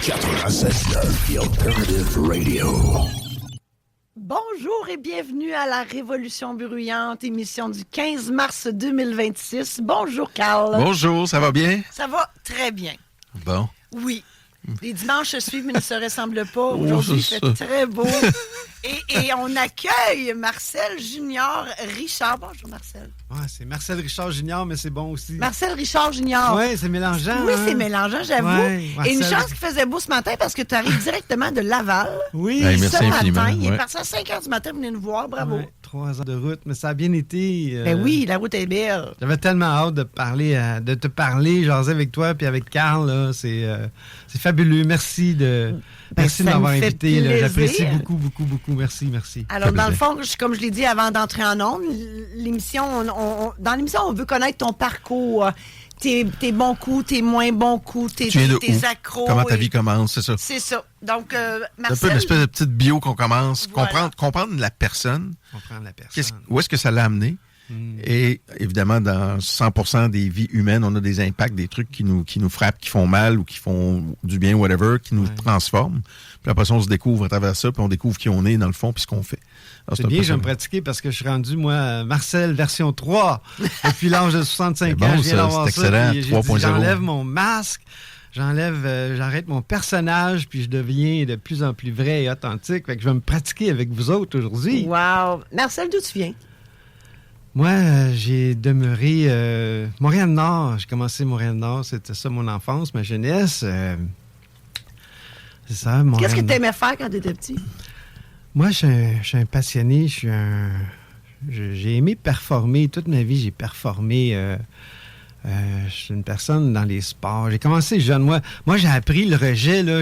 96.9, The Alternative Radio. Bonjour et bienvenue à la Révolution bruyante, émission du 15 mars 2026. Bonjour, Carl. Bonjour, ça va bien? Ça va très bien. Bon. Oui. Les dimanches suivent, mais ne se ressemblent pas. Aujourd'hui, il fait très beau. Et on accueille Marcel Junior Richard. Bonjour, Marcel. Ouais, c'est Marcel Richard Junior, mais c'est bon aussi. Marcel Richard Junior. Oui, c'est mélangeant. Oui, hein? c'est mélangeant, j'avoue. Ouais, et une Marcel. chance qu'il faisait beau ce matin parce que tu arrives directement de Laval. Oui. Hey, merci ce infiniment. matin, il est Ouais. parti à 5 h du matin, venez nous voir. Bravo. Ouais, 3 heures de route, mais ça a bien été. Ben oui, la route est belle. J'avais tellement hâte de te parler, jaser avec toi puis avec Carl. Là, c'est fabuleux. Merci de ça m'avoir me fait invité. Là. J'apprécie plaisir. beaucoup, beaucoup, beaucoup. Merci, merci. Alors, dans le fond, comme je l'ai dit avant d'entrer en ondes, l'émission, dans l'émission, on veut connaître ton parcours, tes bons coups, tes moins bons coups, tes Tu viens de où? accros. Comment ta vie commence, c'est ça? C'est ça. Donc, C'est un peu Marcel... une espèce de petite bio qu'on commence. Voilà. Comprendre la personne. Comprendre la personne. Où est-ce que ça l'a amené? Et évidemment, dans 100% des vies humaines, on a des impacts, des trucs qui nous frappent, qui font mal ou qui font du bien, whatever, qui nous transforment. Puis après ça, on se découvre à travers ça, puis on découvre qui on est dans le fond, puis ce qu'on fait. Alors, C'est un bien, peu je vais ça. me pratiquer parce que je suis rendu, moi, Marcel version 3. Depuis l'âge de 65 C'est bon, ans, je viens ça, d'avoir c'est ça. excellent, Puis j'ai dit, 3.0. j'enlève mon masque, j'arrête mon personnage, puis je deviens de plus en plus vrai et authentique. Fait que je vais me pratiquer avec vous autres aujourd'hui. Wow. Marcel, d'où tu viens? Moi, j'ai demeuré Montréal-Nord. J'ai commencé Montréal-Nord, c'était ça mon enfance, ma jeunesse. C'est ça, Montréal-Nord. Qu'est-ce que tu aimais faire quand tu étais petit? Moi, je suis un passionné. J'ai aimé performer. Toute ma vie, j'ai performé. Je suis une personne dans les sports. J'ai commencé jeune. Moi j'ai appris le rejet. Là.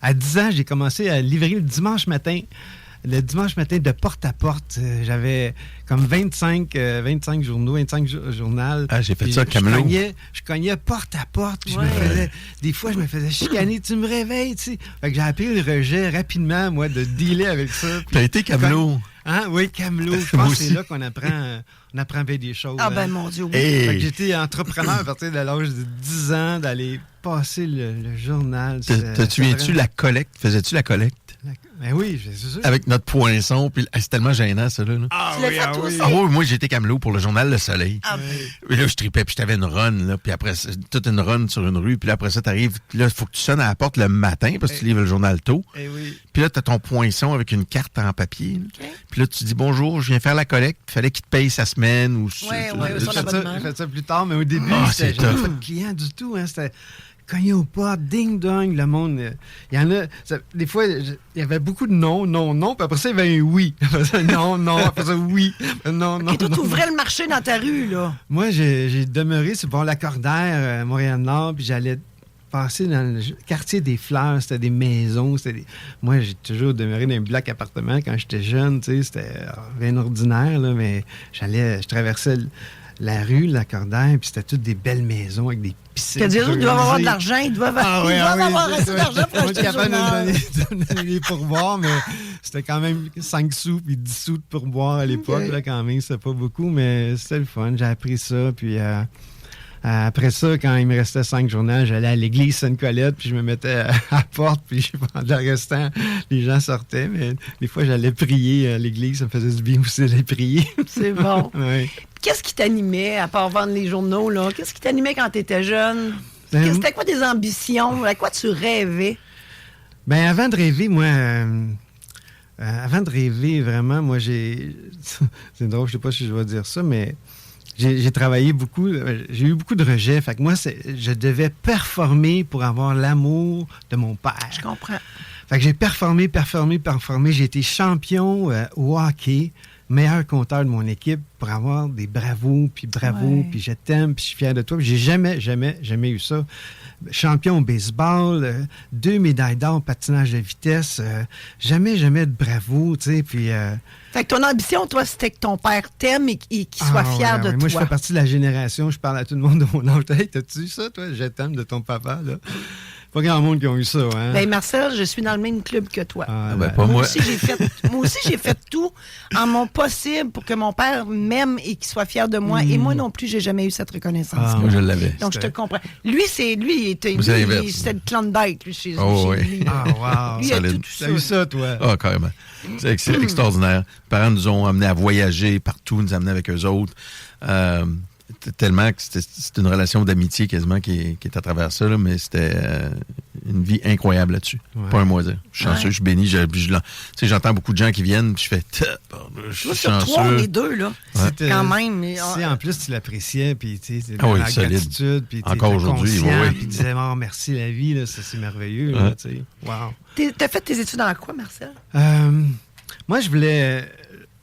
À 10 ans, j'ai commencé à livrer le dimanche matin. Le dimanche matin, de porte à porte. J'avais comme 25 journaux, 25 journaux. Ah, j'ai fait Puis ça à Camelot. Je cognais porte à porte. Puis Ouais. des fois, je me faisais chicaner. Tu me réveilles, tu sais. Fait que j'ai appris le rejet rapidement, moi, de dealer avec ça. Puis T'as été Camelot. Hein? Oui, Camelot. Je Moi pense que c'est aussi. là qu'on apprend bien des choses. Ah ben hein. mon Dieu, oui. Hey. Fait que j'étais entrepreneur à partir de l'âge de 10 ans, d'aller passer le journal. Tu viens-tu la collecte? Faisais-tu la collecte? Ben oui, c'est sûr. Avec notre poinçon, puis c'est tellement gênant, ça, là. Ah Tu l'as fait toi aussi? Ah oui, moi, j'étais Camelot pour le journal Le Soleil. Ah, Puis là, je tripais, puis j'avais une run, là, puis après, toute une run sur une rue, puis là, après ça, t'arrives, là, il faut que tu sonnes à la porte le matin, parce que tu livres le journal tôt. Eh oui. Puis là, t'as ton poinçon avec une carte en papier, là. OK. Puis là, tu dis, bonjour, je viens faire la collecte, il fallait qu'il te paye sa semaine, ou... Ouais, J'ai son fait abonnement. j'ai fait ça plus tard, mais au début, c'est j'avais tough. pas de clients du tout. Hein, c'était cogner aux portes, ding-dong, le monde. Il y en a. Des fois, il y avait beaucoup de non, puis après ça, il y avait un oui. Après ça, non, après ça, oui. Non. Et toi, tu ouvrais le marché dans ta rue, là. Moi, j'ai demeuré sur Pont-Lacordaire, Montréal-Nord, puis j'allais passer dans le quartier des Fleurs. C'était des maisons. Moi, j'ai toujours demeuré dans un bloc appartement quand j'étais jeune. Tu sais, c'était rien ordinaire, là, mais je traversais la rue, Lacordaire, puis c'était toutes des belles maisons avec des piscines. C'est-à-dire qu'ils doivent avoir de l'argent, ils doivent avoir assez d'argent pour acheter le journal. de donner les pourboires, mais c'était quand même 5 sous puis 10 sous de pourboire à l'époque. Ok. Là, quand même, c'était pas beaucoup, mais c'était le fun. J'ai appris ça, puis après ça, quand il me restait 5 journaux, j'allais à l'église Sainte-Colette, puis je me mettais à la porte, puis pendant le restant, les gens sortaient, mais des fois, j'allais prier à l'église, ça me faisait du bien aussi d'aller prier. C'est bon. Ouais. Qu'est-ce qui t'animait, à part vendre les journaux, là? Qu'est-ce qui t'animait quand t'étais jeune? Ben, C'était quoi tes ambitions? À quoi tu rêvais? Ben, avant de rêver, moi, vraiment, moi, c'est drôle, je sais pas si je vais dire ça, mais j'ai travaillé beaucoup, j'ai eu beaucoup de rejets. Fait que moi, je devais performer pour avoir l'amour de mon père. Je comprends. Fait que j'ai performé. J'ai été champion au hockey, meilleur compteur de mon équipe pour avoir des bravos, Ouais. puis je t'aime, puis je suis fier de toi. Puis j'ai jamais eu ça. Champion au baseball, 2 médailles d'or en patinage de vitesse, jamais de bravo, tu sais, puis... Fait que ton ambition, toi, c'était que ton père t'aime et qu'il soit fier de toi. Moi, je fais partie de la génération, je parle à tout le monde de mon âge. Hey, t'as-tu eu ça, toi? Je t'aime de ton papa, là. Pas grand monde qui ont eu ça, hein? Ben Marcel, je suis dans le même club que toi. Ah, ben, pas moi. Moi aussi, j'ai fait tout en mon possible pour que mon père m'aime et qu'il soit fier de moi. Et moi non plus, j'ai jamais eu cette reconnaissance. Moi, je l'avais. Donc, je te comprends. Lui, c'était le Klondike, lui, chez lui. Ah, wow. Lui, il a Solide. tout T'as eu ça, toi? Ah, carrément. C'est extraordinaire. Les parents nous ont amenés à voyager partout, nous amenés avec eux autres. Tellement que c'était une relation d'amitié quasiment qui est à travers ça, là, mais c'était une vie incroyable là-dessus. Ouais. Pas un mot à dire. Je suis chanceux, je suis béni. J'entends beaucoup de gens qui viennent, puis je fais je suis Toi, sur trois, chanceux. les deux, là. Ouais. Quand même. Si en plus tu l'appréciais, puis tu sais, oui, la solide. gratitude, puis tu Encore aujourd'hui, conscient, oui. puis tu disais, oh, merci la vie, là, ça c'est merveilleux, là, tu sais. Wow. T'as fait tes études en quoi, Marcel? Moi, je voulais...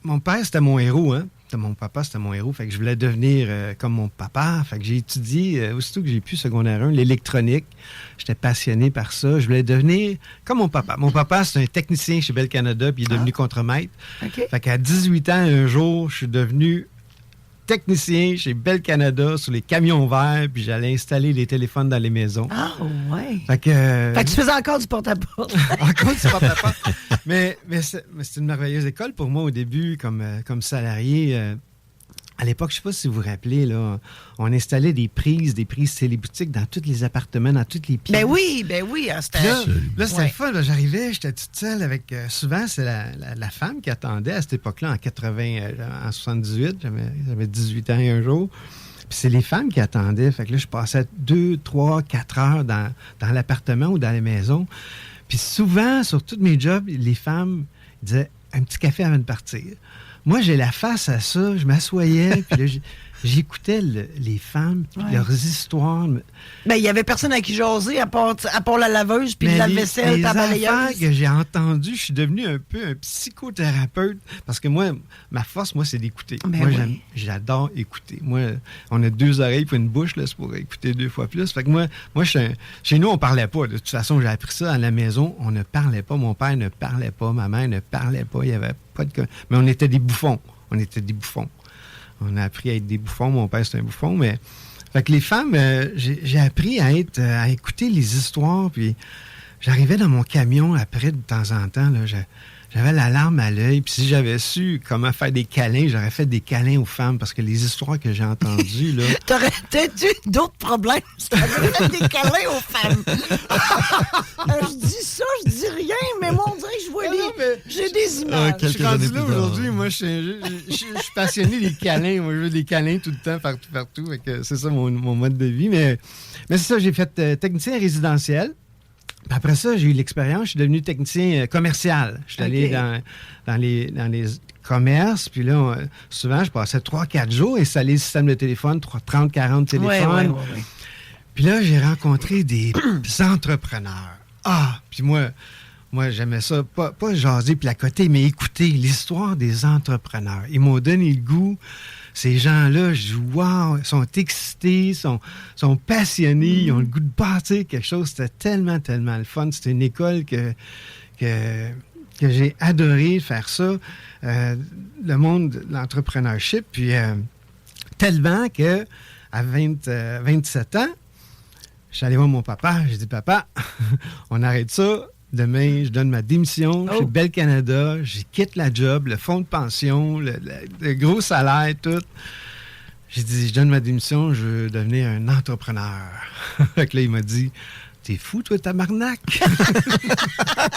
Mon père, c'était mon héros, hein. Mon papa, c'était mon héros. Fait que je voulais devenir comme mon papa. Fait que j'ai étudié, aussitôt que j'ai pu secondaire 1, l'électronique. J'étais passionné par ça. Je voulais devenir comme mon papa. Mon papa, c'est un technicien chez Bell Canada, puis il est devenu contremaître. OK. Fait qu'à 18 ans, un jour, je suis devenu technicien chez Bell Canada sur les camions verts, puis j'allais installer les téléphones dans les maisons. Ah, ouais. Fait que tu faisais encore du porte-à-porte. encore du porte-à-porte. Mais c'est une merveilleuse école pour moi au début, comme salarié. À l'époque, je ne sais pas si vous vous rappelez, là, on installait des prises téléboutiques dans tous les appartements, dans toutes les pièces. Ben oui. C'était... Là, c'était le fun. Là, j'arrivais, j'étais toute seule avec... souvent, c'est la femme qui attendait à cette époque-là, en 78. J'avais 18 ans un jour. Puis c'est les femmes qui attendaient. Fait que là, je passais 2, 3, 4 heures dans l'appartement ou dans la maison. Puis souvent, sur tous mes jobs, les femmes disaient « un petit café avant de partir ». Moi, j'ai la face à ça. Je m'assoyais, puis là, j'écoutais les femmes, puis leurs histoires. Ben, il y avait personne à qui jaser, à part la laveuse, puis la vaisselle, ta balayeuse. Les affaires que j'ai entendues, je suis devenu un peu un psychothérapeute. Parce que moi, ma force, c'est d'écouter. Moi, j'adore écouter. Moi, on a 2 oreilles pour une bouche, là, c'est pour écouter 2 fois plus. Fait que moi chez nous, on parlait pas. De toute façon, j'ai appris ça à la maison. On ne parlait pas. Mon père ne parlait pas. Ma mère ne parlait pas. Il y avait pas de... Mais on était des bouffons. On a appris à être des bouffons. Mon père, c'est un bouffon, mais... Fait que les femmes, j'ai appris à écouter les histoires, puis j'arrivais dans mon camion après, de temps en temps, là, j'avais la larme à l'œil, puis si j'avais su comment faire des câlins, j'aurais fait des câlins aux femmes, parce que les histoires que j'ai entendues, là... T'aurais peut-être eu d'autres problèmes si t'avais fait des câlins aux femmes. Je dis ça, je dis rien, mais moi, on dirait que je vois j'ai des images. Je suis rendu là aujourd'hui, moi, je suis passionné des câlins. Moi, je veux des câlins tout le temps, partout. Fait que c'est ça mon mode de vie. Mais c'est ça, j'ai fait technicien résidentiel. Puis après ça, j'ai eu l'expérience, je suis devenu technicien commercial. Je suis allé dans les commerces, puis là, souvent, je passais 3-4 jours à installer le système de téléphone, 30-40 téléphones. Ouais. Puis là, j'ai rencontré des entrepreneurs. Puis moi, j'aimais ça, pas jaser puis la côté, mais écouter l'histoire des entrepreneurs. Ils m'ont donné le goût. Ces gens-là, je dis, wow, ils sont excités, sont passionnés, ils ont le goût de bâtir quelque chose. C'était tellement, tellement le fun. C'était une école que j'ai adoré faire ça. Le monde de l'entrepreneurship. Puis tellement que à 27 ans, je suis allé voir mon papa. J'ai dit, papa, on arrête ça. Demain, je donne ma démission chez Bell Canada. Je quitte la job, le fonds de pension, le gros salaire, tout. J'ai dit, je donne ma démission, je veux devenir un entrepreneur. Fait que là, il m'a dit, t'es fou, toi, tabarnak?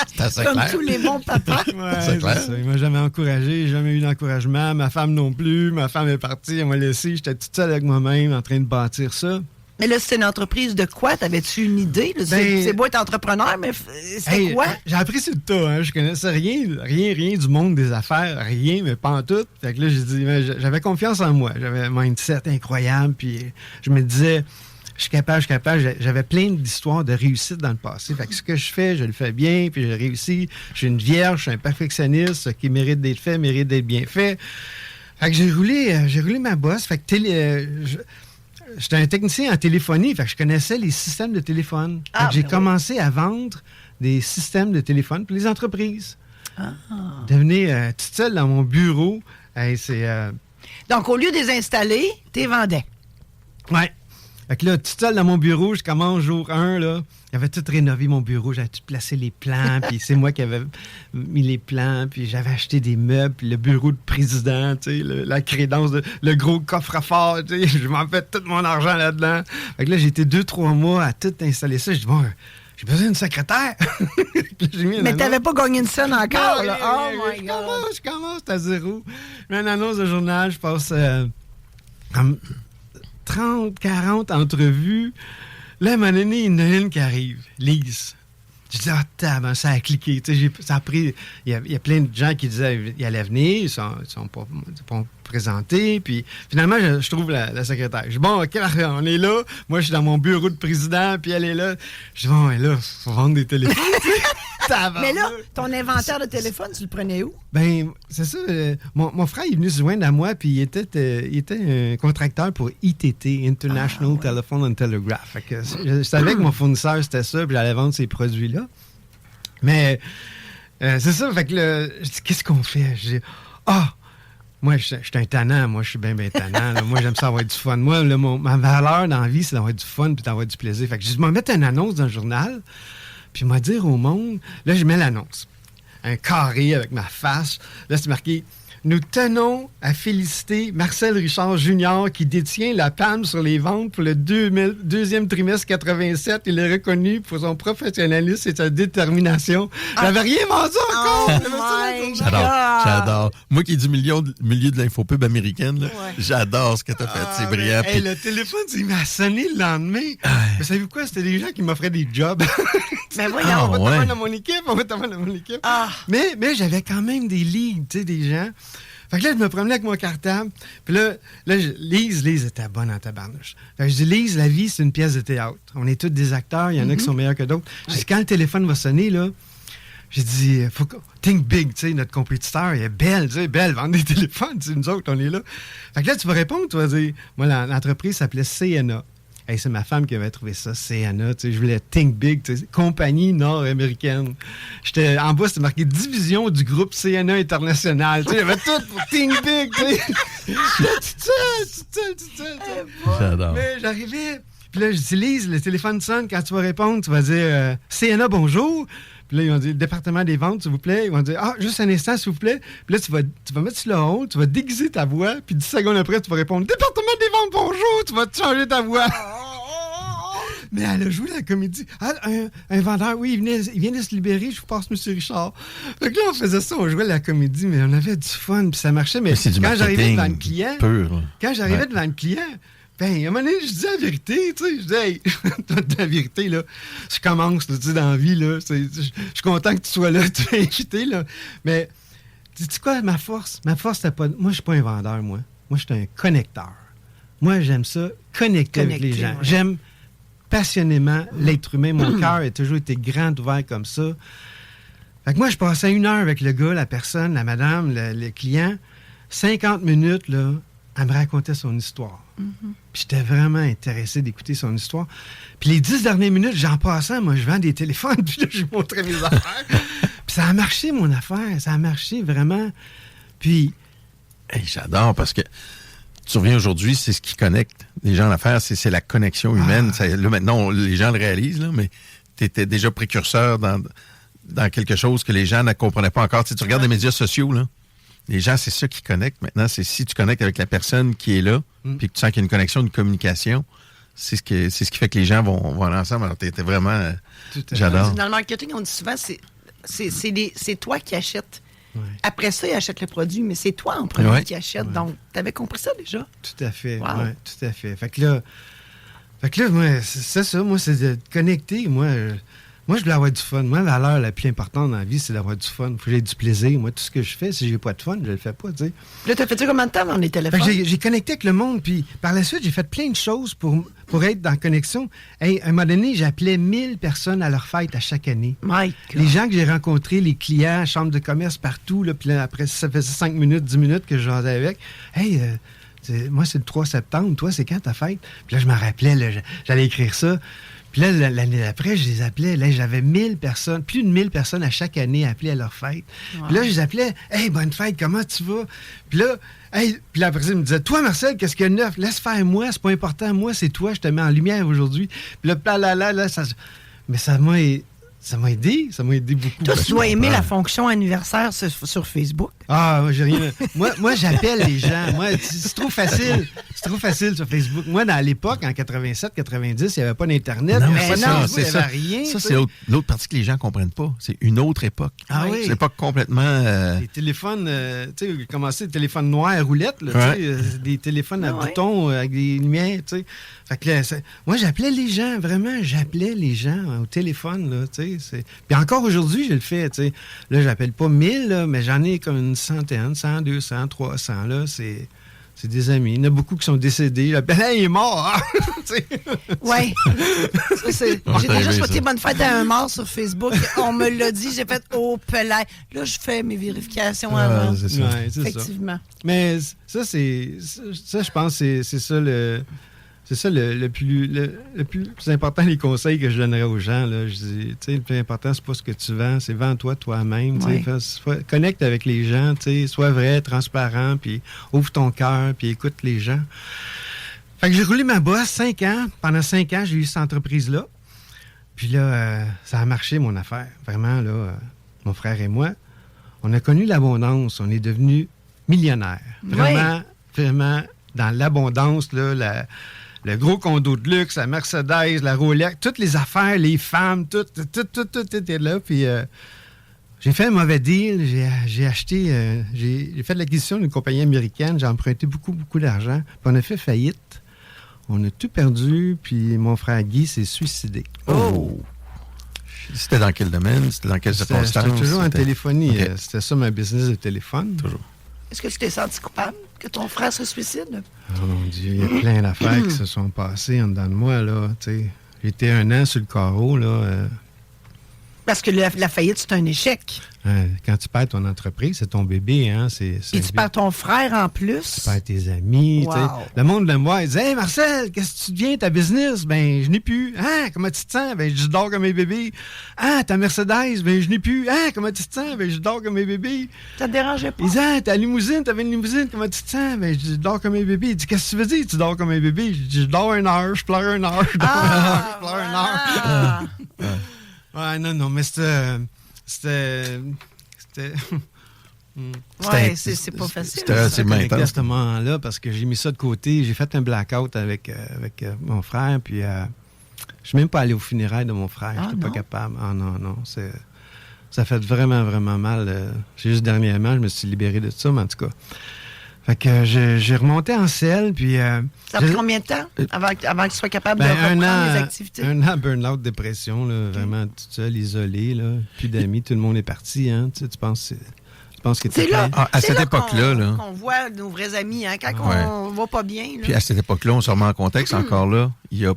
C'est assez Comme clair. tous les bons papas. C'est clair. Ça. Il m'a jamais encouragé, jamais eu d'encouragement. Ma femme non plus. Ma femme est partie, elle m'a laissé. J'étais toute seule avec moi-même en train de bâtir ça. Mais là, c'était une entreprise de quoi? T'avais-tu une idée? Là? C'est beau être entrepreneur, mais c'était quoi? J'ai appris sur le tas. Hein. Je connaissais rien du monde des affaires. Rien, mais pas en tout. Fait que là, j'ai dit, j'avais confiance en moi. J'avais un mindset incroyable. Puis je me disais, je suis capable. J'avais plein d'histoires de réussite dans le passé. Fait que ce que je fais, je le fais bien. Puis je réussis. Je suis une vierge, je suis un perfectionniste. Ce qui mérite d'être fait, mérite d'être bien fait. Fait que j'ai roulé ma bosse. Fait que j'étais un technicien en téléphonie, fait que je connaissais les systèmes de téléphone. J'ai commencé à vendre des systèmes de téléphone pour les entreprises. Devenir toute seule dans mon bureau. Donc, au lieu de les installer, tu les vendais. Oui. Fait que là, tout seul dans mon bureau, je commence jour 1, là. J'avais tout rénové mon bureau, j'avais tout placé les plans, puis c'est moi qui avais mis les plans, puis j'avais acheté des meubles, puis le bureau de président, tu sais, la crédence, le gros coffre-fort, tu sais, je m'en fais tout mon argent là-dedans. Fait que là, j'ai été 2-3 mois à tout installer ça. Je dis, bon, j'ai besoin d'une secrétaire. Mais t'avais pas gagné une scène encore, là. Oh my God. Je commence à zéro. Je mets une annonce de journal, je passe comme 30, 40 entrevues. Là, à un moment donné, il y en a une qui arrive, Lise. Je dis, tabarnak, ça a cliqué. Tu sais, ça a pris. Il y a plein de gens qui disaient qu'ils allaient venir, ils sont pas présentés. Puis finalement, je trouve la secrétaire. Je dis, bon, OK, on est là. Moi, je suis dans mon bureau de président, puis elle est là. Je dis, bon, elle est là, il faut vendre des téléphones. Mais là, ton inventaire de téléphone, tu le prenais où? Ben, c'est ça. Mon frère est venu se joindre à moi, puis il était un contracteur pour ITT, International Telephone and Telegraph. Fait que je savais que mon fournisseur, c'était ça, puis j'allais vendre ces produits-là. Mais c'est ça. Fait que je dis, qu'est-ce qu'on fait? Je dis, moi, je suis un tannant. Moi, je suis bien tannant. Là. Moi, j'aime ça avoir du fun. Moi, ma valeur dans la vie, c'est d'avoir du fun puis d'avoir du plaisir. Fait que je dis, je vais mettre une annonce dans le journal, puis moi dire au monde, là, je mets l'annonce. Un carré avec ma face. Là, c'est marqué « Nous tenons à féliciter Marcel Richard Jr. qui détient la palme sur les ventes pour le deuxième trimestre 87. Il est reconnu pour son professionnalisme et sa détermination. » J'avais rien vendu encore! J'adore. Moi qui est du milieu de l'infopub américaine, là, j'adore ce que tu as fait. C'est brillant. Hey, le téléphone, il m'a sonné le lendemain. Mais savez-vous quoi? C'était des gens qui m'offraient des jobs. Mais voyons. On va t'avoir dans mon équipe, Mais j'avais quand même des leads, tu sais, des gens. Fait que là, je me promenais avec mon cartable. Puis là Lise était bonne en tabarnouche. Fait que je dis, Lise, la vie, c'est une pièce de théâtre. On est tous des acteurs. Il y en a qui sont meilleurs que d'autres. Je dis, quand le téléphone va sonner, là, j'ai dit, faut think big, tu sais, notre compétiteur, il est belle, tu sais, belle, vendre des téléphones, tu sais, nous autres, on est là. Fait que là, tu vas répondre, tu vas dire, moi, l'entreprise s'appelait CNA. Hey, c'est ma femme qui avait trouvé ça, CNA, tu sais, je voulais think big, tu sais, compagnie nord-américaine. J'étais, en bas, c'était marqué division du groupe CNA international, tu sais, il y avait tout pour think big, tu sais. J'adore. Mais j'arrivais, puis là, j'utilise, le téléphone sonne, quand tu vas répondre, tu vas dire, CNA, bonjour. Puis là, ils vont dire, département des ventes, s'il vous plaît. Ils vont dire, juste un instant, s'il vous plaît. Puis là, tu vas mettre sur le haut, tu vas déguiser ta voix, puis 10 secondes après, tu vas répondre, département des ventes, bonjour, tu vas te changer ta voix. Mais elle a joué la comédie. Un vendeur, oui, il vient de se libérer, je vous passe M. Richard. Fait que là, on faisait ça, on jouait la comédie, mais on avait du fun, puis ça marchait. Mais quand j'arrivais devant le client, devant le client, ben, à un moment donné, je dis la vérité, tu sais. Je dis, hey, la vérité, là, je commence, tu sais, dans la vie, là. Je suis content que tu sois là, tu es invité, là. Mais, tu sais quoi, ma force, c'était pas. Moi, je suis pas un vendeur, moi. Moi, je suis un connecteur. Moi, j'aime ça, connecter avec les gens. Ouais. J'aime passionnément l'être humain. Mon cœur a toujours été grand ouvert comme ça. Fait que moi, je passais 1 heure avec le gars, la personne, la madame, le client. 50 minutes, là, elle me racontait son histoire. Mm-hmm. Puis j'étais vraiment intéressé d'écouter son histoire. Puis les 10 dernières minutes, j'en passais, moi, je vends des téléphones, puis là, je lui montrais mes affaires. Puis ça a marché, mon affaire. Ça a marché, vraiment. Puis... Hey, j'adore, parce que tu reviens aujourd'hui, c'est ce qui connecte les gens à l'affaire, c'est la connexion humaine. Ça, là, maintenant, les gens le réalisent, là, mais tu étais déjà précurseur dans quelque chose que les gens ne comprenaient pas encore. Tu sais, tu regardes les médias sociaux, là. Les gens, c'est ça qui connecte. Maintenant, c'est si tu connectes avec la personne qui est là, puis que tu sens qu'il y a une connexion, une communication, c'est ce qui fait que les gens vont ensemble. Alors, t'étais vraiment... j'adore. Dans le marketing, on dit souvent, c'est toi qui achètes. Ouais. Après ça, ils achètent le produit, mais c'est toi en premier qui achète. Ouais. Donc, t'avais compris ça déjà? Tout à fait, wow. Oui, tout à fait. Fait que là, moi, c'est ça. Moi, c'est de connecter. Moi, je voulais avoir du fun. Moi, la valeur la plus importante dans la vie, c'est d'avoir du fun. Il faut que j'ai du plaisir. Moi, tout ce que je fais, si j'ai pas de fun, je le fais pas, tu sais. Là, t'as fait ça combien de temps dans les téléphones? J'ai connecté avec le monde, puis par la suite, j'ai fait plein de choses pour être dans connexion. Hey, à un moment donné, j'appelais 1000 personnes à leur fête à chaque année. Les gens que j'ai rencontrés, les clients, chambre de commerce, partout, là, puis là, après, ça faisait 5 minutes, 10 minutes que je jasais avec. Hey, moi, c'est le 3 septembre. Toi, c'est quand ta fête? Puis là, je me rappelais, là, j'allais écrire ça. Puis là, l'année d'après, je les appelais. Là, j'avais 1000 personnes, plus de 1000 personnes à chaque année appelées à leur fête. Wow. Puis là, je les appelais. « Hey, bonne fête, comment tu vas? » Puis là, après, ils me disaient « Toi, Marcel, qu'est-ce qu'il y a de neuf? Laisse faire moi, c'est pas important. Moi, c'est toi, je te mets en lumière aujourd'hui. » Puis là, mais ça m'a aidé beaucoup. Toi, tu dois aimer la fonction anniversaire sur Facebook. Ah, moi, j'ai rien. Moi, j'appelle les gens. Moi, c'est trop facile. C'est trop facile sur Facebook. Moi, à l'époque, en 87, 90, il n'y avait pas d'Internet. Non, Il n'y mais avait c'est pas ça, de Facebook, il n'y c'est avait rien. Ça, c'est l'autre partie que les gens ne comprennent pas. C'est une autre époque. Ah oui. C'est pas complètement... Les téléphones, tu sais, commencé des téléphones noirs à roulettes, là, Ouais. tu sais, des téléphones à boutons avec des lumières, tu sais. Fait que là, moi, j'appelais les gens, vraiment, j'appelais les gens au téléphone, là, tu sais. Puis encore aujourd'hui, je le fais, tu sais. Là, j'appelle pas 1000, là, mais j'en ai comme une centaine, 100, 200, 300, là, c'est des amis. Il y en a beaucoup qui sont décédés. Là, ben, il est mort! Oui. J'ai déjà souhaité bonne fête à un mort sur Facebook. On me l'a dit. J'ai fait « Oh, pelin ». Là, je fais mes vérifications avant. C'est ça. Ouais, c'est Effectivement. ça. Mais ça, je pense que c'est ça le plus important, les conseils que je donnerais aux gens. Là. Je dis, tu sais, le plus important, c'est pas ce que tu vends, c'est vends-toi toi-même. Oui. Connecte avec les gens, tu sais, sois vrai, transparent, puis ouvre ton cœur, puis écoute les gens. Fait que j'ai roulé ma bosse 5 ans. Pendant 5 ans, j'ai eu cette entreprise-là. Puis là, ça a marché, mon affaire. Vraiment, là, mon frère et moi, on a connu l'abondance. On est devenus millionnaires. Vraiment, vraiment, dans l'abondance, là, le gros condo de luxe, la Mercedes, la Rolex, toutes les affaires, les femmes, tout était là. Puis j'ai fait un mauvais deal. J'ai acheté, j'ai fait l'acquisition d'une compagnie américaine. J'ai emprunté beaucoup, beaucoup d'argent. Puis on a fait faillite. On a tout perdu. Puis mon frère Guy s'est suicidé. Oh! C'était dans quel domaine? C'était dans quelles circonstances? J'étais toujours en C'était- téléphonie. OK. C'était ça, ma business de téléphone. Toujours. Est-ce que tu t'es senti coupable que ton frère se suicide? Oh mon Dieu, il y a plein d'affaires qui se sont passées en dedans de moi, là. Tu sais, j'étais 1 an sur le carreau, là. Parce que la faillite, c'est un échec. Quand tu perds ton entreprise, c'est ton bébé, hein. Et tu perds ton frère en plus. Tu perds tes amis, Wow. tu sais. Le monde de moi, il dit « Hey Marcel, qu'est-ce que tu deviens, ta business? » Ben, je n'ai plus. « Ah, comment tu te sens? » Ben, je dors comme mes bébés. « Ah, ta Mercedes? » Ben, je n'ai plus. « Ah, comment tu te sens? » Ben, je dors comme mes bébés. Ça te dérangeait pas? Il dit « Ah, ta limousine, t'avais une limousine, comment tu te sens? » Ben, je dors comme mes bébés. Il dit « Qu'est-ce que tu veux dire? Tu dors comme mes bébés? » Je dis « Je dors 1 heure, je pleure 1 heure, je dors 1 heure, je pleure 1 heure. » Ouais, non, mais c'était... Ouais, c'est pas facile. C'était relativement Connecté à intense. ce moment-là, parce que j'ai mis ça de côté. J'ai fait un blackout avec mon frère, puis je suis même pas allé aux funérailles de mon frère. Ah, J'étais pas non? capable. Ah non. Ça fait vraiment, vraiment mal. C'est juste dernièrement, je me suis libéré de ça, mais en tout cas. Fait que j'ai remonté en selle, puis... Ça a pris combien de temps avant que tu sois capable de un reprendre an, les activités? Un an burn-out, dépression, là, vraiment tout seul, isolé, là, plus d'amis, tout le monde est parti, hein, tu sais, tu penses que C'est là, Ah, à c'est cette là époque-là, là. qu'on voit nos vrais amis, hein, quand Ouais. on va pas bien. Là. Puis à cette époque-là, on se remet en contexte, encore là, il n'y a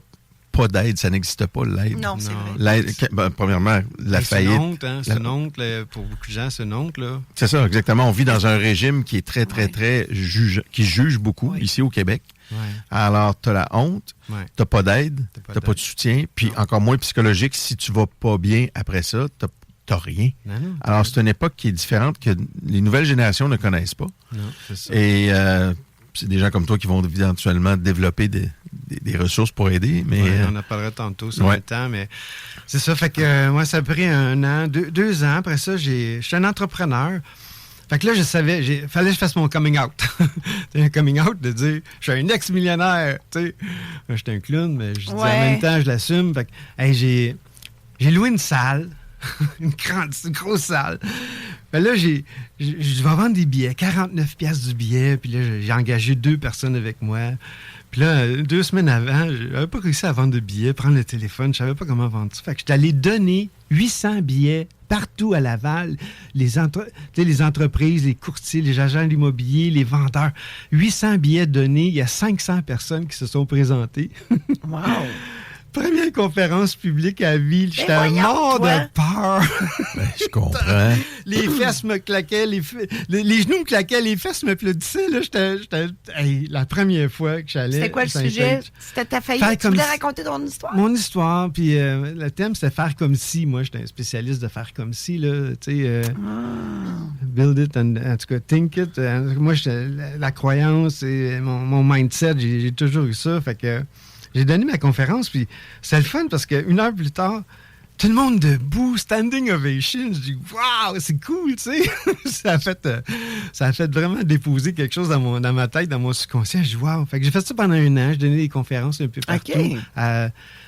pas d'aide, ça n'existe pas, l'aide. Non, c'est vrai. L'aide, premièrement, la faillite. C'est une honte, hein, c'est une honte, là, pour beaucoup de gens, c'est une honte, là. C'est ça, exactement. On vit dans un régime qui est très, très, très qui juge beaucoup Ouais. ici au Québec. Ouais. Alors, tu as la honte, Ouais. tu pas d'aide, T'as tu pas de soutien, puis encore moins psychologique, si tu vas pas bien après ça, tu n'as rien. Non. Alors, c'est une époque qui est différente que les nouvelles générations ne connaissent pas. Non, c'est ça. Et c'est des gens comme toi qui vont éventuellement développer des ressources pour aider. Mais Ouais, on en parlera tantôt sur ouais. le temps, mais c'est ça. Fait que moi, ça a pris 1 an, 2 ans. Après ça, je suis un entrepreneur. Fait que là, je savais, fallait que je fasse mon coming out. C'est un coming out de dire, je suis un ex-millionnaire. Tu sais, moi, j'étais un clown, mais je dis en même temps, je l'assume. Fait que, hey, j'ai loué une salle, une grosse salle. Ben là, je vais vendre des billets, 49 piastres du billet. Puis là, j'ai engagé 2 personnes avec moi. Puis là, 2 semaines avant, je n'avais pas réussi à vendre de billets, prendre le téléphone. Je savais pas comment vendre ça. Fait que j'étais allé donner 800 billets partout à Laval. Les entreprises, les courtiers, les agents d'immobilier, les vendeurs. 800 billets donnés. Il y a 500 personnes qui se sont présentées. Wow! Première conférence publique à vie, j'étais mort de peur. Ben, je comprends. Les fesses me claquaient, les genoux me claquaient, les fesses m'applaudissaient. Là, la première fois que j'allais... C'était quoi le sujet? C'était ta faillite? Tu voulais raconter ton histoire? Mon histoire, puis le thème, c'était faire comme si. Moi, j'étais un spécialiste de faire comme si, là, tu sais... Build it, en tout cas, think it. Moi, la croyance et mon mindset, j'ai toujours eu ça, fait que... J'ai donné ma conférence, puis c'est le fun parce qu'une heure plus tard, tout le monde debout, standing ovation. Je dis, waouh, c'est cool, tu sais. ça a fait vraiment déposer quelque chose dans ma tête, dans mon subconscient. Je dis, waouh. Fait que j'ai fait ça pendant un an. J'ai donné des conférences un peu partout. Okay.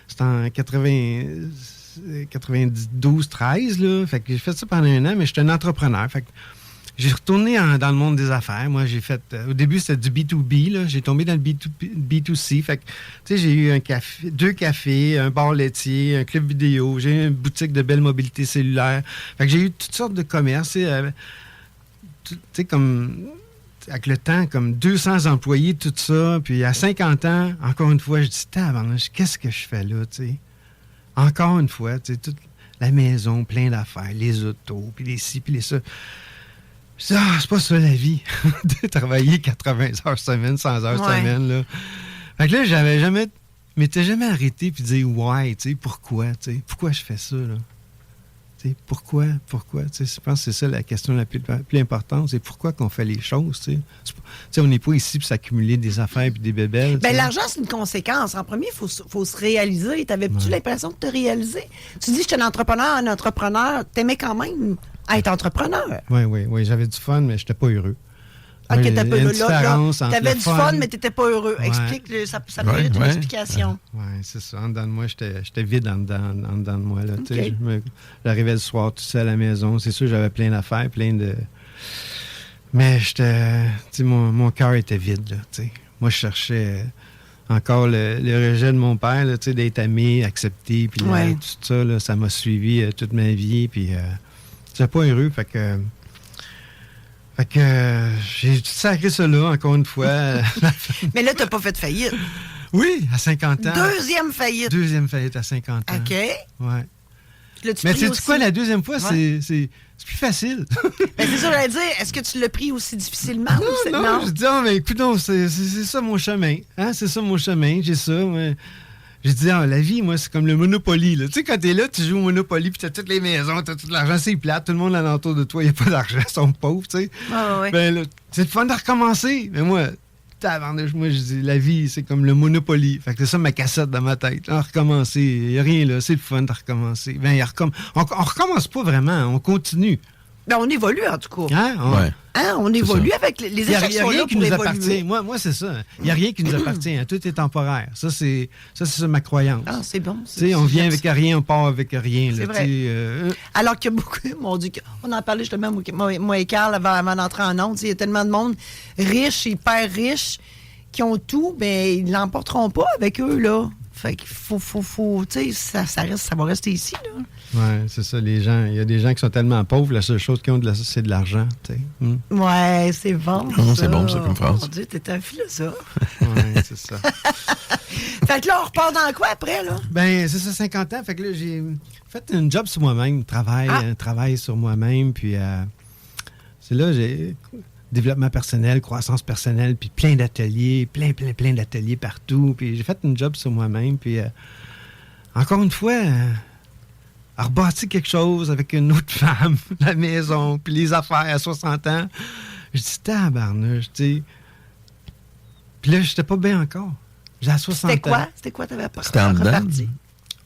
C'était en 92-13, là. Fait que j'ai fait ça pendant un an, mais j'étais un entrepreneur. Fait que j'ai retourné dans le monde des affaires. Moi, j'ai fait... au début, c'était du B2B, là. J'ai tombé dans le B2C. Fait que, tu sais, j'ai eu 2 cafés, un bar laitier, un club vidéo. J'ai eu une boutique de belle mobilité cellulaire. Fait que j'ai eu toutes sortes de commerces. Tu sais, comme... Avec le temps, comme 200 employés, tout ça. Puis à 50 ans, encore une fois, je dis, tabarnouche, qu'est-ce que je fais là, tu sais? Encore une fois, tu sais, toute la maison, plein d'affaires, les autos, puis les ci, puis les ça. Je dis, c'est pas ça la vie, de travailler 80 heures semaine, 100 heures semaine, là. Fait que là, m'étais jamais arrêté puis dire, tu sais, pourquoi je fais ça, là? Tu sais, pourquoi, tu sais, je pense que c'est ça la question la plus importante, c'est pourquoi qu'on fait les choses, tu sais. Tu sais, on n'est pas ici pour s'accumuler des affaires puis des bébelles. Ben, l'argent, c'est une conséquence. En premier, il faut se réaliser. T'avais-tu l'impression de te réaliser? Tu dis, je suis un entrepreneur, t'aimais quand même être entrepreneur. Oui, j'avais du fun, mais je n'étais pas heureux. OK, tu avais du fun, mais tu n'étais pas heureux. Ouais. Explique, ça mérite une explication. Oui, c'est ça. En dedans de moi, j'étais vide en dedans de moi. Là, okay. J'arrivais le soir tout seul à la maison. C'est sûr, j'avais plein d'affaires, mais mon cœur était vide. Là, moi, je cherchais encore le rejet de mon père, là, d'être aimé, accepté. Puis tout ça, là, ça m'a suivi toute ma vie. Puis j'étais pas heureux, fait que j'ai sacré ça là, encore une fois. Mais là, t'as pas fait de faillite. Oui, à 50 ans. Deuxième faillite à 50 ans. OK. Ouais. Mais sais-tu quoi, la deuxième fois, c'est plus facile. Mais c'est ça, j'allais dire, est-ce que tu l'as pris aussi difficilement? Non, je dis, mais écoute, c'est ça mon chemin. Hein? C'est ça mon chemin, j'ai ça. Mais... J'ai dit, la vie, moi, c'est comme le Monopoly. Tu sais, quand t'es là, tu joues au Monopoly, puis t'as toutes les maisons, t'as tout l'argent, c'est plate, tout le monde alentour de toi, il n'y a pas d'argent, ils sont pauvres, tu sais. Ben là, c'est le fun de recommencer. Mais moi, je dis, la vie, c'est comme le Monopoly. Fait que c'est ça ma cassette dans ma tête. Là, recommencer, il n'y a rien là, c'est le fun de recommencer. Ben, on recommence pas vraiment, on continue. Ben, on évolue, en tout cas. On évolue avec les échecs sont là pour évoluer. Moi, c'est ça. Il n'y a rien qui nous appartient. Tout est temporaire. Ça, c'est ma croyance. Ah, c'est bon. On vient avec rien, on part avec rien. C'est vrai. Alors qu'il y a beaucoup... Mon Dieu, on en parlait justement, moi et Carl, avant d'entrer en ondes. Il y a tellement de monde riche, hyper riche, qui ont tout, mais ils ne l'emporteront pas avec eux, là. Fait qu'il faut tu sais, ça va rester ici, là. Oui, c'est ça, les gens. Il y a des gens qui sont tellement pauvres, la seule chose qu'ils ont, c'est de l'argent, tu sais. Ouais, c'est bon. C'est bon, ça, comme phrase. Mon Dieu, t'es un philosophe. Oui, c'est ça. Fait que là, on repart dans quoi après, là? Ben, c'est ça, 50 ans. Fait que là, j'ai fait un job sur moi-même, travail sur moi-même, puis c'est là, j'ai développement personnel, croissance personnelle, puis plein d'ateliers, plein d'ateliers partout. Puis j'ai fait un job sur moi-même, puis encore une fois, rebâti quelque chose avec une autre femme, la maison, puis les affaires à 60 ans. Je dis, tabarnouche, tu sais. Puis là, j'étais pas bien encore. J'ai à 60 ans. C'était quoi t'avais reparti?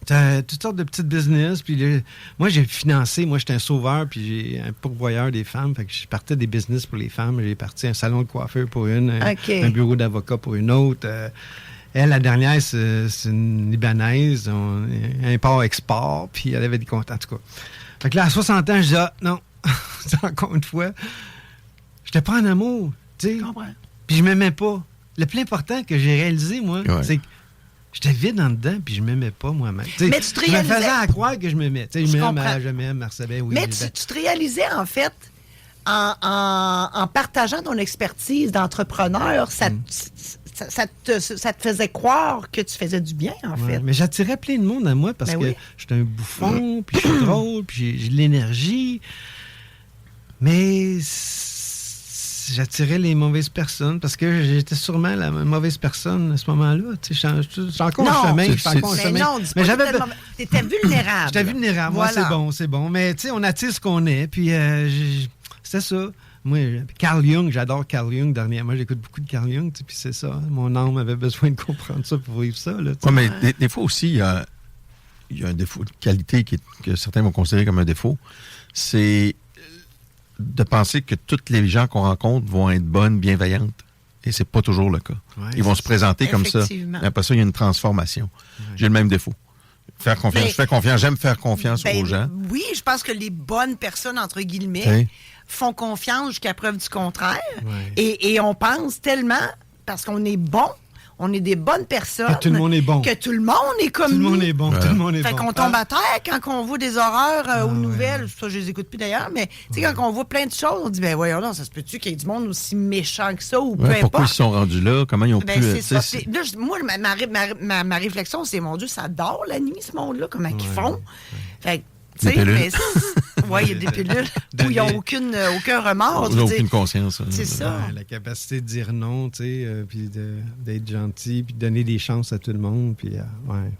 T'as toutes sortes de petites business. Puis moi, j'ai financé. Moi, j'étais un sauveur, puis j'ai un pourvoyeur des femmes. Fait que je partais des business pour les femmes. J'ai parti un salon de coiffeur pour une, un bureau d'avocat pour une autre. Elle, la dernière, c'est une Libanaise, import-export, puis elle avait des comptes, en tout cas. Fait que là, à 60 ans, je dis, non, encore une fois, j'étais pas en amour, tu sais. Puis je m'aimais pas. Le plus important que j'ai réalisé, moi, c'est que j'étais vide en dedans, puis je m'aimais pas moi-même. Mais tu te réalisais... Je me faisais à croire que je m'aimais. Tu sais, je m'aime, Marcel, oui. Mais tu te réalisais, en fait, en partageant ton expertise d'entrepreneur, ça te faisait croire que tu faisais du bien, en Ouais, fait. mais j'attirais plein de monde à moi parce Ben que oui. j'étais un bouffon, puis je suis drôle, puis j'ai de l'énergie. Mais j'attirais les mauvaises personnes parce que j'étais sûrement la mauvaise personne à ce moment-là. Tu sais, je suis encore un chemin, je suis encore un Mais chemin. non, dis Mais pas j'avais... que t'étais vulnérable. J'étais vulnérable, Voilà. ouais, c'est bon. Mais tu sais, on attire ce qu'on est, puis c'était ça. Moi, Carl Jung, j'adore Carl Jung dernièrement. J'écoute beaucoup de Carl Jung, puis c'est ça. Mon âme avait besoin de comprendre ça pour vivre ça. Là, Ouais, mais des fois aussi, il y a un défaut de qualité que certains vont considérer comme un défaut. C'est de penser que toutes les gens qu'on rencontre vont être bonnes, bienveillantes. Et c'est pas toujours le cas. Ouais, Ils vont se présenter comme ça. Effectivement. Et après ça, il y a une transformation. J'ai le même défaut. Faire confiance. Mais- Je fais confiance. J'aime faire confiance Ben, aux gens. oui, je pense que les bonnes personnes, entre guillemets, Oui. font confiance jusqu'à preuve du contraire. Ouais. Et on pense tellement, parce qu'on est bon, on est des bonnes personnes. Que tout le monde est bon. Que tout le monde est comme Tout le nous. monde est bon, tout le monde est Fait bon. qu'on tombe à terre quand on voit des horreurs aux ouais. nouvelles. Ça, je les écoute plus d'ailleurs, mais tu sais, quand on voit plein de choses, on dit, ben voyons, non, ça se peut-tu qu'il y ait du monde aussi méchant que ça ou peu Ouais, pourquoi ils importe. sont rendus là? Comment ils ont Ben, pu... c'est tu ça. sais, Puis là, moi, ma réflexion, c'est, mon Dieu, ça dort la nuit, ce monde-là, comment ils font. Fait que, tu Des sais, pilules. mais... Oui, il y a des pilules où ils n'ont aucun remords. Ils n'ont tu sais. aucune conscience. C'est ça. Ouais, la capacité de dire non, tu sais, puis d'être gentil, puis de donner des chances à tout le monde, puis ouais.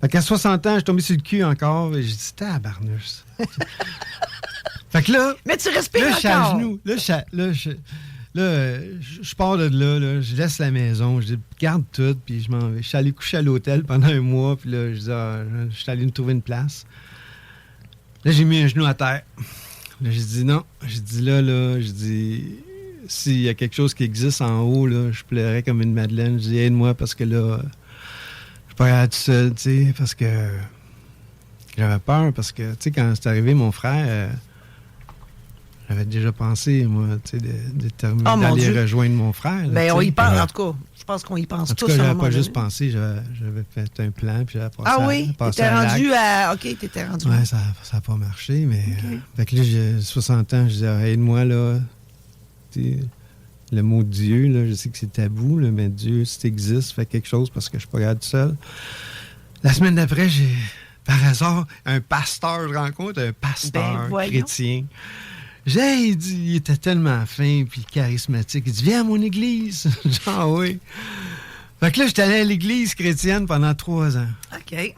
Fait qu'à 60 ans, je suis tombé sur le cul encore, et j'ai dit, tabarnouche. Fait que là, Mais tu respires je suis à encore. genoux. Je pars de là, je laisse la maison, je dis, garde tout, puis je m'en vais. Je suis allé coucher à l'hôtel pendant un mois, puis là, je dis, je suis allé me trouver une place. Là, j'ai mis un genou à terre. Là, j'ai dit non. J'ai dit là, je dis, s'il y a quelque chose qui existe en haut, là, je pleurais comme une madeleine. Je dis, aide-moi parce que là, je suis pas allé tout seul, tu sais, parce que j'avais peur, parce que, tu sais, quand c'est arrivé, mon frère, j'avais déjà pensé, moi, tu sais, Oh, mon d'aller Dieu. rejoindre mon frère. Là, Ben, tu on sais. y pense, Ouais. en tout cas. Je pense qu'on y pense En tout tous. cas, à un j'avais moment pas juste donné. pensé, j'avais fait un plan, puis j'avais passé Ah oui? passé T'étais à l'acte. rendu à... OK, t'étais rendu. Ouais, ça n'a pas marché, mais... fait que là, j'ai 60 ans, je disais, aide-moi, là. Tu sais, le mot Dieu, là, je sais que c'est tabou, là, mais Dieu, si t'existes, fais quelque chose parce que je suis pas capable tout seul. La semaine d'après, j'ai, par hasard, un pasteur, je rencontre un pasteur Ben, voyons. chrétien. Il dit, il était tellement fin puis charismatique. Il dit, viens à mon église. Genre, oui. Fait que là, j'étais allé à l'église chrétienne pendant 3 ans. OK.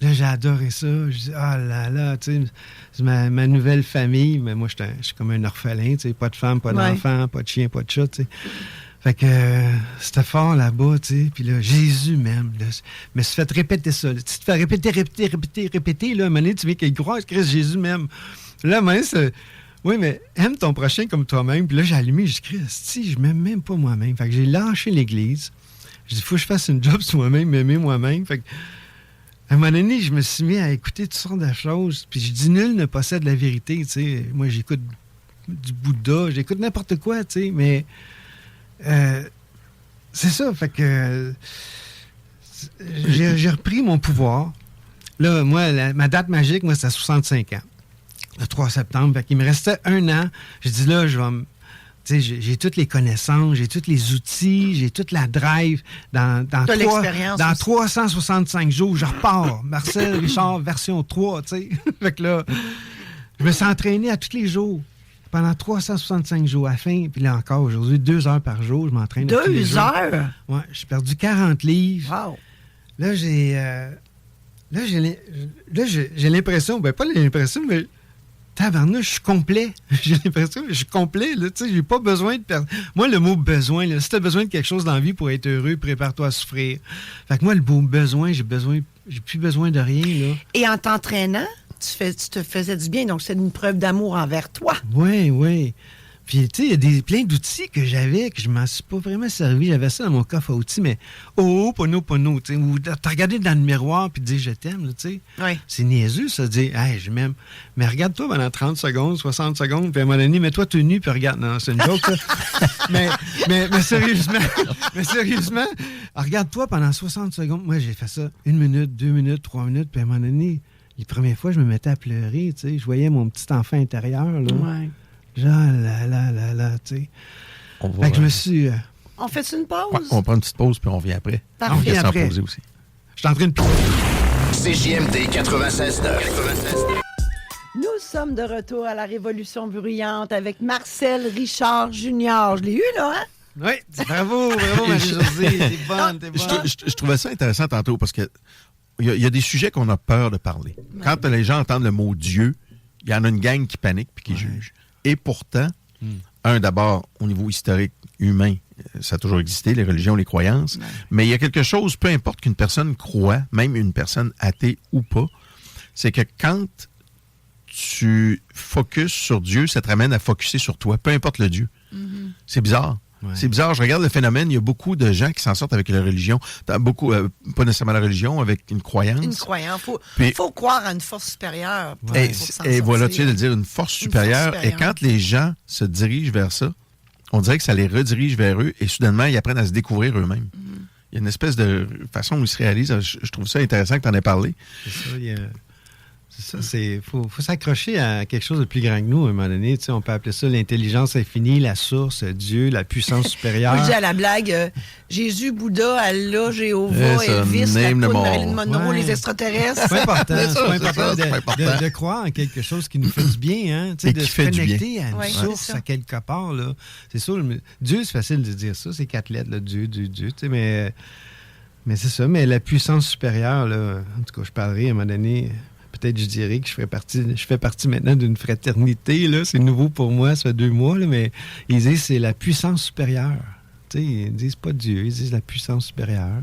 Là, j'ai adoré ça. Je dis, ah là là, tu sais, c'est ma nouvelle famille. Mais moi, je suis comme un orphelin, tu sais, pas de femme, pas Ouais. d'enfant, pas de chien, pas de chat, tu sais. Fait que c'était fort là-bas, tu sais. Puis là, Jésus m'aime. Là. Mais se fait répéter ça. Là. Tu te fais répéter, là. À un moment donné, tu veux qu'il croit, Christ, Jésus m'aime. Là, à un moment donné, c'est... Oui, mais aime ton prochain comme toi-même. Puis là, j'ai allumé, j'ai dit, Christ, si, je m'aime même pas moi-même. Fait que j'ai lâché l'église. J'ai dit, faut que je fasse une job sur moi-même, m'aimer moi-même. Fait que, à un moment donné, je me suis mis à écouter toutes sortes de choses. Puis je dis, nul ne possède la vérité, tu sais. Moi, j'écoute du Bouddha, j'écoute n'importe quoi, tu sais. Mais c'est ça, fait que j'ai repris mon pouvoir. Là, moi, ma date magique, moi, c'était à 65 ans. Le 3 septembre. Fait qu'il me restait 1 an. J'ai dit, là, je vais me... Tu sais, j'ai toutes les connaissances, j'ai tous les outils, j'ai toute la drive. Dans l'expérience aussi. 365 jours, je repars. Marcel Richard, version 3, tu sais. Fait que là, je me suis entraîné à tous les jours. Pendant 365 jours à la fin. Puis là encore, aujourd'hui, 2 heures par jour, je m'entraîne à tous les 2 jours. heures? Ouais, j'ai perdu 40 livres. Wow. Là, j'ai l'impression, ben pas l'impression, mais tabarnouche, je suis complet. J'ai l'impression que je suis complet, là, tu sais, j'ai pas besoin de perdre. Moi, le mot besoin, là, si t'as besoin de quelque chose dans la vie pour être heureux, prépare-toi à souffrir. Fait que moi, le mot besoin, j'ai plus besoin de rien, là. Et en t'entraînant, tu te faisais du bien, donc c'est une preuve d'amour envers toi. Oui, oui. Puis, tu sais, il y a plein d'outils que j'avais, que je m'en suis pas vraiment servi. J'avais ça dans mon coffre à outils, mais pono, tu sais, ou t'as regardé dans le miroir puis te dire je t'aime, là, tu sais. Oui. C'est niaiseux, ça, de dire, hey, je m'aime. Mais regarde-toi pendant 30 secondes, 60 secondes, puis à un moment donné, mets-toi tout nu, puis regarde. Non, c'est une joke, ça. mais sérieusement, regarde-toi pendant 60 secondes. Moi, j'ai fait ça 1 minute, 2 minutes, 3 minutes, puis à un moment donné, les premières fois, je me mettais à pleurer, tu sais. Je voyais mon petit enfant intérieur, là. Ouais. Genre, là, tu sais. On va, Fait que je me suis... On fait une pause? Ouais, on prend une petite pause, puis on revient après. Parfait. On revient s'en Après. poser aussi. Je suis en train de piquer. CJMD 96.9. Nous sommes de retour à la Révolution bruyante avec Marcel Richard Junior. Je l'ai eu, là, hein? Oui, bravo, Marie-Josée. T'es bonne, t'es bonne. Je trouvais ça intéressant tantôt parce que il y a des sujets qu'on a peur de parler. Quand les gens entendent le mot Dieu, il y en a une gang qui panique puis qui juge. Et pourtant, d'abord, au niveau historique, humain, ça a toujours existé, les religions, les croyances. Mais il y a quelque chose, peu importe qu'une personne croit, même une personne athée ou pas, c'est que quand tu focuses sur Dieu, ça te ramène à focuser sur toi, peu importe le Dieu. C'est bizarre. Ouais. C'est bizarre. Je regarde le phénomène. Il y a beaucoup de gens qui s'en sortent avec la religion. Beaucoup, pas nécessairement la religion, avec une croyance. Une croyance. Puis- Faut croire à une force supérieure. Et, pour s'en et voilà, tu sortir. viens de dire une force supérieure. Et quand les gens se dirigent vers ça, on dirait que ça les redirige vers eux et soudainement, ils apprennent à se découvrir eux-mêmes. Il y a une espèce de façon où ils se réalisent. Je trouve ça intéressant que tu en aies parlé. C'est ça, faut s'accrocher à quelque chose de plus grand que nous à un moment donné. Tu sais, on peut appeler ça l'intelligence infinie, la source, Dieu, la puissance supérieure. Moi, je dis à la blague, Jésus, Bouddha, Allah, Jéhovah, C'est ça, Elvis, la name them poule, all. Marilyn Monroe, Ouais. les extraterrestres. C'est pas important, C'est ça, c'est pas c'est important, ça, de, c'est pas important. de croire en quelque chose qui nous fait du bien, hein, tu sais, Et de qui se fait du connecter à une Ouais, source c'est ça. à quelque part. Là. C'est ça, Dieu, c'est facile de dire ça, c'est 4 lettres, là, Dieu, tu sais, mais c'est ça, mais la puissance supérieure, là, en tout cas, je parlerai à un moment donné. Peut-être je dirais que je fais partie maintenant d'une fraternité. Là. C'est nouveau pour moi, ça fait 2 mois, là, mais ils disent que c'est la puissance supérieure. Tu sais, ils disent pas Dieu, ils disent la puissance supérieure.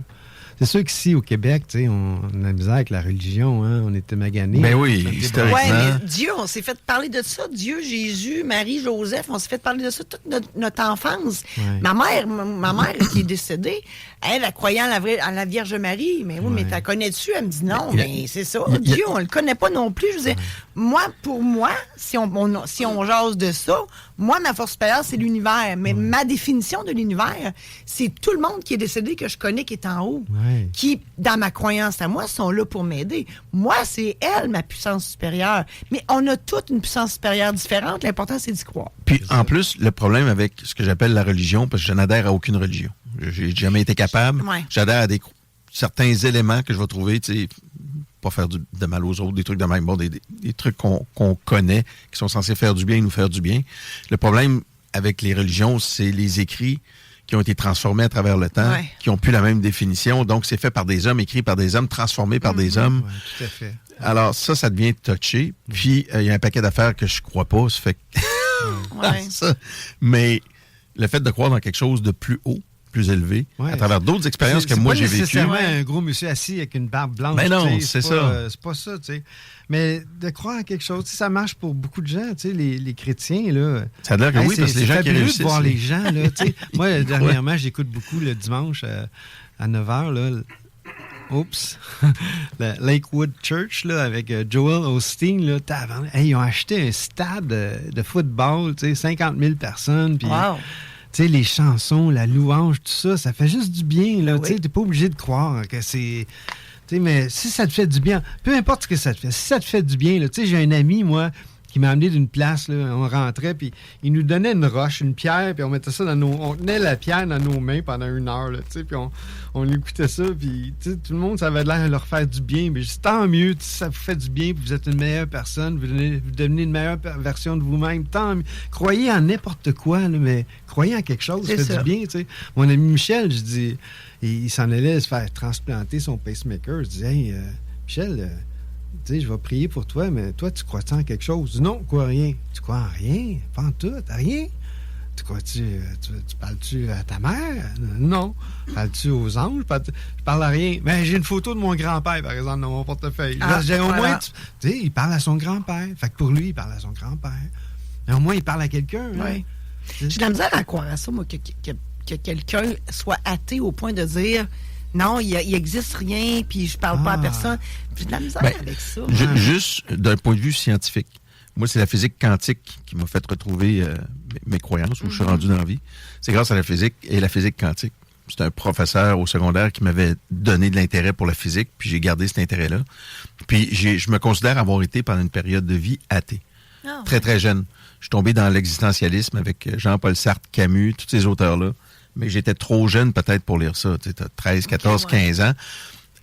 C'est sûr qu'ici, au Québec, tu sais, on a de la misère avec la religion, hein? On était maganés. Ben oui, On était historiquement. Ouais, mais Dieu, on s'est fait parler de ça. Dieu, Jésus, Marie, Joseph, on s'est fait parler de ça toute notre enfance. Ouais. Ma mère qui est décédée, elle croyait en la Vierge Marie. Mais oui, mais t'as connais-tu? Elle me dit non, mais c'est ça. Dieu, on le connaît pas non plus. Je veux dire, pour moi, si on jase de ça, moi, ma force supérieure, c'est l'univers. Mais ma définition de l'univers, c'est tout le monde qui est décédé que je connais qui est en haut. Ouais. Qui, dans ma croyance à moi, sont là pour m'aider. Moi, c'est elle, ma puissance supérieure. Mais on a toute une puissance supérieure différente. L'important, c'est d'y croire. Puis en plus, le problème avec ce que j'appelle la religion, parce que je n'adhère à aucune religion. J'ai jamais été capable. Ouais. J'adhère à certains éléments que je vais trouver, tu sais, pas faire de mal aux autres, des trucs de même, bon, des trucs qu'on connaît, qui sont censés faire du bien et nous faire du bien. Le problème avec les religions, c'est les écrits qui ont été transformés à travers le temps, Ouais. qui n'ont plus la même définition. Donc, c'est fait par des hommes, écrit par des hommes, transformé par des hommes. Ouais, tout à fait. Alors, ça devient touché. Puis, il y a un paquet d'affaires que je crois pas. Ça fait que... Ouais. ça. Mais le fait de croire dans quelque chose de plus haut, plus élevé, Ouais. à travers d'autres expériences que moi j'ai vécues. C'est pas nécessairement un gros monsieur assis avec une barbe blanche. Ben non, tu sais, c'est pas, ça. c'est pas ça, tu sais. Mais de croire en quelque chose, tu sais, ça marche pour beaucoup de gens, tu sais, les chrétiens, là. Ça a l'air que oui, parce que les gens qui fabuleux réussissent. de voir les gens, là, tu sais. Moi, dernièrement, j'écoute beaucoup le dimanche à 9h, là. Oups. Le Lakewood Church, là, avec Joel Osteen, là. Ils ont acheté un stade de football, tu sais, 50 000 personnes, puis... Wow. Tu sais, les chansons, la louange, tout ça, ça fait juste du bien, là. Oui. Tu sais, t'es pas obligé de croire que c'est... Tu sais, mais si ça te fait du bien, peu importe ce que ça te fait, si ça te fait du bien, là, tu sais, j'ai un ami, moi, qui m'a amené d'une place, là, on rentrait, puis il nous donnait une roche, une pierre, puis on mettait ça on tenait la pierre dans nos mains pendant 1 heure, là, tu sais, puis on écoutait ça, puis tu sais, tout le monde, ça avait l'air de leur faire du bien, mais juste tant mieux, si ça vous fait du bien, puis vous êtes une meilleure personne, vous devenez une meilleure version de vous-même, tant mieux. Croyez en n'importe quoi, là, mais croyez en quelque chose, ça C'est fait ça. du bien, tu sais. Mon ami Michel, je dis, il s'en allait se faire transplanter son pacemaker, je dis, hey, Michel, tu sais, je vais prier pour toi, mais toi, tu crois-tu en quelque chose? Je dis, non, quoi, rien. Tu crois en rien? Pas en tout, à rien? Tu crois-tu, tu parles-tu à ta mère? Non. Parles-tu aux anges? Je parle à rien. Mais j'ai une photo de mon grand-père, par exemple, dans mon portefeuille. Ah, J'ai au voilà. moins, tu sais, il parle à son grand-père. Fait que pour lui, il parle à son grand-père. Mais au moins, il parle à quelqu'un. Hein? Oui. J'ai de la misère à croire à ça, moi, que quelqu'un soit athée au point de dire non, il existe rien, puis je parle pas à personne. J'ai de la misère Ben, avec ça. Juste d'un point de vue scientifique. Moi, c'est la physique quantique qui m'a fait retrouver mes croyances, où je suis rendu dans la vie. C'est grâce à la physique et la physique quantique. C'est un professeur au secondaire qui m'avait donné de l'intérêt pour la physique, puis j'ai gardé cet intérêt-là. Puis je me considère avoir été pendant une période de vie athée. Ah, Très, très jeune. Je suis tombé dans l'existentialisme avec Jean-Paul Sartre, Camus, tous ces auteurs-là. mais j'étais trop jeune peut-être pour lire ça. Tu sais, t'as 13, 14, 15 ans.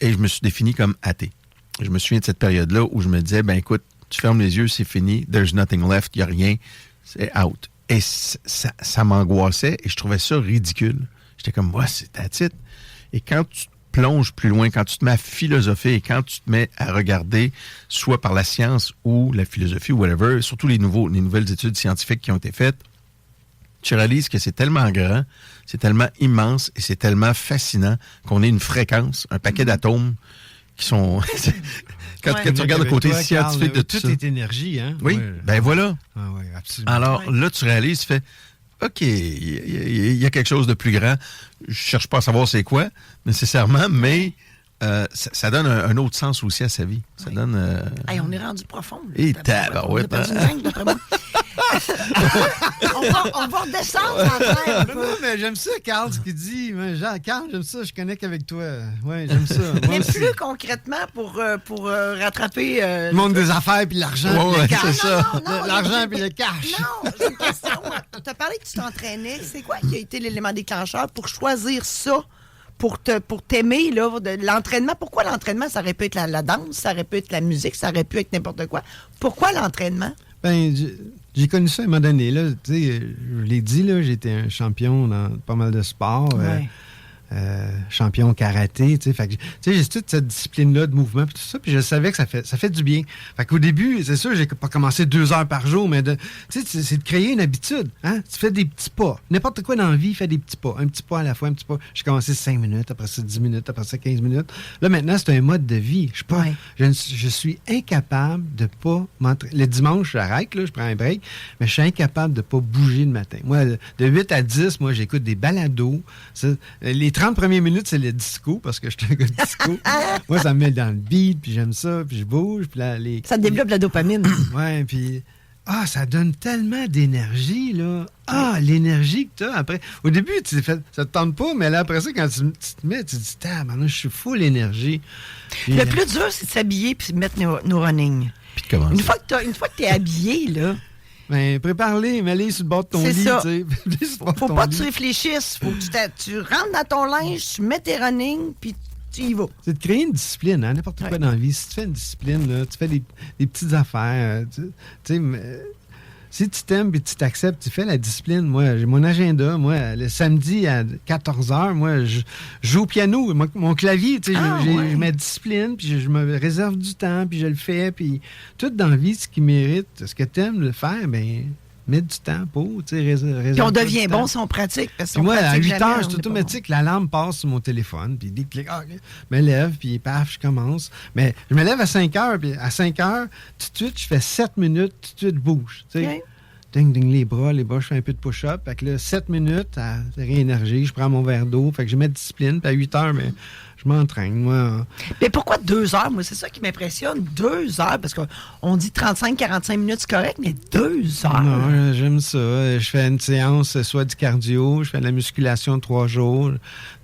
Et je me suis défini comme athée. Je me souviens de cette période-là où je me disais, ben écoute, tu fermes les yeux, c'est fini, there's nothing left, il n'y a rien, c'est out. Et ça m'angoissait et je trouvais ça ridicule. J'étais comme, ouais, c'est that's it. Et quand tu plonges plus loin, quand tu te mets à philosopher et quand tu te mets à regarder, soit par la science ou la philosophie ou whatever, surtout les nouvelles études scientifiques qui ont été faites, tu réalises que c'est tellement grand, c'est tellement immense et c'est tellement fascinant qu'on ait une fréquence, un paquet d'atomes qui sont... quand tu regardes le côté scientifique de tout ça... Tout est énergie, hein? Oui, ben voilà. Ah, oui, absolument. Alors là, tu réalises, tu fais... OK, il y a quelque chose de plus grand. Je cherche pas à savoir c'est quoi, nécessairement, mais ça donne un autre sens aussi à sa vie. Ça donne... Hey, on est rendu profond. Là, et tabarouette. On va redescendre en terre. Non, mais j'aime ça, Carl, ce qu'il dit. Carl, j'aime ça, je connecte avec toi. Oui, j'aime ça. Mais plus concrètement, pour rattraper... le monde des affaires puis l'argent. Ouais, puis le c'est cash. ça. L'argent puis le cash. Non, j'ai une question. Tu as parlé que tu t'entraînais. C'est quoi qui a été l'élément déclencheur pour choisir ça, pour t'aimer, là, de l'entraînement? Pourquoi l'entraînement? Ça aurait pu être la danse, ça aurait pu être la musique, ça aurait pu être n'importe quoi. Pourquoi l'entraînement? Ben, j'ai connu ça à un moment donné. Là, tu sais, je l'ai dit, là, j'étais un champion dans pas mal de sports. Ouais. Champion karaté, tu sais, j'ai toute cette discipline-là de mouvement, puis tout ça, puis je savais que ça fait du bien. Fait qu'au début, c'est sûr, j'ai pas commencé 2 heures par jour, mais c'est de créer une habitude, hein? Tu fais des petits pas. N'importe quoi dans la vie, fais des petits pas. Un petit pas à la fois, un petit pas. J'ai commencé 5 minutes, après ça 10 minutes, après ça 15 minutes. Là, maintenant, c'est un mode de vie. Je suis incapable de pas m'entraîner. Le dimanche, j'arrête, là, je prends un break, mais je suis incapable de pas bouger le matin. Moi, de 8 à 10, moi, j'écoute des balados. Les 30 premières minutes, c'est le disco, parce que je suis un gars de disco. Moi, ça me met dans le beat, puis j'aime ça, puis je bouge. Puis là, Ça développe la dopamine. Ouais, puis... ça donne tellement d'énergie, là. L'énergie que tu as après. Au début, ça te tente pas, mais là, après ça, quand tu te mets, tu te dis, maintenant, je suis full énergie. Puis, le plus dur, c'est de s'habiller puis de mettre nos running. Puis de commencer. Une fois que tu es habillé, là... Ben, prépare-les, mets-les sur le bord de ton lit, tu sais. Faut pas que tu réfléchisses. Faut que tu rentres dans ton linge, tu mets tes running, puis tu y vas. C'est de créer une discipline, hein, n'importe quoi dans la vie. Si tu fais une discipline, là, tu fais des petites affaires, tu sais, si tu t'aimes et tu t'acceptes, tu fais la discipline. Moi, j'ai mon agenda. Moi, le samedi à 14h, moi, je joue au piano. Mon clavier, tu sais, j'ai ma discipline, puis je me réserve du temps, puis je le fais. Puis tout dans la vie, ce qui mérite, ce que tu aimes le faire, ben mets du temps pour, tu sais, réserve. Puis on devient bon si on pratique. Parce qu'on moi, à 8 jamais, heures, c'est automatique. L'alarme passe sur mon téléphone, puis je me lève, puis paf, je commence. Mais je me lève à 5 heures, puis à 5 heures, tout de suite, je fais 7 minutes, tout de suite, bouge. Tu sais. Ding, ding, les bras, je fais un peu de push-up. Fait que là, 7 minutes à réénergie, je prends mon verre d'eau. Fait que je mets discipline, puis à 8 heures, mais je m'entraîne, moi. Mais pourquoi 2 heures? Moi, c'est ça qui m'impressionne. 2 heures, parce qu'on dit 35-45 minutes, c'est correct, mais 2 heures. Non, j'aime ça. Je fais une séance, soit du cardio, je fais de la musculation 3 jours.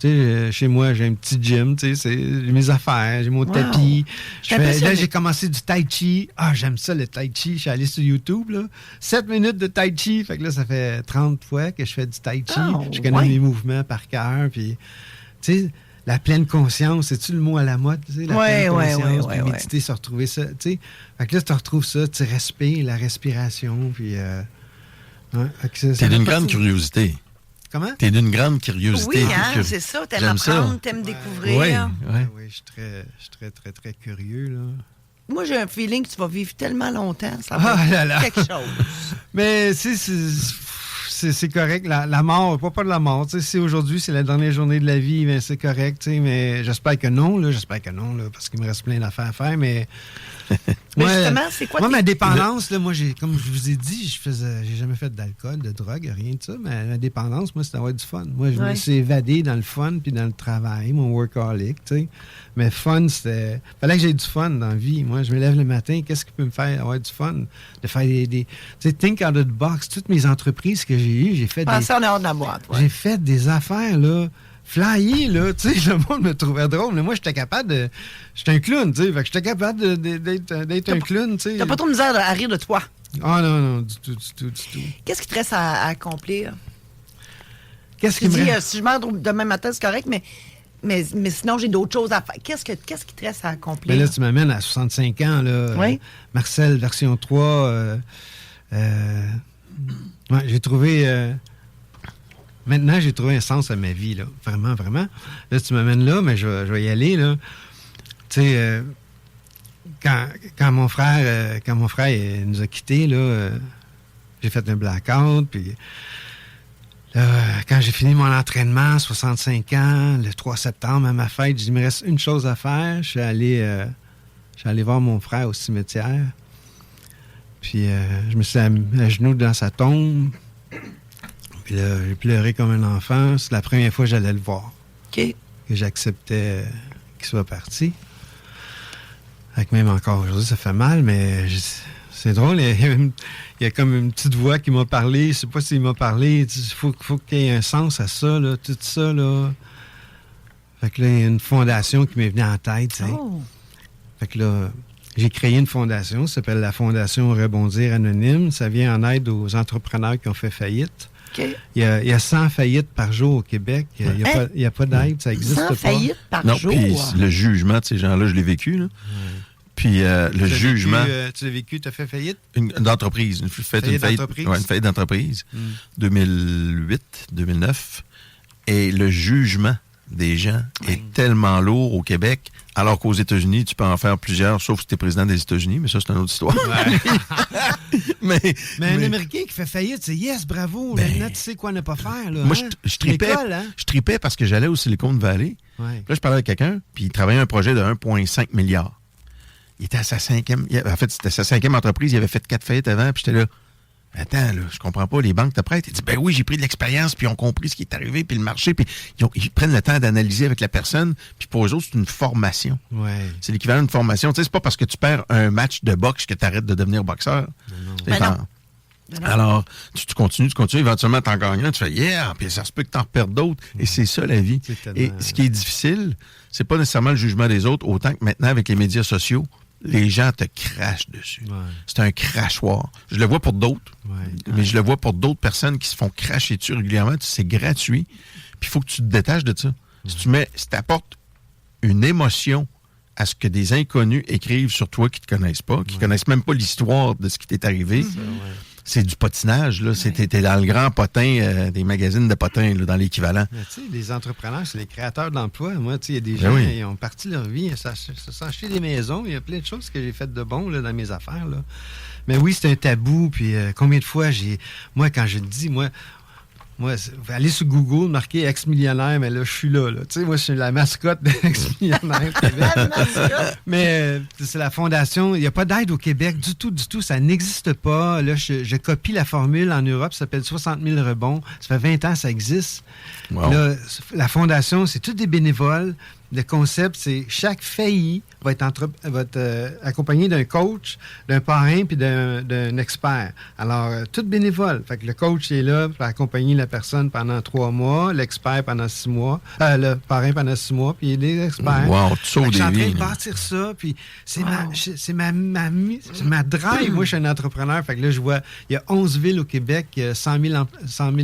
Tu sais, chez moi, j'ai un petit gym, tu sais, j'ai mes affaires, j'ai mon tapis. Là, j'ai commencé du tai chi. J'aime ça, le tai chi. Je suis allé sur YouTube, là. 7 minutes de tai chi. Fait que là, ça fait 30 fois que je fais du tai chi. Je connais mes mouvements par cœur, puis, tu sais, la pleine conscience, c'est-tu le mot à la mode? Tu sais, la pleine conscience, puis méditer, se retrouver ça. Tu sais, fait que là, tu retrouves ça, tu respires, la respiration, puis... T'es d'une grande curiosité. Comment? T'es d'une grande curiosité. Oui, c'est ça. T'aimes apprendre, t'aimes découvrir. Oui, je suis très, très, très curieux, là. Moi, j'ai un feeling que tu vas vivre tellement longtemps. Ça va être quelque chose. Mais c'est correct. La mort, pas de la mort. Si aujourd'hui, c'est la dernière journée de la vie, ben, c'est correct. Mais j'espère que non, parce qu'il me reste plein d'affaires à faire. Mais justement, c'est quoi? Moi, ma dépendance, là, comme je vous ai dit, j'ai jamais fait d'alcool, de drogue, rien de ça. Mais ma dépendance, moi, c'est d'avoir du fun. Moi, je me suis évadé dans le fun puis dans le travail, mon workaholic, tu sais. Mais fun, c'était... Fallait que j'aie du fun dans la vie. Moi, je me lève le matin, qu'est-ce qui peut me faire avoir du fun? De faire des tu sais, think out of the box. Toutes mes entreprises que j'ai eues, j'ai fait Passer en dehors de la boîte, J'ai fait des affaires, là, flyer, là, tu sais, le monde me trouvait drôle. Mais moi, j'étais capable de... J'étais un clown, tu sais, fait que j'étais capable d'être un clown, tu sais. T'as pas trop de misère à rire de toi? Non, du tout. Qu'est-ce qui te reste à accomplir? Qu'est-ce Tu qui me dis, reste? si je meurs demain matin, c'est correct, mais sinon, j'ai d'autres choses à faire. Qu'est-ce qui te reste à accomplir? Mais là, tu m'amènes à 65 ans, là. Oui. Marcel, version 3. Ouais, j'ai trouvé... maintenant, j'ai trouvé un sens à ma vie, là. Vraiment, vraiment. Là, tu m'amènes là, mais je vais y aller, là. Tu sais, quand mon frère nous a quittés, là, j'ai fait un blackout, puis... quand j'ai fini mon entraînement, 65 ans, le 3 septembre, à ma fête, j'ai dit, il me reste une chose à faire. Je suis allé voir mon frère au cimetière. Puis je me suis à genoux dans sa tombe. Puis là, j'ai pleuré comme un enfant. C'est la première fois que j'allais le voir. OK. Que j'acceptais qu'il soit parti. Fait que même encore aujourd'hui, ça fait mal, mais... C'est drôle, il y a comme une petite voix qui m'a parlé. Je sais pas s'il m'a parlé. Il faut qu'il y ait un sens à ça, là, tout ça, là. Fait que là, il y a une fondation qui m'est venue en tête, tu sais. Oh. Fait que là, j'ai créé une fondation, ça s'appelle la Fondation Rebondir Anonyme. Ça vient en aide aux entrepreneurs qui ont fait faillite. OK. Il y a 100 faillites par jour au Québec. Il n'y a pas d'aide, ça n'existe 100 pas. faillites par Non, jour. puis le jugement de ces gens-là, je l'ai vécu, là. Puis le jugement... tu l'as vécu, tu as fait faillite? D'entreprise. Une faillite d'entreprise? Ouais, une faillite d'entreprise. 2008, 2009. Et le jugement des gens est tellement lourd au Québec, alors qu'aux États-Unis, tu peux en faire plusieurs, sauf si tu es président des États-Unis, mais ça, c'est une autre histoire. Ouais. mais un Américain qui fait faillite, c'est yes, bravo. Maintenant, tu sais quoi ne pas faire. Là, moi, hein? je tripais. L'école, hein? Je tripais parce que j'allais au Silicon Valley. Ouais. Puis là, je parlais avec quelqu'un, puis il travaillait un projet de 1,5 milliard. Il était à sa cinquième... En fait, c'était sa cinquième entreprise. Il avait fait 4 faillites avant, puis j'étais là... Attends, là, je comprends pas, les banques te prêtent. Il dit, ben oui, j'ai pris de l'expérience, puis ils ont compris ce qui est arrivé, puis le marché, puis ils prennent le temps d'analyser avec la personne, puis pour eux autres, c'est une formation. Ouais. C'est l'équivalent d'une formation. Tu sais, c'est pas parce que tu perds un match de boxe que tu arrêtes de devenir boxeur. Non. Alors, tu continues, éventuellement, t'en gagnes un, tu fais « yeah », puis ça se peut que t'en reperdes d'autres, et c'est ça, la vie. Et ce qui est difficile, c'est pas nécessairement le jugement des autres, autant que maintenant, avec les médias sociaux, les gens te crachent dessus. Ouais. C'est un crachoir. Je le vois pour d'autres, mais je le vois pour d'autres personnes qui se font cracher dessus régulièrement. C'est gratuit. Puis il faut que tu te détaches de ça. Si tu apportes une émotion à ce que des inconnus écrivent sur toi qui ne te connaissent pas, qui ne connaissent même pas l'histoire de ce qui t'est arrivé, c'est du patinage. Là. T'es dans le grand potin des magazines de potins, là, dans l'équivalent. Tu sais, les entrepreneurs, c'est les créateurs d'emplois. Moi, tu sais, il y a des gens qui ont parti leur vie, se sont achetés des maisons. Il y a plein de choses que j'ai faites de bon là, dans mes affaires. Là. Mais oui, c'est un tabou. Puis combien de fois moi, quand je le dis, moi, allez sur Google, marquer ex-millionnaire, mais là, je suis là. Tu sais, moi, je suis la mascotte d'ex-millionnaire Québec. Mais c'est la fondation. Il n'y a pas d'aide au Québec du tout. Ça n'existe pas. Là, je copie la formule en Europe. Ça s'appelle 60 000 rebonds. Ça fait 20 ans que ça existe. Wow. Là, la fondation, c'est tous des bénévoles. Le concept, c'est chaque failli va être accompagné d'un coach, d'un parrain puis d'un expert. Alors, tout bénévole. Fait que le coach est là pour accompagner la personne pendant 3 mois, l'expert pendant 6 mois, le parrain pendant 6 mois, puis les experts. Wow, tu sauves des vies. Je suis en train de bâtir ça, puis c'est ma drive. Moi, je suis un entrepreneur. Fait que là, je vois, il y a 11 villes au Québec, 100 000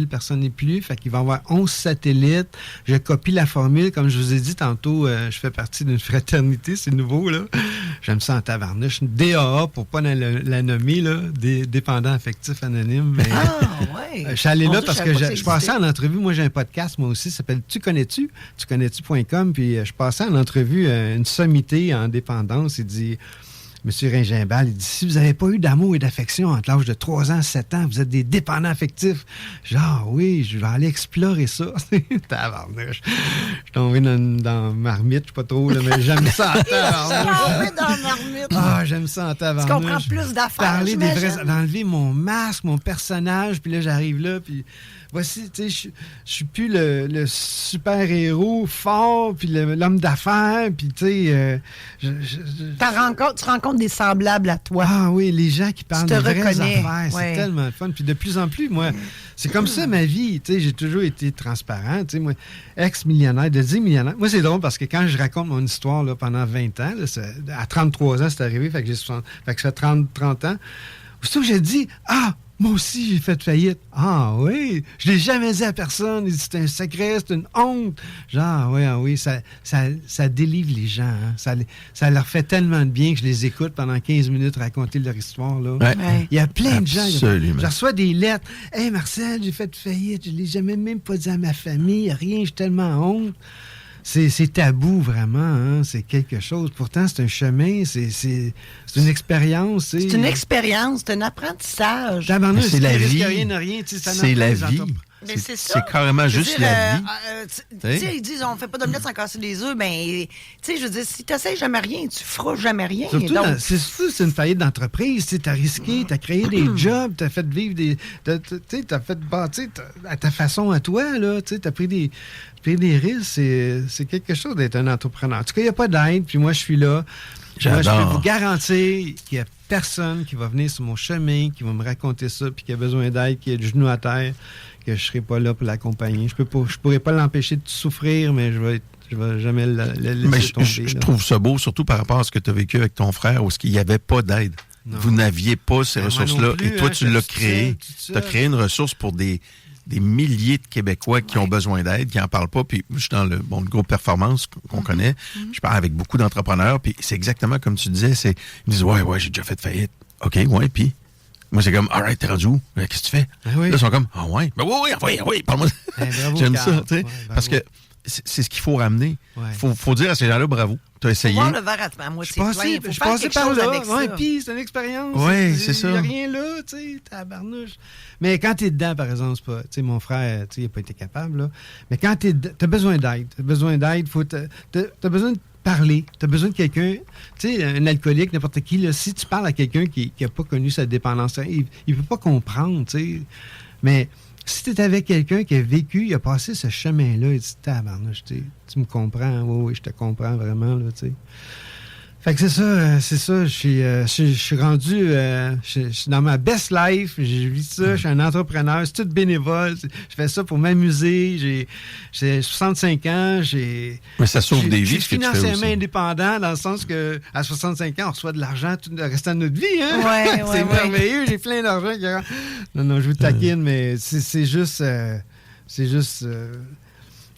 personnes et plus. Fait qu'il va y avoir 11 satellites. Je copie la formule, comme je vous ai dit tantôt. Je fais partie d'une fraternité, c'est nouveau, là. J'aime ça en tabarnouche. DAA, pour pas la nommer, là, des dépendants affectifs anonymes. Mais, je suis allé là parce que je passais en entrevue. Moi, j'ai un podcast, moi aussi, ça s'appelle Tu connais-tu? tuconnais-tu.com. Puis je passais en entrevue une sommité en dépendance. Il dit... M. Ringimbal, il dit, si vous n'avez pas eu d'amour et d'affection entre l'âge de 3 ans et 7 ans, vous êtes des dépendants affectifs. Genre, oui, je vais aller explorer ça. Tabarnouche. Je suis tombé dans marmite, je sais pas trop, là, mais j'aime ça en tabarnouche. dans marmite. Ah, j'aime ça en tabarnouche. Tu comprends plus d'affaires, parler des vrais... D'enlever mon masque, mon personnage, puis là, j'arrive là, puis... Voici, tu sais, je suis plus le super-héros fort, puis l'homme d'affaires, puis tu sais... tu rencontres des semblables à toi. Ah oui, les gens qui parlent de vraies affaires, c'est tellement fun. Puis de plus en plus, moi, c'est comme ça ma vie, tu sais, j'ai toujours été transparent, tu sais, moi, ex-millionnaire, de 10 millionnaires. Moi, c'est drôle parce que quand je raconte mon histoire là, pendant 20 ans, là, à 33 ans, c'est arrivé, fait que ça fait 30 ans, surtout que j'ai dit, moi aussi, j'ai fait faillite. Ah oui, je l'ai jamais dit à personne. Il dit, c'est un secret, c'est une honte. Genre, oui, ça délivre les gens. Hein. Ça leur fait tellement de bien que je les écoute pendant 15 minutes raconter leur histoire. Là. Ouais. Il y a plein de gens. Absolument. Je reçois des lettres. « Hey Marcel, j'ai fait faillite. Je l'ai jamais même pas dit à ma famille. Rien, j'ai tellement honte. » C'est tabou, vraiment. Hein? C'est quelque chose. Pourtant, c'est un chemin. C'est une expérience. C'est une expérience, c'est un apprentissage. C'est la vie. Rien, c'est la vie. Mais c'est ça. C'est carrément juste la vie. Tu sais, ils disent, on fait pas d'omelette sans casser les œufs. Ben, tu sais, je veux dire, si tu n'essayes jamais rien, tu feras jamais rien. Surtout, donc... c'est une faillite d'entreprise. Tu as risqué, tu as créé des jobs, tu as fait vivre des... Tu as fait bâtir à ta façon à toi. Tu as pris des risques. C'est quelque chose d'être un entrepreneur. En tout cas, il n'y a pas d'aide. Puis moi, je suis là. Moi, je peux vous garantir qu'il n'y a personne qui va venir sur mon chemin, qui va me raconter ça, puis qui a besoin d'aide, qui est le genou à terre, que je ne serai pas là pour l'accompagner. Je pourrais pas l'empêcher de souffrir, mais je vais jamais le laisser tomber. Je trouve ça beau, surtout par rapport à ce que tu as vécu avec ton frère, où il n'y avait pas d'aide. Vous n'aviez pas ces ressources-là. Et toi, tu l'as créé. Tu as créé une ressource pour des milliers de Québécois qui ont besoin d'aide, qui n'en parlent pas. Puis je suis dans le groupe Performance qu'on connaît. Je parle avec beaucoup d'entrepreneurs. Puis c'est exactement comme tu disais. Ils me disent, ouais, j'ai déjà fait faillite. OK, ouais, puis... Moi, c'est comme, all right, t'es rendu où? Qu'est-ce que tu fais? Là, ils sont comme, ah ouais? Ben oui, parle-moi. J'aime ça, tu sais. Parce que c'est ce qu'il faut ramener. Il faut dire à ces gens-là, bravo. T'as essayé. Faut voir le verre à moitié plein. Je suis passé par là. Ouais, puis c'est une expérience. Oui, c'est ça. Il n'y a rien là, tu sais, tabarnouche. Mais quand t'es dedans, par exemple, c'est pas... Tu sais, mon frère, tu sais, il n'a pas été capable, là. Mais quand t'as besoin d'aide. T'as besoin de parler. Tu as besoin de quelqu'un, tu sais, un alcoolique, n'importe qui, là, si tu parles à quelqu'un qui n'a pas connu sa dépendance, il ne peut pas comprendre, tu sais. Mais si tu es avec quelqu'un qui a vécu, il a passé ce chemin-là, il dit, tabarnouche, tu me comprends, oui, je te comprends vraiment, là, tu sais. Fait que c'est ça, je suis rendu, je suis dans ma best life, j'ai vu ça, je suis un entrepreneur, c'est tout bénévole, je fais ça pour m'amuser, j'ai 65 ans, Mais ça sauve des vies, je suis financièrement indépendant, dans le sens que à 65 ans, on reçoit de l'argent tout le restant de notre vie, hein? Ouais, c'est merveilleux, j'ai plein d'argent. Non, je vous taquine, mais c'est juste...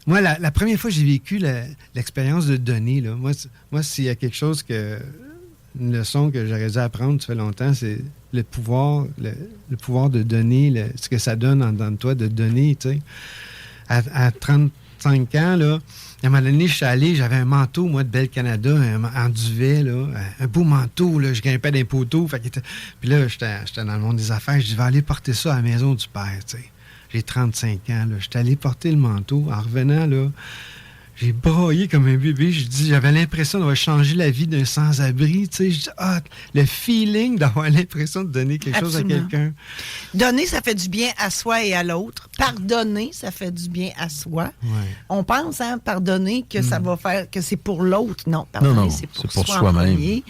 Moi, la première fois que j'ai vécu l'expérience de donner, là, moi, s'il y a quelque chose une leçon que j'aurais dû apprendre, ça fait longtemps, c'est le pouvoir de donner, ce que ça donne en dedans de toi, de donner, tu sais. À 35 ans, là, à un moment donné, je suis allé, j'avais un manteau, moi, de Belle Canada, en duvet, là, un beau manteau, là, je grimpais d'un poteau. Puis là, j'étais dans le monde des affaires, je vais aller porter ça à la maison du père, tu sais. J'ai 35 ans, là. J'étais allé porter le manteau. En revenant, là, j'ai braillé comme un bébé. J'avais l'impression d'avoir changé la vie d'un sans-abri. Tu sais, le feeling d'avoir l'impression de donner quelque chose à quelqu'un. Donner, ça fait du bien à soi et à l'autre. Pardonner, ça fait du bien à soi. Ouais. On pense, pardonner, que ça va faire, que c'est pour l'autre. Non, pardonner, c'est pour soi-même. Ouais.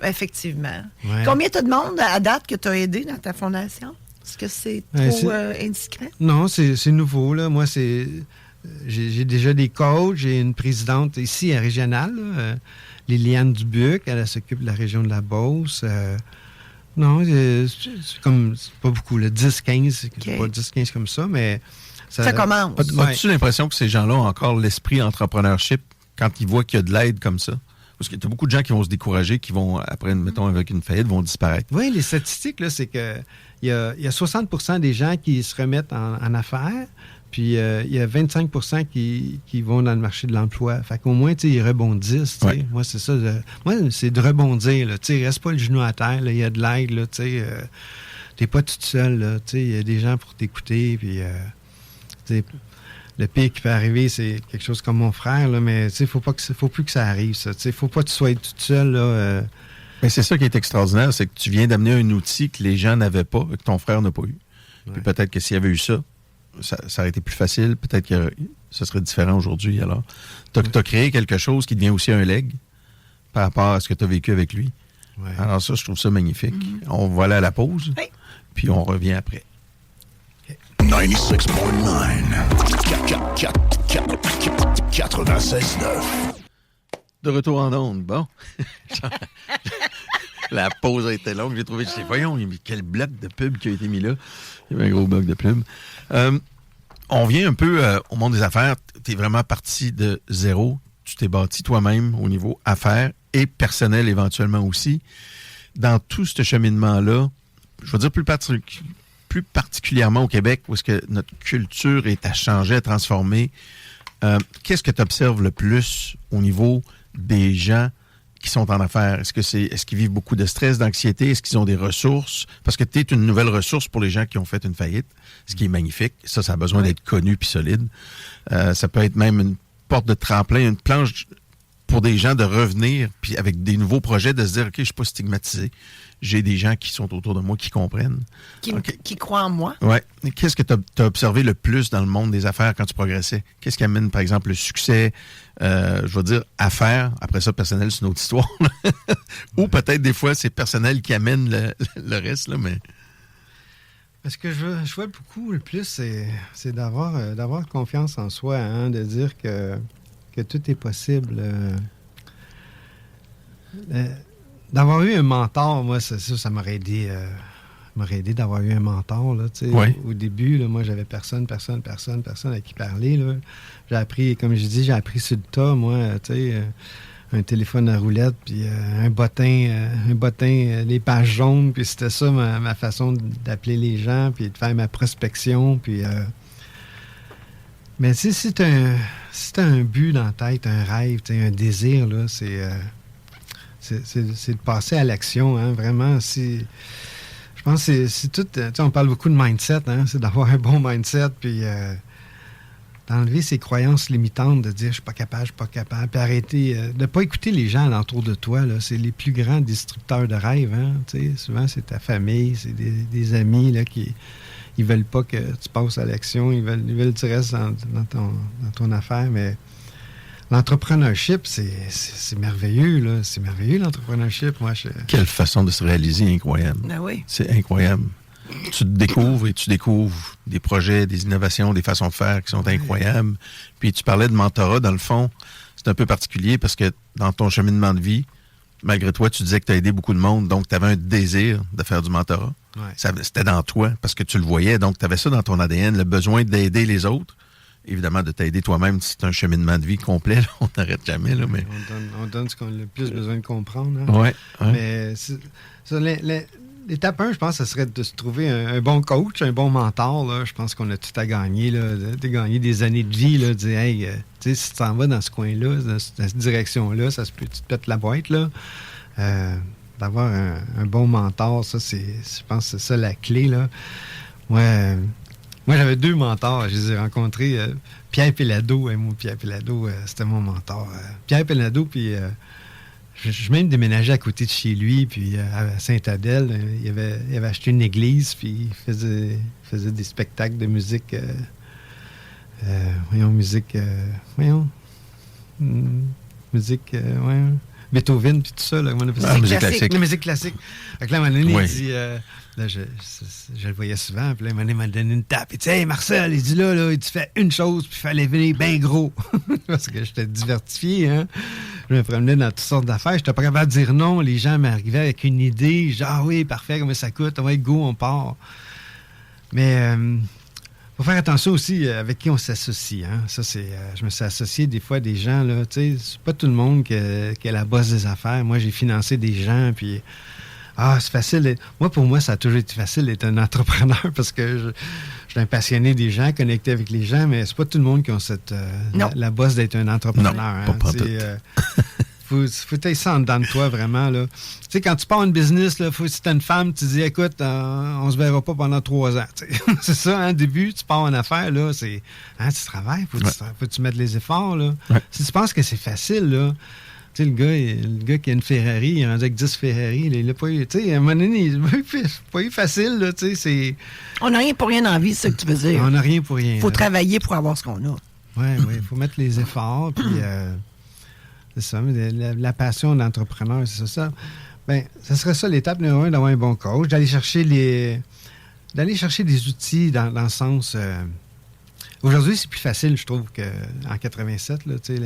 Effectivement. Ouais. Combien t'as de monde à date que tu as aidé dans ta fondation? Est-ce que c'est trop indiscret? Non, c'est nouveau. Là. Moi, j'ai déjà des coachs. J'ai une présidente ici à Régionale, Liliane Dubuc. Elle s'occupe de la région de la Beauce. Non, c'est pas beaucoup. 10-15, c'est pas 10-15 comme ça, mais... Ça commence. As-tu l'impression que ces gens-là ont encore l'esprit entrepreneurship quand ils voient qu'il y a de l'aide comme ça? Parce qu'il y a beaucoup de gens qui vont se décourager, qui vont, après, mettons, avec une faillite, vont disparaître. Oui, les statistiques, là, c'est que il y a 60% des gens qui se remettent en affaires, puis il y a 25% qui vont dans le marché de l'emploi. Fait qu'au moins, ils rebondissent. Ouais. Moi, c'est ça. Moi, c'est de rebondir. Reste pas le genou à terre. Il y a de l'aide. T'es pas toute seule. Il y a des gens pour t'écouter. Puis, le pire qui peut arriver, c'est quelque chose comme mon frère. Là, mais faut plus que ça arrive. Faut pas que tu sois toute seule. Là, Mais c'est ça qui est extraordinaire, c'est que tu viens d'amener un outil que les gens n'avaient pas et que ton frère n'a pas eu. Ouais. Puis peut-être que s'il y avait eu ça aurait été plus facile. Peut-être que ça serait différent aujourd'hui. Alors, tu as créé quelque chose qui devient aussi un leg par rapport à ce que tu as vécu avec lui. Ouais. Alors ça, je trouve ça magnifique. On va aller à la pause, puis on revient après. 96.9 96.9. De retour en onde. Bon. La pause a été longue. J'ai trouvé, voyons, quel bloc de pub qui a été mis là. Il y avait un gros bloc de pub. On vient un peu au monde des affaires. Tu es vraiment parti de zéro. Tu t'es bâti toi-même au niveau affaires et personnel éventuellement aussi. Dans tout ce cheminement-là, je veux dire plus particulièrement au Québec, où est-ce que notre culture est à changer, à transformer, qu'est-ce que tu observes le plus au niveau des gens qui sont en affaires? Est-ce qu'ils vivent beaucoup de stress, d'anxiété? Est-ce qu'ils ont des ressources? Parce que tu es une nouvelle ressource pour les gens qui ont fait une faillite, ce qui est magnifique. Ça a besoin d'être connu puis solide. Ça peut être même une porte de tremplin, une planche pour des gens de revenir, puis avec des nouveaux projets, de se dire, OK, je suis pas stigmatisé. J'ai des gens qui sont autour de moi qui comprennent. Qui croient en moi. Oui. Qu'est-ce que tu as observé le plus dans le monde des affaires quand tu progressais? Qu'est-ce qui amène, par exemple, le succès, je veux dire, affaires, après ça, personnel, c'est une autre histoire. Ou peut-être des fois, c'est personnel qui amène le reste, là, mais... Ce que je vois beaucoup le plus, c'est d'avoir confiance en soi, hein, de dire que tout est possible. D'avoir eu un mentor, moi, ça m'aurait aidé d'avoir eu un mentor. Là, au début, là, moi, j'avais personne à qui parler. Là. J'ai appris, comme je dis, sur le tas, moi, un téléphone à roulette, puis un bottin, les pages jaunes, puis c'était ça ma façon d'appeler les gens, puis de faire ma prospection, puis... Mais si t'as un but dans la tête, un rêve, un désir, là, c'est de passer à l'action, hein, vraiment. Je pense que c'est tout... On parle beaucoup de mindset, hein, c'est d'avoir un bon mindset, puis d'enlever ces croyances limitantes, de dire « je suis pas capable », puis arrêter de ne pas écouter les gens alentour de toi. Là. C'est les plus grands destructeurs de rêves. Hein, souvent, c'est ta famille, c'est des amis là, qui... Ils veulent pas que tu passes à l'action. Ils veulent que tu restes dans ton affaire. Mais l'entrepreneurship, c'est merveilleux. Là. C'est merveilleux, l'entrepreneurship. Quelle façon de se réaliser incroyable. Ben oui. C'est incroyable. Tu te découvres et tu découvres des projets, des innovations, des façons de faire qui sont incroyables. Puis tu parlais de mentorat. Dans le fond, c'est un peu particulier parce que dans ton cheminement de vie, malgré toi, tu disais que tu as aidé beaucoup de monde. Donc, tu avais un désir de faire du mentorat. Ouais. C'était dans toi, parce que tu le voyais. Donc, tu avais ça dans ton ADN, le besoin d'aider les autres. Évidemment, de t'aider toi-même, c'est un cheminement de vie complet. Là, on n'arrête jamais. Là, mais... on donne ce qu'on a le plus besoin de comprendre. Hein? Ouais. Mais l'étape 1, je pense, ce serait de se trouver un bon coach, un bon mentor. Là. Je pense qu'on a tout à gagner. De gagner des années de vie. Là, de dire, hey, si tu t'en vas dans ce coin-là, dans cette direction-là, ça se peut, tu te pètes la boîte. Là. D'avoir un bon mentor, ça, je pense que c'est ça la clé. Là. Moi, j'avais 2 mentors. Je les ai rencontrés. Pierre Pellado, Pierre Pellado, c'était mon mentor. Pierre Pellado, puis je même déménagé à côté de chez lui, puis à Sainte-Adèle. Il avait acheté une église, puis il faisait des spectacles de musique. Beethoven, puis tout ça. Là, la musique classique. La musique classique. Fait que là, à un moment donné, il dit... là, je le voyais souvent, puis là, il m'a donné une tape. Il dit « Hey, Marcel, il dit là, il dit, fais une chose, puis il fallait venir bien gros. » Parce que j'étais diversifié, hein. Je me promenais dans toutes sortes d'affaires. Je n'étais pas capable de dire non. Les gens m'arrivaient avec une idée. Je dis « Ah oui, parfait, comment ça coûte? Ouais, go, on part. » Mais... faut faire attention aussi avec qui on s'associe. Hein? Ça, je me suis associé des fois à des gens, là, tu sais, c'est pas tout le monde qui a la bosse des affaires. Moi, j'ai financé des gens, puis c'est facile. Pour moi, ça a toujours été facile d'être un entrepreneur parce que je suis un passionné des gens, connecté avec les gens, mais c'est pas tout le monde qui a la bosse d'être un entrepreneur. Non, pas tout. Faut être ça en dedans de toi, vraiment. Là. Tu sais, quand tu pars une business, là, si t'es une femme, tu dis, écoute, on se verra pas pendant 3 ans. C'est ça, hein, début, tu pars en affaires, là, c'est... Hein, tu travailles, faut que tu mettes les efforts, là. Ouais. Si tu penses que c'est facile, là, tu sais, le gars qui a une Ferrari, il est rendu avec 10 Ferrari, il a pas eu... Tu sais, à un moment donné, il n'a pas eu facile, là, tu sais, c'est... On n'a rien pour rien dans la vie, c'est ce que tu veux dire. On n'a rien pour rien. Faut travailler pour avoir ce qu'on a. Oui, il faut mettre les efforts, puis... c'est ça, mais la passion d'entrepreneur, c'est ça. Bien, ça serait ça l'étape numéro 1, d'avoir un bon coach, d'aller chercher des outils dans le sens Aujourd'hui, c'est plus facile, je trouve, qu'en 87, là, tu sais,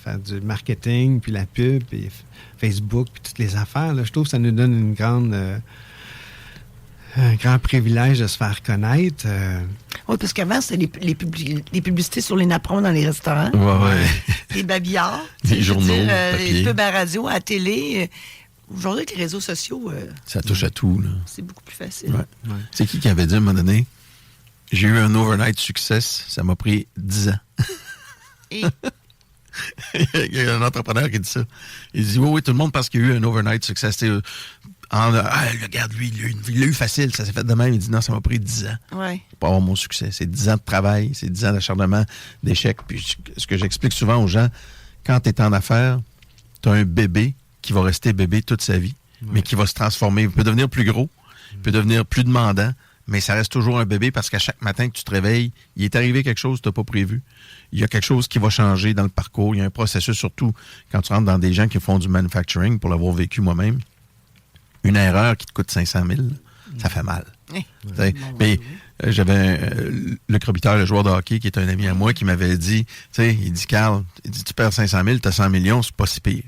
faire du marketing, puis la pub, puis Facebook, puis toutes les affaires. Là, je trouve que ça nous donne un grand privilège de se faire connaître. Oui, parce qu'avant, c'était les publicités sur les napperons dans les restaurants. Ouais. Les babillards. Les journaux, les papier. pubs à radio, à la télé. Aujourd'hui, avec les réseaux sociaux, Ça touche à tout, là. c'est beaucoup plus facile. Ouais. C'est qui avait dit à un moment donné, j'ai eu un overnight success, ça m'a pris 10 ans. Et Il y a un entrepreneur qui dit ça. Il dit, oui, tout le monde pense qu'il y a eu un overnight success. Regarde, lui, il l'a eu facile, ça s'est fait de même. Il dit, non, ça m'a pris 10 ans ouais. pour avoir mon succès. C'est 10 ans de travail, c'est 10 ans d'acharnement, d'échecs. Puis ce que j'explique souvent aux gens, quand tu es en affaires, tu as un bébé qui va rester bébé toute sa vie, mais qui va se transformer. Il peut devenir plus gros, il peut devenir plus demandant, mais ça reste toujours un bébé parce qu'à chaque matin que tu te réveilles, il est arrivé quelque chose que tu n'as pas prévu. Il y a quelque chose qui va changer dans le parcours. Il y a un processus, surtout quand tu rentres dans des gens qui font du manufacturing, pour l'avoir vécu moi-même. Une erreur qui te coûte 500 000, ça fait mal. Mais j'avais Luc Robitaille, le joueur de hockey, qui est un ami à moi, qui m'avait dit, il dit, Carl, tu perds 500 000, tu as 100 millions, c'est pas si pire.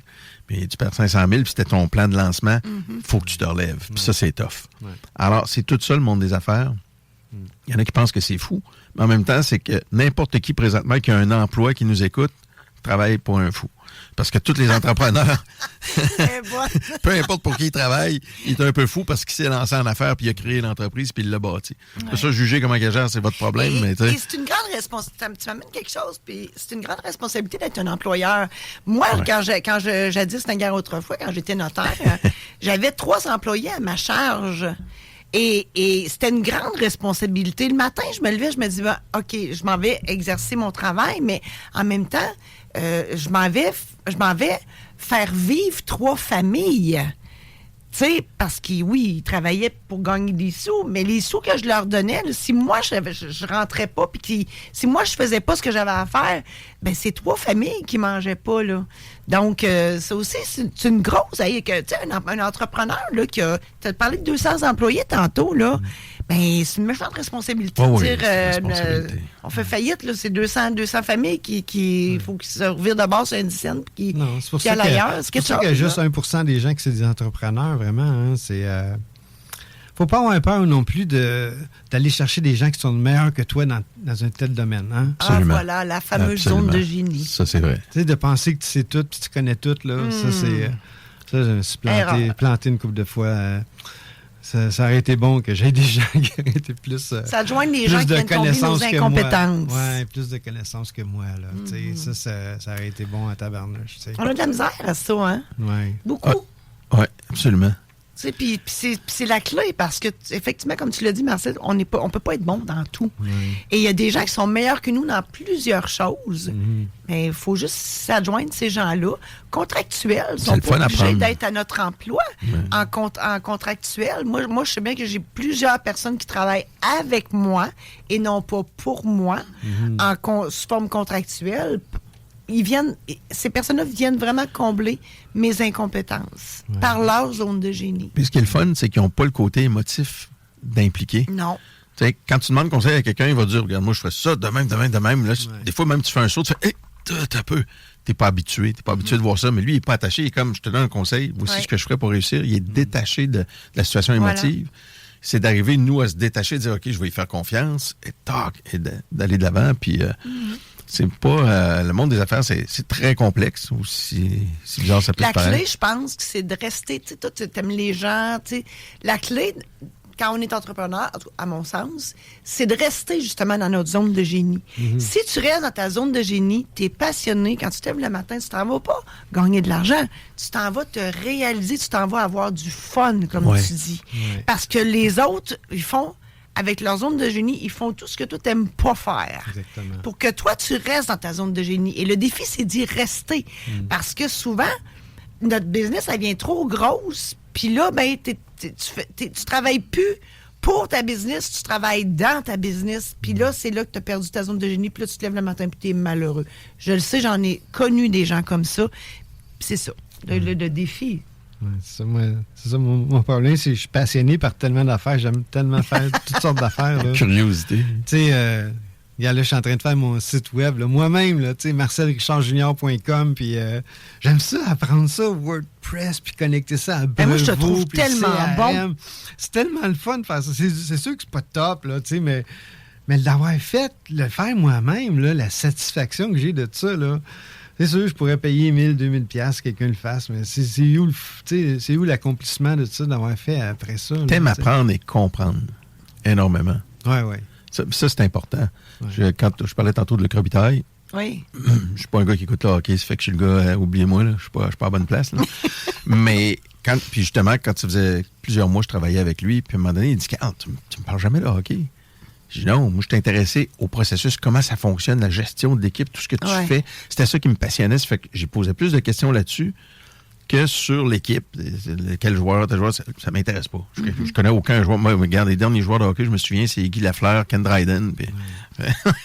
Mais tu perds 500 000, puis c'était ton plan de lancement, faut que tu te relèves. Puis ça, c'est tough. Ouais. Alors, c'est tout ça, le monde des affaires. Il y en a qui pensent que c'est fou. Mais en même temps, c'est que n'importe qui, présentement, qui a un emploi, qui nous écoute, travaille pour un fou. Parce que tous les entrepreneurs, peu importe pour qui il travaille, il est un peu fou parce qu'il s'est lancé en affaires, puis il a créé l'entreprise, puis il l'a bâti. Ouais. Ça, juger comment il gère, c'est votre problème. Mais c'est une grande responsabilité. Tu m'amènes quelque chose, puis c'est une grande responsabilité d'être un employeur. Moi, quand jadis, naguère autrefois, quand j'étais notaire, j'avais 3 employés à ma charge. Et c'était une grande responsabilité. Le matin, je me levais, je me disais, OK, je m'en vais exercer mon travail, mais en même temps, je m'en vais faire vivre 3 familles. Tu sais, parce qu'ils travaillaient pour gagner des sous, mais les sous que je leur donnais, là, si moi, je rentrais pas, puis si moi, je faisais pas ce que j'avais à faire, ben c'est 3 familles qui mangeaient pas, là. Donc, ça aussi, c'est une grosse... Tu sais, un entrepreneur, là, qui a... Tu as parlé de 200 employés tantôt, là. Ben, c'est une méchante responsabilité de dire... on fait faillite, là, c'est 200 familles qui faut qu'ils se revirent de base sur un dizaine puis qui aillent ailleurs. C'est pour ça qu'il y a juste 1% des gens qui sont des entrepreneurs, vraiment. Hein, faut pas avoir peur non plus d'aller chercher des gens qui sont meilleurs que toi dans un tel domaine. Hein? Absolument. Voilà, la fameuse zone de génie. Ça, c'est vrai. Tu sais, de penser que tu sais tout puis tu connais tout, là, ça, je me suis planté une couple de fois. Ça aurait été bon que j'aie des gens qui auraient été plus... ça adjoigne les gens qui viennent combler nos incompétences. Oui, plus de connaissances que moi. Là. Ça aurait été bon à tabarnouche. T'sais. On a de la misère à ça, hein? Oui. Beaucoup. Oui, absolument. Puis c'est la clé parce que, effectivement, comme tu l'as dit, Marcel, on peut pas être bon dans tout. Et il y a des gens qui sont meilleurs que nous dans plusieurs choses. Mais il faut juste s'adjoindre ces gens-là. Contractuels, ils sont pas obligés d'être à notre emploi en contractuel. Moi, je sais bien que j'ai plusieurs personnes qui travaillent avec moi et non pas pour moi sous forme contractuelle. Ces personnes-là viennent vraiment combler mes incompétences par leur zone de génie. Puis ce qui est le fun, c'est qu'ils n'ont pas le côté émotif d'impliquer. Non. T'sais, quand tu demandes conseil à quelqu'un, il va dire, regarde, moi, je ferais ça de même. Là, des fois, même, tu fais un saut, tu fais, hey, t'as peu. T'es pas habitué de voir ça. Mais lui, il n'est pas attaché. Il est comme, je te donne un conseil, voici ce que je ferais pour réussir. Il est détaché de la situation émotive. C'est d'arriver, nous, à se détacher, de dire, OK, je vais y faire confiance, et d'aller de l'avant. Puis, c'est pas... le monde des affaires, c'est très complexe. Aussi bizarre ça peut paraître. La clé, je pense, c'est de rester... Tu sais, toi, tu aimes les gens. La clé, quand on est entrepreneur, à mon sens, c'est de rester justement dans notre zone de génie. Si tu restes dans ta zone de génie, tu es passionné, quand tu te lèves le matin, tu t'en vas pas gagner de l'argent. Tu t'en vas te réaliser, tu t'en vas avoir du fun, comme tu dis. Parce que les autres, ils font... Avec leur zone de génie, ils font tout ce que toi, tu n'aimes pas faire. Exactement. Pour que toi, tu restes dans ta zone de génie. Et le défi, c'est d'y rester. Parce que souvent, notre business, elle vient trop grosse. Puis là, ben, tu travailles plus pour ta business, tu travailles dans ta business. Puis là, c'est là que tu as perdu ta zone de génie. Puis là, tu te lèves le matin puis tu es malheureux. Je le sais, j'en ai connu des gens comme ça. Puis c'est ça, le défi. Ouais, c'est ça, mon problème, c'est que je suis passionné par tellement d'affaires. J'aime tellement faire toutes sortes d'affaires. Là. Curiosité. Tu sais, il Regarde, là, je suis en train de faire mon site web, là, moi-même, là, tu sais, marcelrichardjunior.com, puis j'aime ça, apprendre ça, WordPress, puis connecter ça à Brevo, moi, je te trouve puis tellement CRM. bon. C'est tellement le fun de faire ça. C'est sûr que c'est pas top, là, tu sais, mais l'avoir fait, le faire moi-même, là, la satisfaction que j'ai de ça, là, c'est sûr, je pourrais payer 1000, 2000 pièces quelqu'un le fasse, mais c'est où l'accomplissement de ça, d'avoir fait après ça? T'aimes apprendre et comprendre énormément. Oui. Ça, c'est important. Ouais. Quand je parlais tantôt de Le Crobitaille, Oui. je suis pas un gars qui écoute le hockey, ça fait que je suis le gars, oubliez-moi, là, je suis pas à bonne place. Là. Mais puis justement, quand ça faisait plusieurs mois que je travaillais avec lui, puis à un moment donné, il dit tu me parles jamais de hockey. Je dis non, moi je suis intéressé au processus, comment ça fonctionne, la gestion de l'équipe, tout ce que tu fais. C'était ça qui me passionnait, ça fait que j'ai posé plus de questions là-dessus que sur l'équipe. Quel joueur, ça m'intéresse pas. Je connais aucun joueur. Moi, regarde, les derniers joueurs de hockey, je me souviens, c'est Guy Lafleur, Ken Dryden. Puis,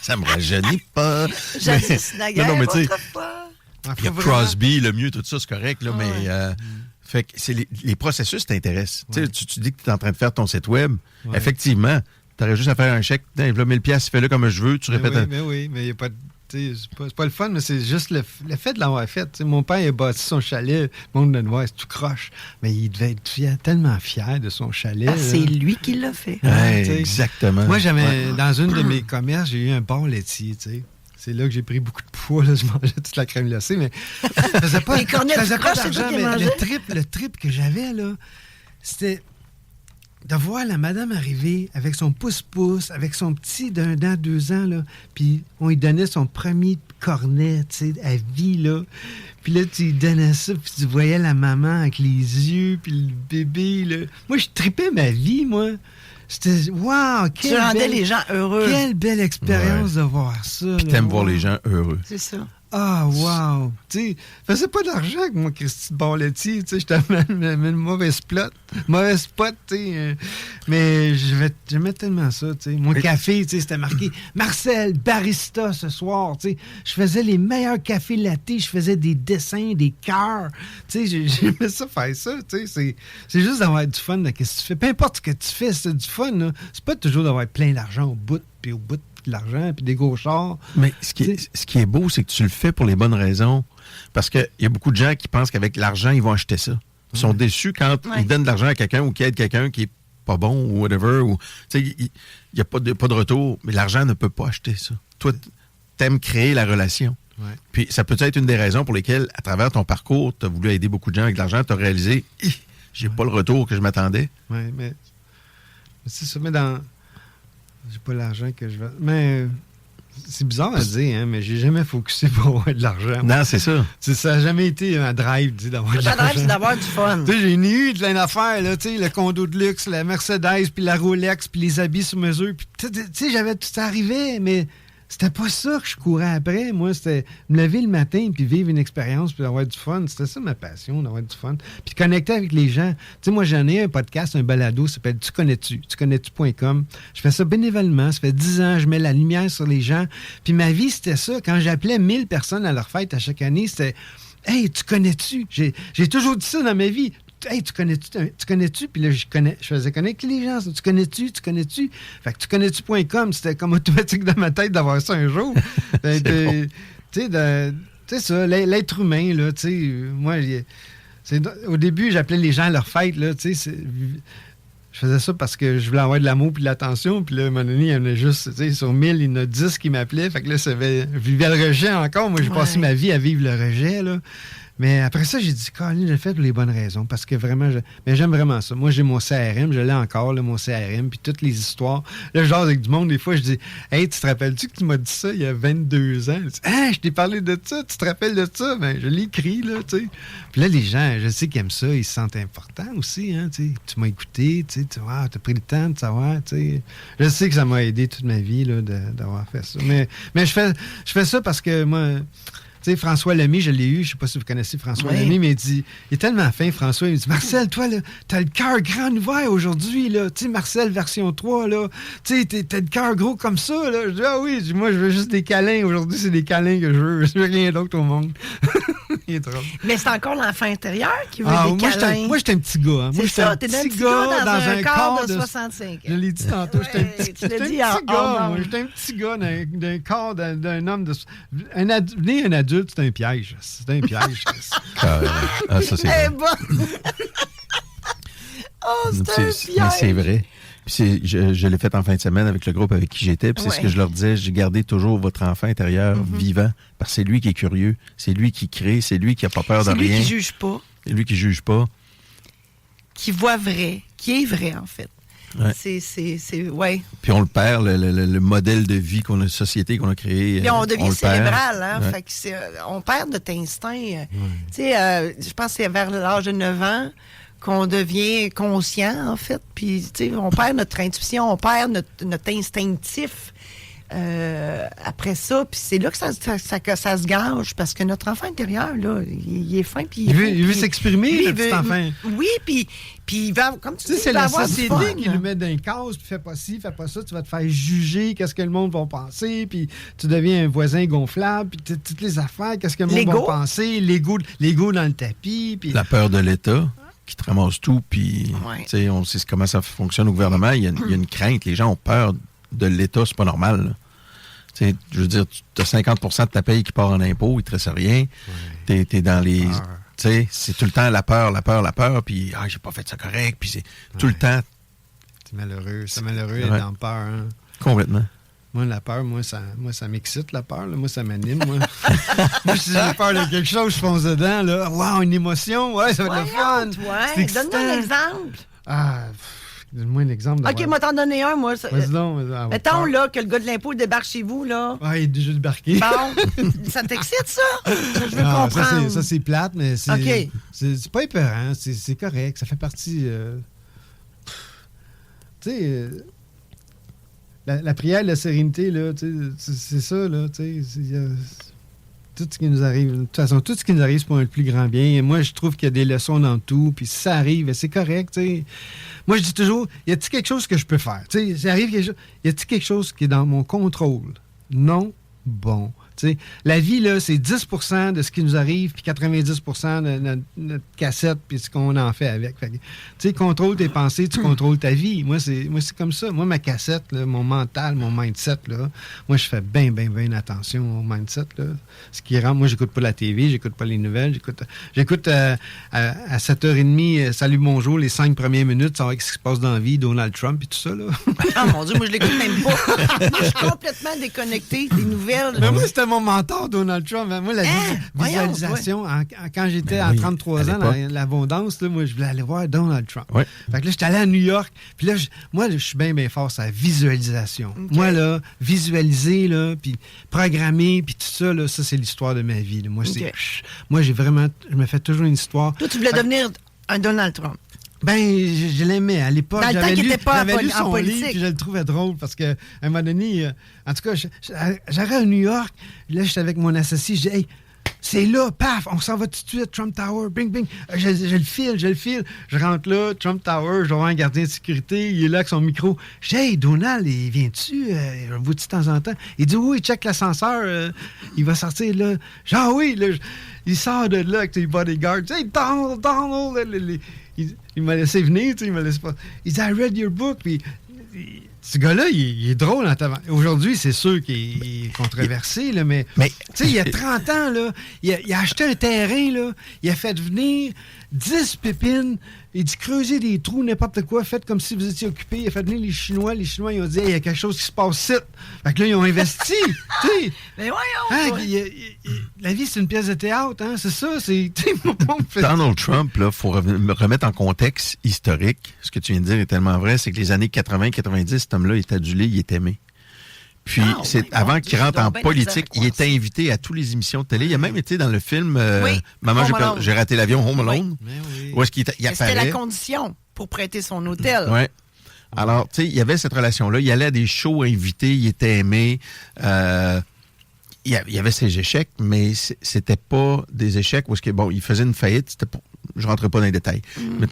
ça me rajeunit pas. Jadis naguère, mais tu sais, autrefois. il y a Crosby, le mieux, tout ça, c'est correct, là, mais fait que c'est les processus t'intéressent. Ouais. Tu dis que tu es en train de faire ton site web. Ouais. Effectivement, tu aurais juste à faire un chèque. Là, 1000 pièces, fais-le comme je veux. Tu répètes. Oui, mais il n'y a pas de. C'est pas le fun, mais c'est juste le fait de l'avoir fait. T'sais, mon père, il a bâti son chalet. Le monde de Noir, c'est tout croche. Mais il devait être tellement fier de son chalet. C'est lui qui l'a fait. Ouais, exactement. Moi, dans une de mes commerces, j'ai eu un bar laitier. T'sais. C'est là que j'ai pris beaucoup de poids. Là, je mangeais toute la crème glacée, mais je faisais pas, d'argent. Mais le trip que j'avais, là, c'était de voir la madame arriver avec son pouce-pouce, avec son petit d'1 an, 2 ans, là, puis on lui donnait son premier cornet, tu sais, à vie, là. Puis là, tu lui donnais ça, puis tu voyais la maman avec les yeux, puis le bébé, là. Moi, je tripais ma vie, moi. C'était, wow, tu rendais les gens heureux. Quelle belle expérience de voir ça. Puis t'aimes voir les gens heureux. C'est ça. Ah, wow! Tu sais, faisais pas d'argent avec moi, Christy de Bar-Laitier. Tu sais, je t'amène une mauvaise spot, tu sais. Mais j'aimais tellement ça, tu sais. Mon café, tu sais, c'était marqué Marcel, barista ce soir, tu sais. Je faisais les meilleurs cafés lattés, je faisais des dessins, des cœurs. Tu sais, j'aimais ça faire ça, tu sais. C'est juste d'avoir du fun dans ce que tu fais. Peu importe ce que tu fais, c'est du fun, là. C'est pas toujours d'avoir plein d'argent au bout, puis au bout de l'argent, puis des gros chars. Mais ce qui est beau, c'est que tu le fais pour les bonnes raisons. Parce qu'il y a beaucoup de gens qui pensent qu'avec l'argent, ils vont acheter ça. Ils sont déçus quand ils donnent de l'argent à quelqu'un ou qu'ils aident quelqu'un qui est pas bon ou whatever. Il n'y a pas de retour. Mais l'argent ne peut pas acheter ça. Toi, t'aimes créer la relation. Ouais. Puis ça peut être une des raisons pour lesquelles, à travers ton parcours, tu as voulu aider beaucoup de gens avec de l'argent, tu as réalisé j'ai pas le retour que je m'attendais. Oui, mais c'est ça, mais j'ai pas l'argent que je veux. Mais c'est bizarre à dire, hein, mais j'ai jamais focusé pour avoir de l'argent. Non, c'est ça. Ça n'a jamais été un drive d'avoir de l'argent. Le drive, c'est d'avoir du fun. J'ai eu plein d'affaires, là, le condo de luxe, la Mercedes, puis la Rolex, puis les habits sur mesure. Puis, j'avais tout ça arrivé, mais c'était pas ça que je courais après. Moi, c'était me lever le matin, puis vivre une expérience, puis avoir du fun. C'était ça ma passion, d'avoir du fun. Puis connecter avec les gens. Tu sais, moi, j'en ai un podcast, un balado, ça s'appelle Tu connais-tu? Tuconnais-tu.com. Je fais ça bénévolement. Ça fait 10 ans, je mets la lumière sur les gens. Puis ma vie, c'était ça. Quand j'appelais 1000 personnes à leur fête à chaque année, c'était « Hey, tu connais-tu? » J'ai toujours dit ça dans ma vie. Hey, tu connais-tu? Puis là, je faisais connaître les gens. Tu connais-tu? Fait que tu connais-tu.com, c'était comme automatique dans ma tête d'avoir ça un jour. Tu sais, ça, l'être humain, là, tu sais, moi, au début, j'appelais les gens à leur fête, là, tu sais, je faisais ça parce que je voulais avoir de l'amour puis de l'attention. Puis là, à un moment donné, il y en a juste, tu sais, sur 1000, il y en a 10 qui m'appelaient. Fait que là, je vivais le rejet encore. Moi, j'ai passé ma vie à vivre le rejet, là. Mais après ça, j'ai dit, Colin, je l'ai fait pour les bonnes raisons. Parce que vraiment, mais j'aime vraiment ça. Moi, j'ai mon CRM, je l'ai encore, là, mon CRM, puis toutes les histoires. Là, je jase avec du monde, des fois, je dis, hey, tu te rappelles-tu que tu m'as dit ça il y a 22 ans? Je dis, je t'ai parlé de ça, tu te rappelles de ça? Ben, je l'ai écrit, là, tu sais. Puis là, les gens, je sais qu'ils aiment ça, ils se sentent importants aussi, hein, tu sais. Tu m'as écouté, tu sais, t'as pris le temps de savoir, tu sais. Je sais que ça m'a aidé toute ma vie, là, d'avoir fait ça. Mais je fais ça parce que moi. Tu sais, François Lemay, je l'ai eu, je sais pas si vous connaissez François Lemay, mais il est tellement fin, François, il me dit, Marcel, toi, là, t'as le cœur grand ouvert aujourd'hui, là, tu sais, Marcel version 3, là, tu sais, t'as le cœur gros comme ça, là. Je dis, ah oui, moi, je veux juste des câlins, aujourd'hui, c'est des câlins que je veux rien d'autre au monde. Il est drôle. Mais c'est encore l'enfant intérieur qui veut des moi, câlins. moi, j'étais un petit gars. Hein. Moi, C'est j'étais ça, un t'es petit petit gars dans un corps de de 65. Je l'ai dit tantôt, j'étais un Ouais, petit, tu l'as j'étais un dit petit en gars. ondes. Moi, j'étais un petit gars d'un corps d'un homme de... Venir un adulte, c'est un piège. C'est un piège. Ah, ça, c'est Eh vrai. bon! Oh, c'est un Mais piège! c'est vrai. Puis je l'ai fait en fin de semaine avec le groupe avec qui j'étais. Puis c'est ce que je leur disais. J'ai gardé toujours votre enfant intérieur vivant. Parce que c'est lui qui est curieux. C'est lui qui crée. C'est lui qui n'a pas peur de C'est lui rien. qui juge pas, C'est lui qui juge pas. qui voit vrai, qui est vrai, en fait. Ouais. Ouais. Puis on le perd, le modèle de vie qu'on a, la société qu'on a créé. Puis on devient le perd. cérébral, hein? Ouais. Fait que on perd notre instinct. Tu sais, je pense que c'est vers l'âge de 9 ans qu'on devient conscient, en fait. Puis, tu sais, on perd notre intuition, on perd notre instinctif. Après ça, puis c'est là que ça se gâche, parce que notre enfant intérieur, là, il est fin, puis Il veut s'exprimer, lui, le il petit veut- enfant. Oui, puis il va, comme tu Tu sais, dis, c'est il va la avoir du société fun. qui nous met dans une case, puis fais pas ci, fais pas ça, tu vas te faire juger, qu'est-ce que le monde va penser, puis tu deviens un voisin gonflable, puis toutes les affaires, qu'est-ce que le monde L'ego. va penser, l'ego dans le tapis, puis... La peur de l'État qui te ramasse tout, puis Ouais. tu sais, on sait comment ça fonctionne au gouvernement. Il y a une crainte. Les gens ont peur de l'État, c'est pas normal. Là. Tu sais, je veux dire, tu as 50 de ta paye qui part en impôts, il te reste rien. T'es dans les... Peur. Tu sais, c'est tout le temps la peur, puis j'ai pas fait ça correct, puis c'est tout le temps C'est malheureux Ouais. d'être dans peur. Hein. complètement. Moi, la peur, moi, ça m'excite, la peur. Là. Moi, ça m'anime. Moi. Moi, si j'ai peur de quelque chose, je fonce dedans. Là. Wow, une émotion. Ouais, ça va être le fun. Ouais, C'est donne-nous un excitant. exemple. Ah, donne-moi un exemple. OK, moi t'en donner un, moi. Vas-y donc. Vas-y, Mettons, peur. là, que le gars de l'impôt débarque chez vous, là. Ah, il est déjà débarqué. Bon, ça t'excite, ça? Je veux Ah, comprendre. ça, c'est plate, mais c'est OK. c'est pas épeurant. C'est correct. Ça fait partie... tu sais... la prière de la sérénité, là, tu sais, c'est ça, là, tu sais, tout ce qui nous arrive, de toute façon, tout ce qui nous arrive, c'est pour un plus grand bien. Et moi, je trouve qu'il y a des leçons dans tout, puis si ça arrive, c'est correct, tu sais. Moi, je dis toujours, y a-t-il quelque chose que je peux faire? Tu sais, ça arrive quelque chose, y a-t-il quelque chose qui est dans mon contrôle? Non? Bon. Tu sais, la vie, là, c'est 10% de ce qui nous arrive, puis 90% de notre cassette, puis ce qu'on en fait avec. Fait que, tu sais, contrôle tes pensées, tu contrôles ta vie. Moi, c'est comme ça. Moi, ma cassette, là, mon mental, mon mindset, là, moi, je fais bien attention au mindset. Là. Ce qui rentre, moi, j'écoute pas la TV, j'écoute pas les nouvelles, j'écoute à 7h30, Salut, bonjour, les 5 premières minutes, savoir ce qui se passe dans la vie, Donald Trump et tout ça. Là. Ah, mon Dieu, moi, je l'écoute même pas. Moi, je suis complètement déconnectée des nouvelles. Mais moi, c'était mon mentor, Donald Trump. Moi, la visualisation, quand j'étais à 33 ans, dans l'abondance, là, moi, je voulais aller voir Donald Trump. Ouais. Fait que là, j'étais allé à New York. Puis là, moi, je suis bien fort sur la visualisation. Okay. Moi, là, visualiser, là, puis programmer, puis tout ça, là, ça, c'est l'histoire de ma vie. Là. Moi, Okay. moi, je me fais toujours une histoire. Toi, tu voulais devenir un Donald Trump. Ben, je l'aimais. À l'époque, Dans le temps j'avais qu'il lu, était pas j'avais lu en son politique. livre, puis je le trouvais drôle parce qu'à un moment donné, en tout cas, j'arrive à New York, là, j'étais avec mon associé, je dis, hey, c'est là, paf, on s'en va tout de suite, Trump Tower, bing, bing. Je le file. Je rentre là, Trump Tower, je vois un gardien de sécurité, il est là avec son micro. Je dis, hey, Donald, il vient-tu? Je le vois de temps en temps. Il dit, oui, il check l'ascenseur, il va sortir là. Je dis, ah oui, là, il sort de là avec ses bodyguards. Hey, Donald, il m'a laissé venir, tu sais, il m'a laissé pas. Il dit, I read your book, puis ce gars-là, il est drôle en tabac. Aujourd'hui, c'est sûr qu'il est controversé, là, mais tu sais, il y a 30 ans, là, il a acheté un terrain, là, il a fait venir 10 pépines, il dit creuser des trous, n'importe quoi, faites comme si vous étiez occupé. Il a fait venir les Chinois ils ont dit, hey, il y a quelque chose qui se passe ici. Fait que là, ils ont investi, tu sais. Mais voyons, Hein, toi. la vie, c'est une pièce de théâtre, hein, c'est ça, c'est... Donald Trump, il faut remettre en contexte historique. Ce que tu viens de dire est tellement vrai, c'est que les années 80-90, cet homme-là est adulé, il est aimé. Puis, Oh my avant God, qu'il j'ai rentre en donc bien de la misère politique, à il croire était invité à toutes les émissions de télé. Il a même été dans le film Oui, Maman, Home Alone. j'ai raté l'avion, Home Alone. Oui. Où est-ce qu'il Mais c'était apparaît. la condition pour prêter son hôtel. Ouais. Alors, tu sais, il y avait cette relation-là. Il allait à des shows invités, il était aimé. Il y avait ses échecs, mais c'était pas des échecs où est-ce que, bon, il faisait une faillite. Je rentrais pas dans les détails.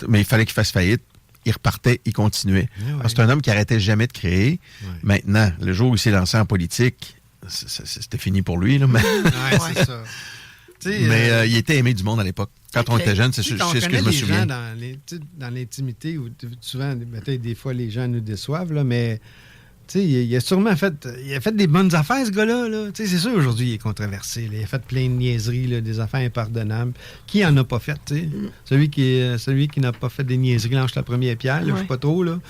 Mais il fallait qu'il fasse faillite. Il repartait, il continuait. Alors, c'est un homme qui arrêtait jamais de créer. Ouais. Maintenant, le jour où il s'est lancé en politique, c'était fini pour lui. Là, mais Ouais, c'est ça. Mais il était aimé du monde à l'époque. Quand on était jeune, c'est ce que je me souviens. Dans l'intimité, où souvent, peut-être des fois, les gens nous déçoivent, là, mais il a sûrement fait des bonnes affaires, ce gars-là. Là. C'est sûr, aujourd'hui, il est controversé. Là. Il a fait plein de niaiseries, là, des affaires impardonnables. Qui en a pas fait? Celui qui n'a pas fait des niaiseries lance la première pierre. Je ne sais pas trop. Là.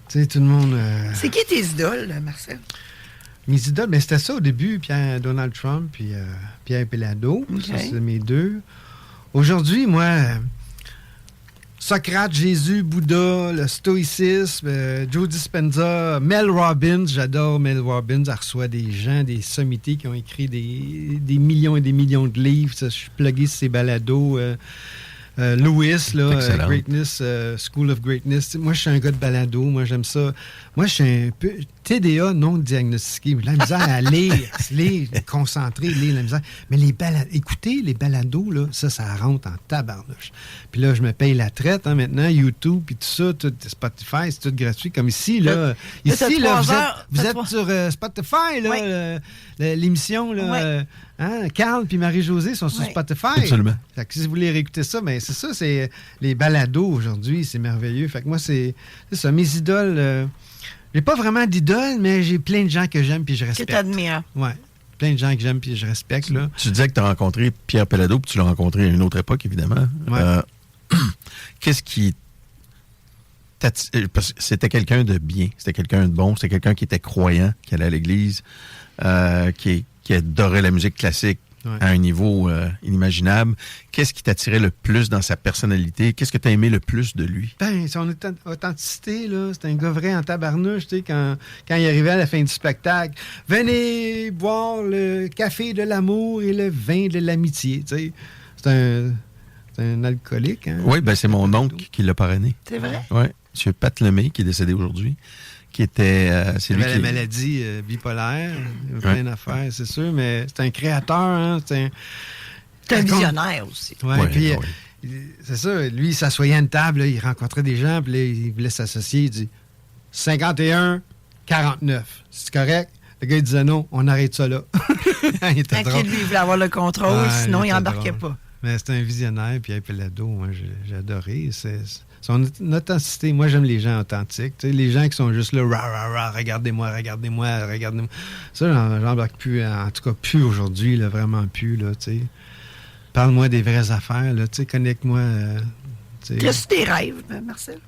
Tout le monde... C'est qui tes idoles, Marcel? Mes idoles, ben, c'était ça au début, Donald Trump puis Pierre Péladeau. Okay. Ça, c'est mes deux. Aujourd'hui, moi, Socrate, Jésus, Bouddha, le stoïcisme, Joe Dispenza, Mel Robbins, j'adore Mel Robbins. Elle reçoit des gens, des sommités qui ont écrit des millions et des millions de livres. Ça, je suis plugué sur ses balados. Lewis, là, Greatness, School of Greatness. Moi, je suis un gars de balado. Moi, j'aime ça. Moi, je suis un peu TDA non diagnostiqué. J'ai la misère à lire, concentrer, lire la misère. Mais écoutez, les balados, là, ça rentre en tabarnouche. Puis là, je me paye la traite, maintenant, YouTube, puis tout ça, tout Spotify, c'est tout gratuit. Comme ici, là. Ici, là, vous êtes sur Spotify, là, l'émission, là. Carl puis Marie-Josée sont sur Spotify. Absolument. Fait que si vous voulez réécouter ça, ben c'est ça, c'est les balados aujourd'hui, c'est merveilleux. Fait que moi, c'est ça, mes idoles. J'ai pas vraiment d'idoles, mais j'ai plein de gens que j'aime puis je respecte. Que t'admires. Ouais. Plein de gens que j'aime puis je respecte, là. Tu disais que tu as rencontré Pierre Péladeau, puis tu l'as rencontré à une autre époque, évidemment. Ouais. Qu'est-ce qui... Parce que c'était quelqu'un de bien, c'était quelqu'un de bon, c'était quelqu'un qui était croyant, qui allait à l'église, qui adorait la musique classique à un niveau inimaginable. Qu'est-ce qui t'attirait le plus dans sa personnalité? Qu'est-ce que tu as aimé le plus de lui? Ben, son authenticité, là, c'est un gars vrai en tabarnouche, tu sais, quand il arrivait à la fin du spectacle. Venez boire le café de l'amour et le vin de l'amitié, tu sais. C'est un alcoolique, hein? Oui, ben c'est mon oncle qui l'a parrainé. C'est vrai? Oui, M. Pat Lemay, qui est décédé aujourd'hui, qui était... c'est lui la maladie bipolaire, plein d'affaires, c'est sûr, mais c'est un créateur, hein? C'est un visionnaire aussi. Oui, puis c'est ça, lui, il s'assoyait à une table, là, il rencontrait des gens, puis là, il voulait s'associer, il dit 51, 49, c'est correct? Le gars, il disait non, on arrête ça là. Il était drôle. Lui, il voulait avoir le contrôle, sinon il n'embarquait pas. Mais c'était un visionnaire, puis Péladeau, moi, j'ai adoré. Son authenticité, moi, j'aime les gens authentiques. Tu sais, les gens qui sont juste là, regardez-moi. Ça, j'embarque plus, en tout cas, plus aujourd'hui, là, vraiment plus, là, tu sais. Parle-moi des vraies affaires, là, tu sais, connecte-moi. Qu'est-ce que tes rêves, Marcel?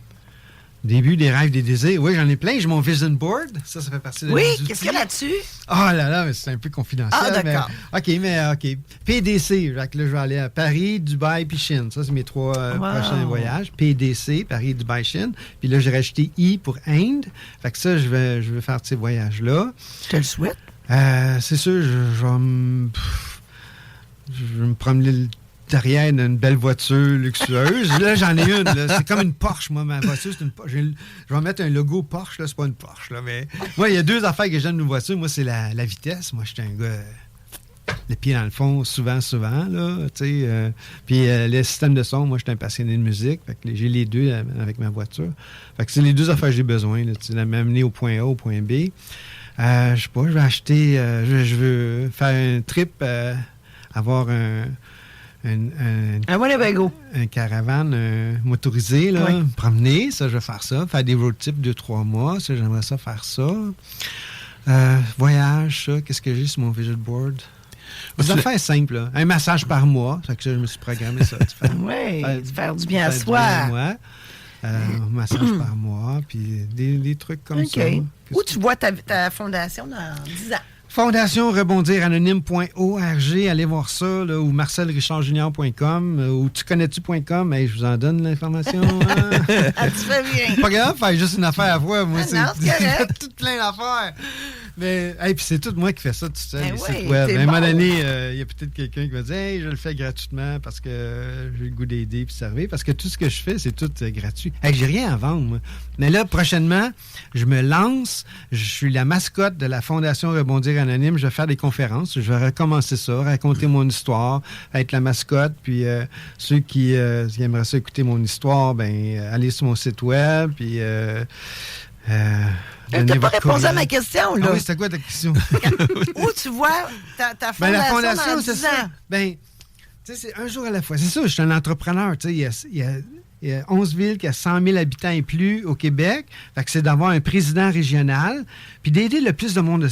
Début des rêves, des désirs. Oui, j'en ai plein. J'ai mon vision board. Ça fait partie de Oui, qu'est-ce qu'il y a là-dessus? Oh là, mais c'est un peu confidentiel. Ah, d'accord. OK. PDC. Là, je vais aller à Paris, Dubaï puis Chine. Ça, c'est mes 3 prochains voyages. PDC, Paris, Dubaï, Chine. Puis là, j'ai rajouté I pour Inde. Fait que ça, je vais faire ces voyages-là. Je te le souhaite. C'est sûr, je vais me promener derrière d'une belle voiture luxueuse. Là, j'en ai une. Là. C'est comme une Porsche, moi, ma voiture. C'est une Porsche. Je vais mettre un logo Porsche. Là, c'est pas une Porsche. Là, mais moi, il y a 2 affaires que j'aime d'une voiture. Moi, c'est la vitesse. Moi, j'étais un gars... les pieds dans le fond, souvent, là. Puis le système de son, moi, j'étais un passionné de musique. Fait que j'ai les deux avec ma voiture. Fait que c'est les 2 affaires que j'ai besoin. Là, m'amener au point A, au point B. Je sais pas, je vais acheter... je veux faire un trip, avoir un Winnebago. Un caravane motorisé, là, me promener, ça, je vais faire ça. Faire des road trips 2-3 mois, ça, j'aimerais ça faire ça. Voyage, ça, qu'est-ce que j'ai sur mon vision board? Des affaires simples, là. Un massage par mois, ça que je me suis programmé ça. Faire du bien à soi. Un massage par mois, puis des trucs comme ça. Où tu vois ta fondation dans 10 ans? Fondation rebondiranonyme.org, allez voir ça, là, ou marcelrichardjunior.com, ou tuconnais-tu.com, je vous en donne l'information. Hein? Tu fais bien. Pas grave, faire juste une affaire à voir, moi, c'est correct. tout plein d'affaires. Mais, puis c'est tout moi qui fais ça tout seul. À un moment donné, il y a peut-être quelqu'un qui va dire, hey, je le fais gratuitement parce que j'ai le goût d'aider et servir, parce que tout ce que je fais, c'est tout gratuit. J'ai rien à vendre, moi. Mais là, prochainement, je me lance, je suis la mascotte de la Fondation Rebondir Anonyme, je vais faire des conférences, je vais recommencer ça, raconter mon histoire, être la mascotte, puis ceux qui aimeraient ça écouter mon histoire, allez sur mon site web, puis... tu n'as pas répondu à ma question, là. Ah oui, c'était quoi ta question? Où tu vois ta fondation, la fondation, dans c'est 10 ça. ans? Tu sais, c'est un jour à la fois. C'est ça, je suis un entrepreneur. Tu sais, il y a 11 villes qui ont 100 000 habitants et plus au Québec. Fait que c'est d'avoir un président régional puis d'aider le plus de monde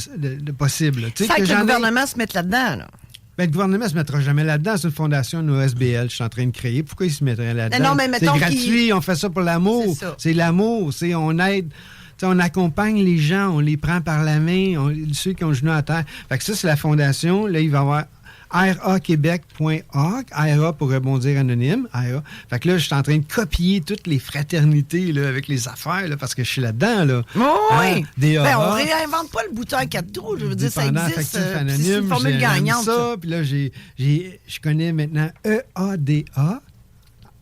possible. Tu sais, Ça que le j'en ai- gouvernement se mette là-dedans, là. Ben, le gouvernement ne se mettra jamais là-dedans. C'est une fondation, une OSBL, je suis en train de créer. Pourquoi il se mettrait là-dedans? Non, mais c'est mettons gratuit, on fait ça pour l'amour. C'est ça. C'est l'amour, on aide. T'sais, on accompagne les gens, on les prend par la main, ceux qui ont le genou à terre. Fait que ça, c'est la fondation. Là, il va y avoir raquebec.org, RA pour rebondir anonyme, RA. Fait que là, je suis en train de copier toutes les fraternités là, avec les affaires, là, parce que je suis là-dedans. Là. Oui. DAA, Ben, on réinvente pas le bouton à 4 trous. Je veux dire, ça dépendant existe. affectif Puis c'est une formule j'aime gagnante. ça. ça. Puis là, je connais maintenant EADA,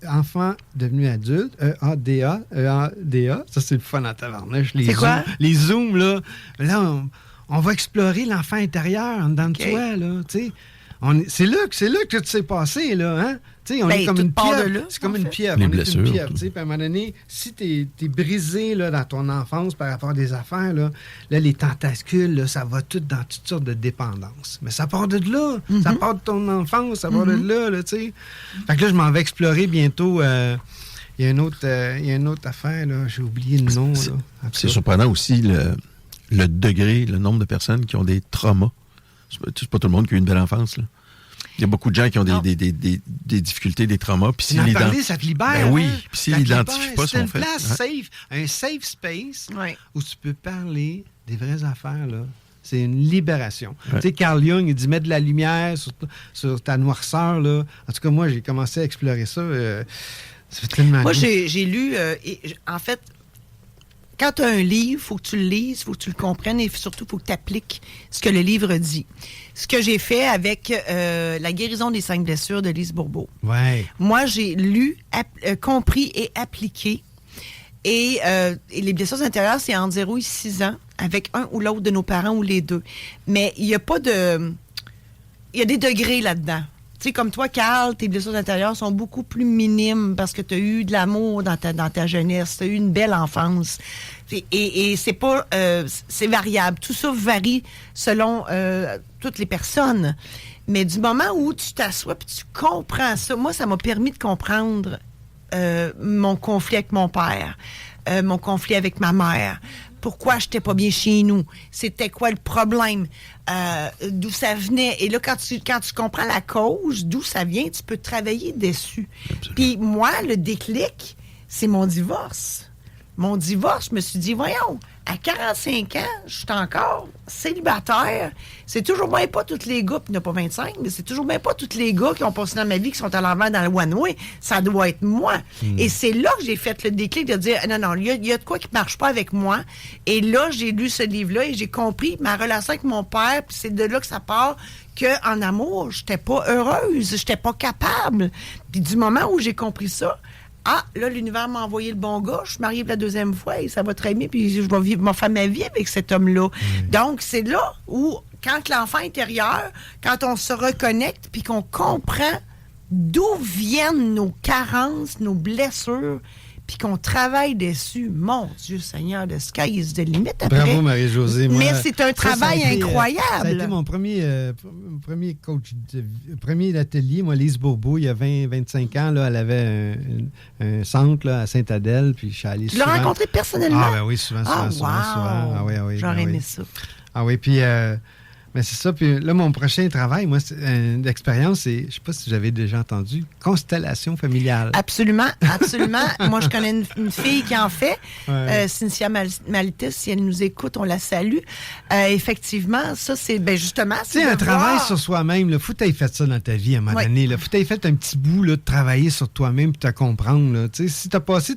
enfant devenu adulte, EADA. Ça, c'est le fun en tabarnouche. C'est quoi? Les zooms, là. Là, on va explorer l'enfant intérieur en dedans de OK. toi, là, tu sais. C'est là que tout s'est passé, là, hein? Tu sais, on Ben, est comme tout une part pierre. de là, C'est comme en une fait. pierre. Les On est blessures, une pierre, tout. tu sais. Puis à un moment donné, si t'es brisé, là, dans ton enfance par rapport à des affaires, là, les tentacules, là, ça va tout dans toutes sortes de dépendances. Mais ça part de là. Ça part de ton enfance, ça part de là, tu sais. Fait que là, je m'en vais explorer bientôt. Il y a une autre affaire, là. J'ai oublié le nom, là. C'est surprenant aussi le degré, le nombre de personnes qui ont des traumas. C'est pas tout le monde qui a eu une belle enfance, là. Il y a beaucoup de gens qui ont des difficultés, des traumas. Puis En parler, ça te libère. Ben oui. hein? Puis s'ils Ça te l'identifient libère. pas, C'est sont une faits. place safe, un safe space Ouais. où tu peux parler des vraies affaires, là. C'est une libération. Ouais. Tu sais, Carl Jung, il dit mettre de la lumière sur ta noirceur, là. En tout cas, moi, j'ai commencé à explorer ça. Ça fait tellement Moi, bien. j'ai lu, en fait, quand tu as un livre, il faut que tu le lises, il faut que tu le comprennes et surtout, il faut que tu appliques ce que le livre dit. Ce que j'ai fait avec La guérison des 5 blessures de Lise Bourbeau. Ouais. Moi, j'ai lu, compris et appliqué. Et les blessures intérieures, c'est entre 0 et 6 ans, avec un ou l'autre de nos parents ou les deux. Mais il n'y a pas de... Il y a des degrés là-dedans. Tu sais, comme toi, Carl, tes blessures intérieures sont beaucoup plus minimes parce que tu as eu de l'amour dans ta jeunesse, tu as eu une belle enfance. Et c'est pas... c'est variable. Tout ça varie selon toutes les personnes. Mais du moment où tu t'assois et tu comprends ça, moi, ça m'a permis de comprendre mon conflit avec mon père, mon conflit avec ma mère, pourquoi je n'étais pas bien chez nous, c'était quoi le problème, d'où ça venait. Et là, quand tu comprends la cause, d'où ça vient, tu peux travailler dessus. Puis moi, le déclic, c'est mon divorce. Mon divorce, je me suis dit, voyons, à 45 ans, je suis encore célibataire. C'est toujours bien pas tous les gars, puis il n'y en a pas 25, mais c'est toujours bien pas tous les gars qui ont passé dans ma vie, qui sont à l'envers dans le one-way. Ça doit être moi. Et c'est là que j'ai fait le déclic de dire, non, il y a de quoi qui ne marche pas avec moi. Et là, j'ai lu ce livre-là et j'ai compris ma relation avec mon père, puis c'est de là que ça part, qu'en amour, je n'étais pas heureuse, je n'étais pas capable. Puis du moment où j'ai compris ça, là, l'univers m'a envoyé le bon gars. Je suis mariée pour la 2e fois et ça va très bien. Puis je vais faire ma vie avec cet homme-là. Donc, c'est là où, quand l'enfant intérieur, quand on se reconnecte puis qu'on comprend d'où viennent nos carences, nos blessures, puis qu'on travaille dessus, mon Dieu Seigneur, the sky is the limit après. Bravo, Marie-Josée. Moi, Mais c'est un ça travail a été, incroyable. Ça a été mon premier coach, premier atelier. Moi, Lise Bourbeau, il y a 25 ans, là, elle avait un centre là, à Sainte-Adèle, puis je suis allé Tu l'as souvent. rencontré personnellement? Ah, ben oui, souvent. Wow. Ah, oui, J'aurais ben aimé oui. ça. Ah oui, puis... mais c'est ça. Puis là, mon prochain travail, moi, c'est une expérience, c'est, je sais pas si j'avais déjà entendu, constellation familiale. Absolument, absolument. Moi, je connais une fille qui en fait, Ouais. Cynthia Malitis, si elle nous écoute, on la salue. Effectivement, ça, c'est justement... Tu sais, un travail sur soi-même, il faut que tu aies fait ça dans ta vie à un moment donné. Il faut que tu aies fait un petit bout là, de travailler sur toi-même et te comprendre. Là. Tu sais, si tu as passé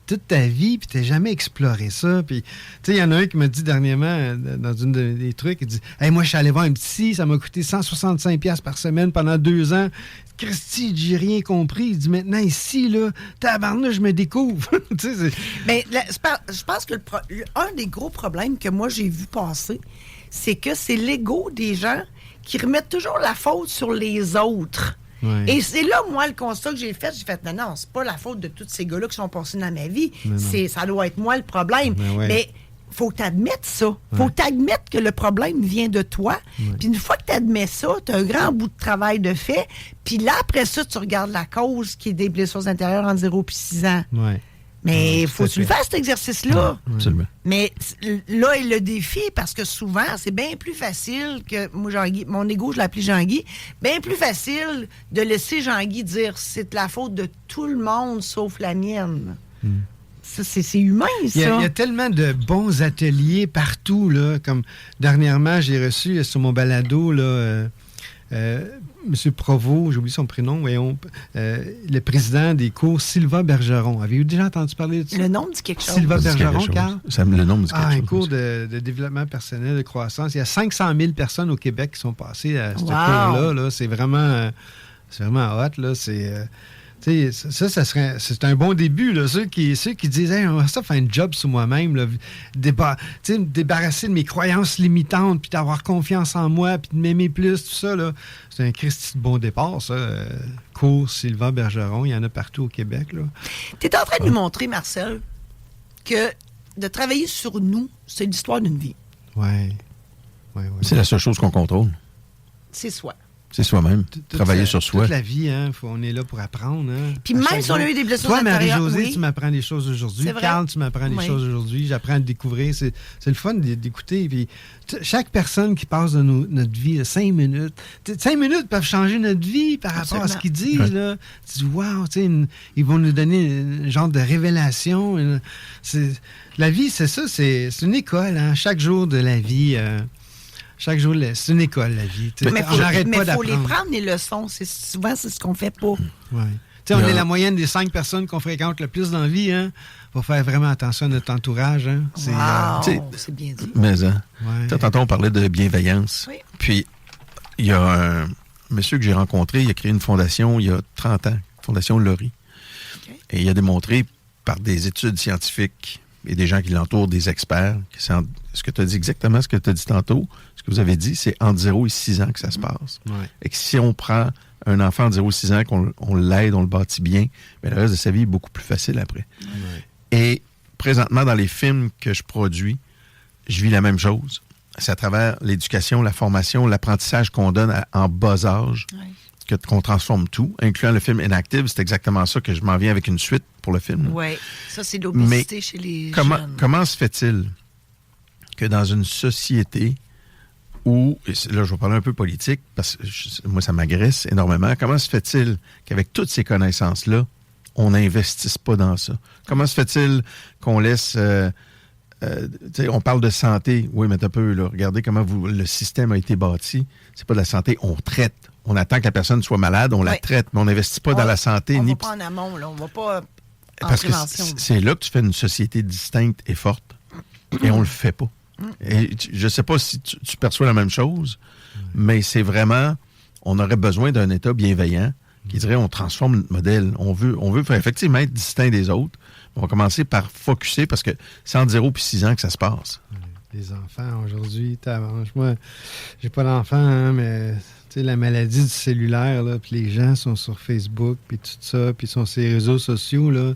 toute ta vie et tu n'as jamais exploré ça, puis il y en a un qui m'a dit dernièrement, dans une des trucs, il dit « Hey, moi, je suis allé voir un psy, ça m'a coûté 165$ par semaine pendant 2 ans. Christy, j'ai rien compris. » Il dit « Maintenant, ici, là, tabarnouche, je me découvre. » Tu sais, Mais je pense que un des gros problèmes que moi, j'ai vu passer, c'est que c'est l'ego des gens qui remettent toujours la faute sur les autres. Ouais. Et c'est là, moi, le constat que j'ai fait, non, c'est pas la faute de tous ces gars-là qui sont passés dans ma vie. Mais non. Ça doit être moi le problème. Mais ouais. Mais faut que tu admettes ça. Faut que tu admettes que le problème vient de toi. Puis une fois que tu admets ça, tu as un grand bout de travail de fait. Puis là, après ça, tu regardes la cause qui est des blessures intérieures entre 0 et 6 ans. Ouais. Mais il tout faut à que tu le fait. fasses, cet exercice-là. Absolument. Mais là est le défi, parce que souvent, c'est bien plus facile que... Moi, Jean-Guy, mon égo, je l'appelle Jean-Guy. Bien plus facile de laisser Jean-Guy dire c'est de la faute de tout le monde sauf la mienne. Ça, c'est humain, ça. Il y a tellement de bons ateliers partout, là. Comme dernièrement, j'ai reçu sur mon balado, là, M. Provost, j'ai oublié son prénom, voyons, le président des cours, Sylva Bergeron. Avez-vous déjà entendu parler de ça? Le nom me dit quelque chose. Sylva Ça dit quelque Bergeron, chose. Carl? Le nom me dit quelque Ah, chose. un cours de développement personnel, de croissance. Il y a 500 000 personnes au Québec qui sont passées à ce cours-là. Là. C'est vraiment hot. Là. C'est un bon début. Là. Ceux qui disent hey, on va ça faire un job sur moi-même, là, me débarrasser de mes croyances limitantes, puis d'avoir confiance en moi, puis de m'aimer plus, tout ça. Là. C'est un Christy de bon départ, ça. Cours Sylvain Bergeron, il y en a partout au Québec. Tu es en train de nous montrer, Marcel, que de travailler sur nous, c'est l'histoire d'une vie. Oui. C'est la seule chose qu'on contrôle. C'est soi. C'est soi-même. Travailler sur soi. Toute la vie, hein, on est là pour apprendre. Hein, puis même si on a eu des blessures toi, intérieures... Marie-Josée, oui. tu m'apprends des choses aujourd'hui. C'est vrai. Carl, tu m'apprends des choses aujourd'hui. J'apprends à te découvrir. C'est le fun d'écouter. Puis, chaque personne qui passe de notre vie, 5 minutes, 5 minutes peuvent changer notre vie par rapport à ce qu'ils disent. Ouais. Là. Tu dis, wow, ils vont nous donner un genre de révélation. La vie, c'est ça. C'est une école. Hein, chaque jour de la vie... Chaque jour, c'est une école, la vie. Mais on n'arrête pas il faut les d'apprendre. prendre, les leçons. Souvent, c'est ce qu'on fait pas. Ouais. On est la moyenne des 5 personnes qu'on fréquente le plus dans la vie. Hein. Faut faire vraiment attention à notre entourage. Hein. C'est bien dit. Mais, Ouais. tantôt, on parlait de bienveillance. Oui. Puis, il y a un monsieur que j'ai rencontré, il a créé une fondation il y a 30 ans, Fondation Laurie. Okay. Et il a démontré par des études scientifiques et des gens qui l'entourent, des experts, ce que tu as dit exactement, ce que tu as dit tantôt, ce que vous avez dit, c'est entre 0 et 6 ans que ça se passe. Ouais. Et que si on prend un enfant de 0 à 6 ans, qu'on l'aide, on le bâtit bien, bien, le reste de sa vie est beaucoup plus facile après. Ouais. Et présentement, dans les films que je produis, je vis la même chose. C'est à travers l'éducation, la formation, l'apprentissage qu'on donne en bas âge qu'on transforme tout, incluant le film Inactive. C'est exactement ça que je m'en viens avec une suite pour le film. Oui, ça, c'est l'obésité chez les jeunes. Comment se fait-il que dans une société où, et là, je vais parler un peu politique, parce que moi, ça m'agresse énormément, comment se fait-il qu'avec toutes ces connaissances-là, on n'investisse pas dans ça? Comment se fait-il qu'on laisse... on parle de santé. Oui, mais un peu, là, regardez comment le système a été bâti. C'est pas de la santé, on traite. On attend que la personne soit malade, on la traite, mais on n'investit pas dans la santé. On va pas en amont, là. On va pas en parce que prévention. c'est là que tu fais une société distincte et forte. Et on le fait pas. Et je sais pas si tu perçois la même chose, mais c'est vraiment... On aurait besoin d'un État bienveillant qui dirait on transforme notre modèle. On veut effectivement être distinct des autres. On va commencer par focusser parce que c'est entre 0 et 6 ans que ça se passe. Les enfants, aujourd'hui, moi, j'ai pas d'enfants, hein, mais la maladie du cellulaire, là, puis les gens sont sur Facebook, puis tout ça, puis sont sur les réseaux sociaux, là.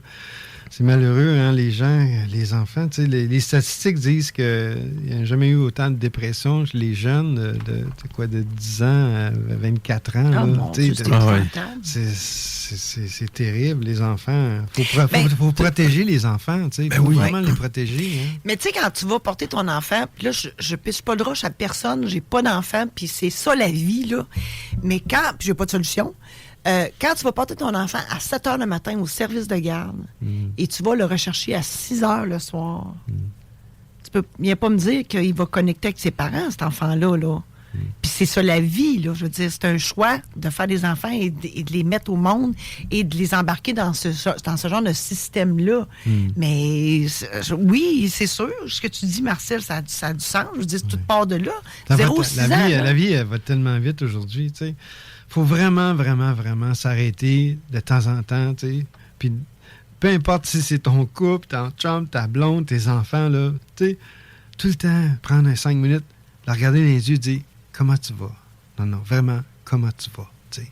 C'est malheureux, hein, les gens, les enfants. Les statistiques disent qu'il n'y a jamais eu autant de dépression chez les jeunes de 10 ans à 24 ans. Ah, là, mon Dieu, c'est épouvantable. c'est terrible, les enfants. Faut protéger les enfants. Il faut vraiment les protéger. Hein. Mais tu sais, quand tu vas porter ton enfant, puis là, je pisse pas de roche à personne, j'ai pas d'enfant, puis c'est ça la vie, là. Mais puis j'ai pas de solution. Quand tu vas porter ton enfant à 7 h le matin au service de garde et tu vas le rechercher à 6 h le soir, tu peux viens pas me dire qu'il va connecter avec ses parents, cet enfant-là. Là. Puis c'est ça la vie, là. Je veux dire, c'est un choix de faire des enfants et de les mettre au monde et de les embarquer dans ce genre de système-là. Mais oui, c'est sûr. Ce que tu dis, Marcel, ça a du sens. Je veux dire, tout part de là. 0-6 ans. La vie, elle va tellement vite aujourd'hui, tu sais. Faut vraiment, vraiment, vraiment s'arrêter de temps en temps, tu sais. Puis peu importe si c'est ton couple, ton chum, ta blonde, tes enfants, là, tu sais, tout le temps, prendre 5 minutes, la regarder dans les yeux, dire « Comment tu vas? » Non, vraiment, comment tu vas, tu sais.